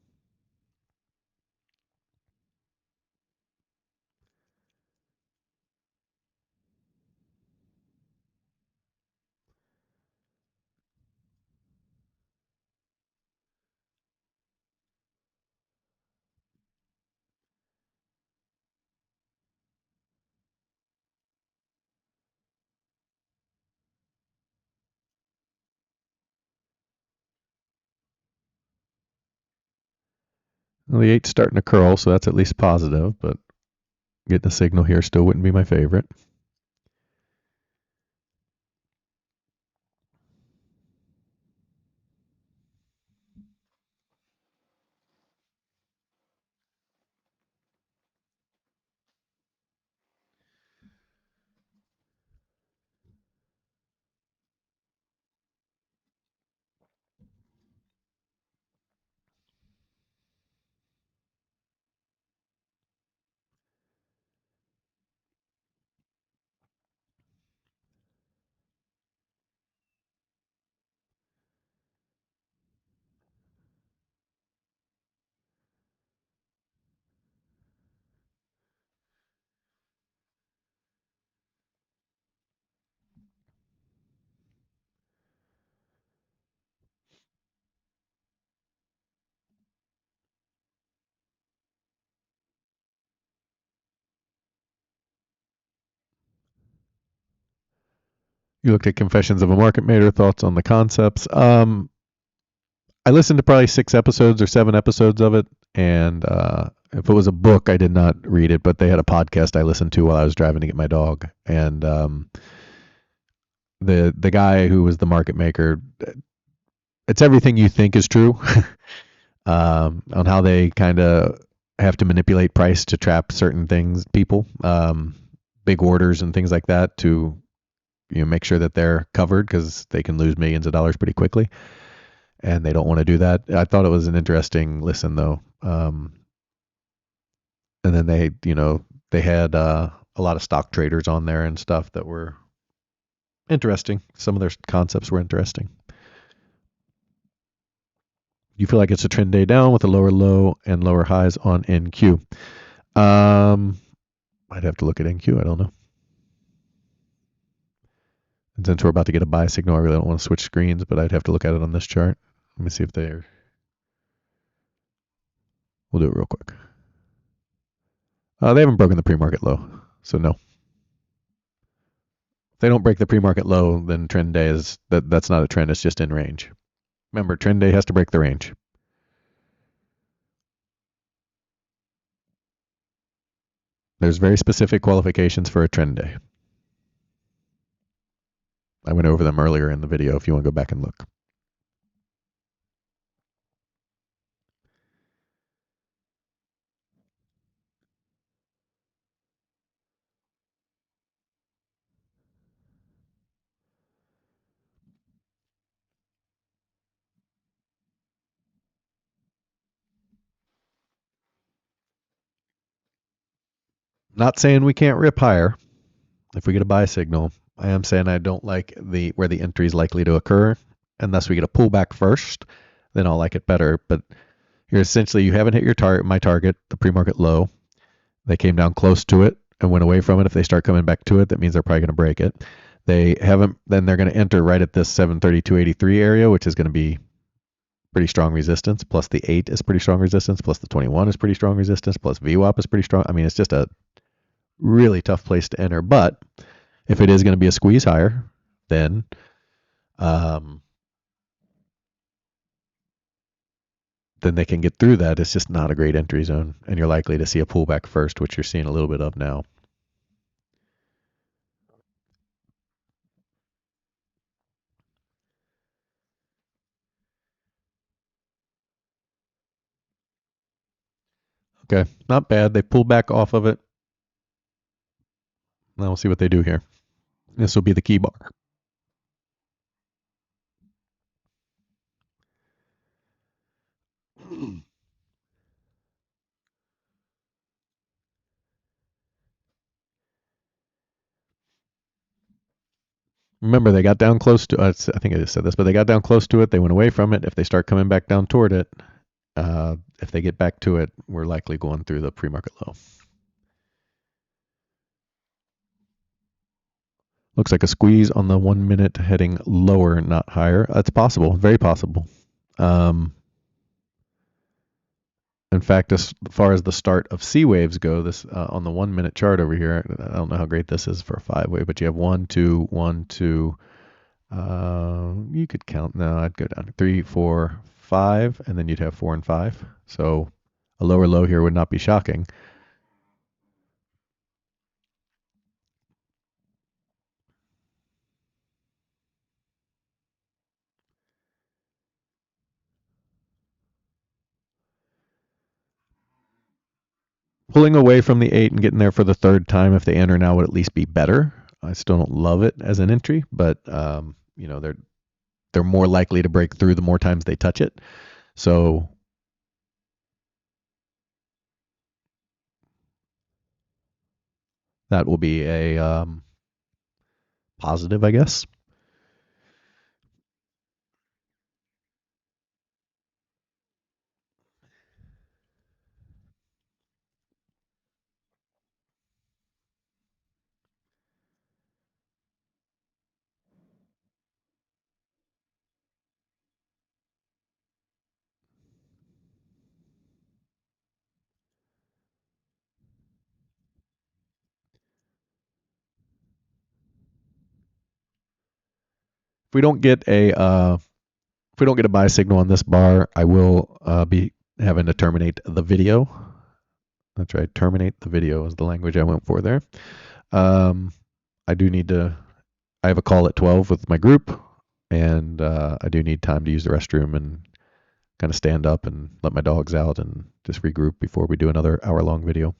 Well, the 8's starting to curl, so that's at least positive, but getting a signal here still wouldn't be my favorite. You looked at Confessions of a Market Maker, thoughts on the concepts. I listened to probably 6 episodes or 7 episodes of it, and if it was a book, I did not read it, but they had a podcast I listened to while I was driving to get my dog, and the guy who was the market maker, it's everything you think is true, on how they kind of have to manipulate price to trap certain things, people, big orders and things like that, to make sure that they're covered because they can lose millions of dollars pretty quickly, and they don't want to do that. I thought it was an interesting listen though. And then they had a lot of stock traders on there and stuff that were interesting. Some of their concepts were interesting. You feel like it's a trend day down with a lower low and lower highs on NQ. I'd have to look at NQ. I don't know. And since we're about to get a buy signal, I really don't want to switch screens, but I'd have to look at it on this chart. Let me see if they're. We'll do it real quick. They haven't broken the pre-market low, so no. If they don't break the pre-market low, then trend day is that's not a trend. It's just in range. Remember, trend day has to break the range. There's very specific qualifications for a trend day. I went over them earlier in the video if you want to go back and look. Not saying we can't rip higher if we get a buy signal. I am saying I don't like the where the entry is likely to occur unless we get a pullback first. Then I'll like it better. But you're essentially you haven't hit your target, my target, the pre-market low. They came down close to it and went away from it. If they start coming back to it, that means they're probably going to break it. They haven't. Then they're going to enter right at this 732.83 area, which is going to be pretty strong resistance. Plus the 8 is pretty strong resistance. Plus the 21 is pretty strong resistance. Plus VWAP is pretty strong. I mean, it's just a really tough place to enter. But if it is going to be a squeeze higher, then then they can get through that. It's just not a great entry zone, and you're likely to see a pullback first, which you're seeing a little bit of now. Okay, not bad. They pull back off of it. Now we'll see what they do here. This will be the key bar. Remember, they got down close to. I think I just said this, but they got down close to it. They went away from it. If they start coming back down toward it, if they get back to it, we're likely going through the pre-market low. Looks like a squeeze on the 1 minute heading lower, not higher. That's possible, very possible. In fact, as far as the start of C waves go, this on the 1 minute chart over here, I don't know how great this is for a 5-way, but you have 1, 2, 1, 2. You could count. No, I'd go down 3, 4, 5, and then you'd have 4 and 5. So a lower low here would not be shocking. Pulling away from the 8 and getting there for the third time, if they enter now, would at least be better. I still don't love it as an entry, but they're more likely to break through the more times they touch it. So that will be a positive, I guess. If we don't get a buy signal on this bar, I will be having to terminate the video. That's right, terminate the video is the language I went for there. I do need to. I have a call at 12 with my group, and I do need time to use the restroom and kind of stand up and let my dogs out and just regroup before we do another hour-long video.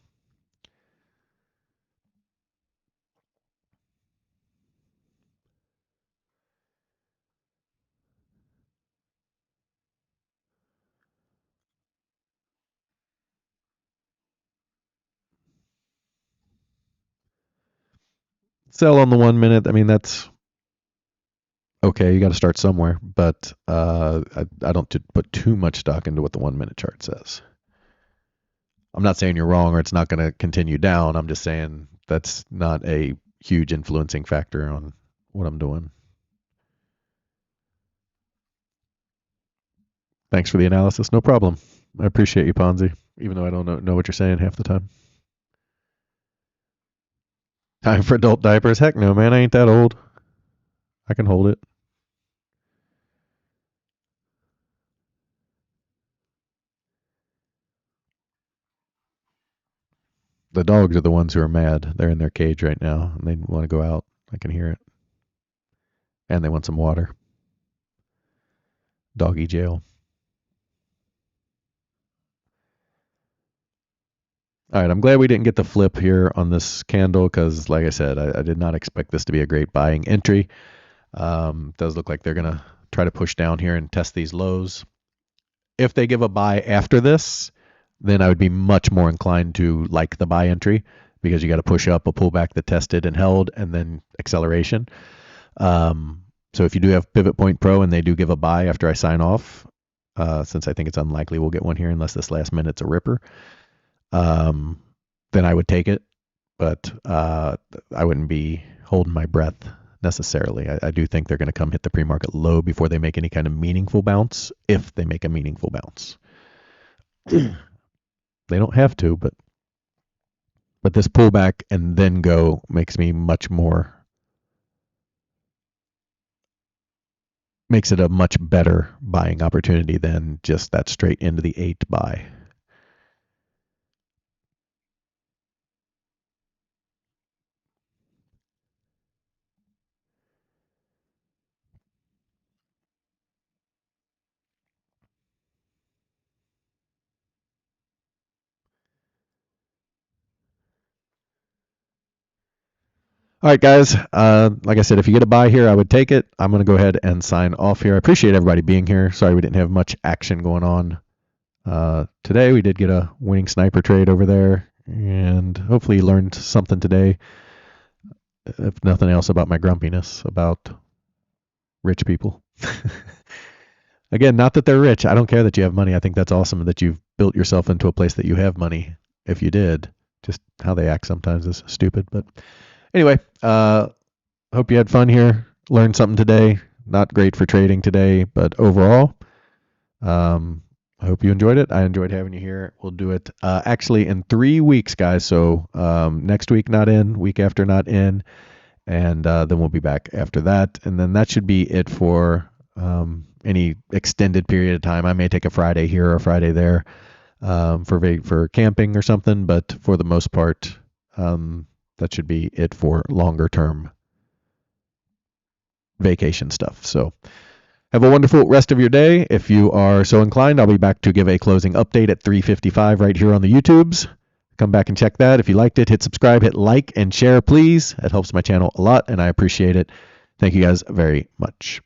Sell on the 1 minute. I mean, that's okay. You got to start somewhere, but I don't put too much stock into what the 1 minute chart says. I'm not saying you're wrong or it's not going to continue down. I'm just saying that's not a huge influencing factor on what I'm doing. Thanks for the analysis. No problem. I appreciate you, Ponzi, even though I don't know what you're saying half the time. Time for adult diapers? Heck no, man. I ain't that old. I can hold it. The dogs are the ones who are mad. They're in their cage right now, and they want to go out. I can hear it. And they want some water. Doggy jail. All right, I'm glad we didn't get the flip here on this candle because, like I said, I did not expect this to be a great buying entry. Does look like they're going to try to push down here and test these lows. If they give a buy after this, then I would be much more inclined to like the buy entry because you got to push up a pullback that tested and held and then acceleration. So if you do have Pivot Point Pro and they do give a buy after I sign off, since I think it's unlikely we'll get one here unless this last minute's a ripper, then I would take it, but I wouldn't be holding my breath necessarily. I do think they're going to come hit the pre-market low before they make any kind of meaningful bounce, if they make a meaningful bounce. They don't have to, but this pullback and then go makes me makes it a much better buying opportunity than just that straight into the 8 buy. All right, guys. Like I said, if you get a buy here, I would take it. I'm going to go ahead and sign off here. I appreciate everybody being here. Sorry we didn't have much action going on today. We did get a winning sniper trade over there, and hopefully you learned something today, if nothing else, about my grumpiness about rich people. Again, not that they're rich. I don't care that you have money. I think that's awesome that you've built yourself into a place that you have money. If you did, just how they act sometimes is stupid, but anyway, hope you had fun here. Learned something today. Not great for trading today, but overall, I hope you enjoyed it. I enjoyed having you here. We'll do it actually in 3 weeks, guys. So next week not in, week after not in, and then we'll be back after that. And then that should be it for any extended period of time. I may take a Friday here or a Friday there for camping or something, but for the most part, that should be it for longer term vacation stuff. So have a wonderful rest of your day. If you are so inclined, I'll be back to give a closing update at 3:55 right here on the YouTubes. Come back and check that. If you liked it, hit subscribe, hit like, and share, please. It helps my channel a lot, and I appreciate it. Thank you guys very much.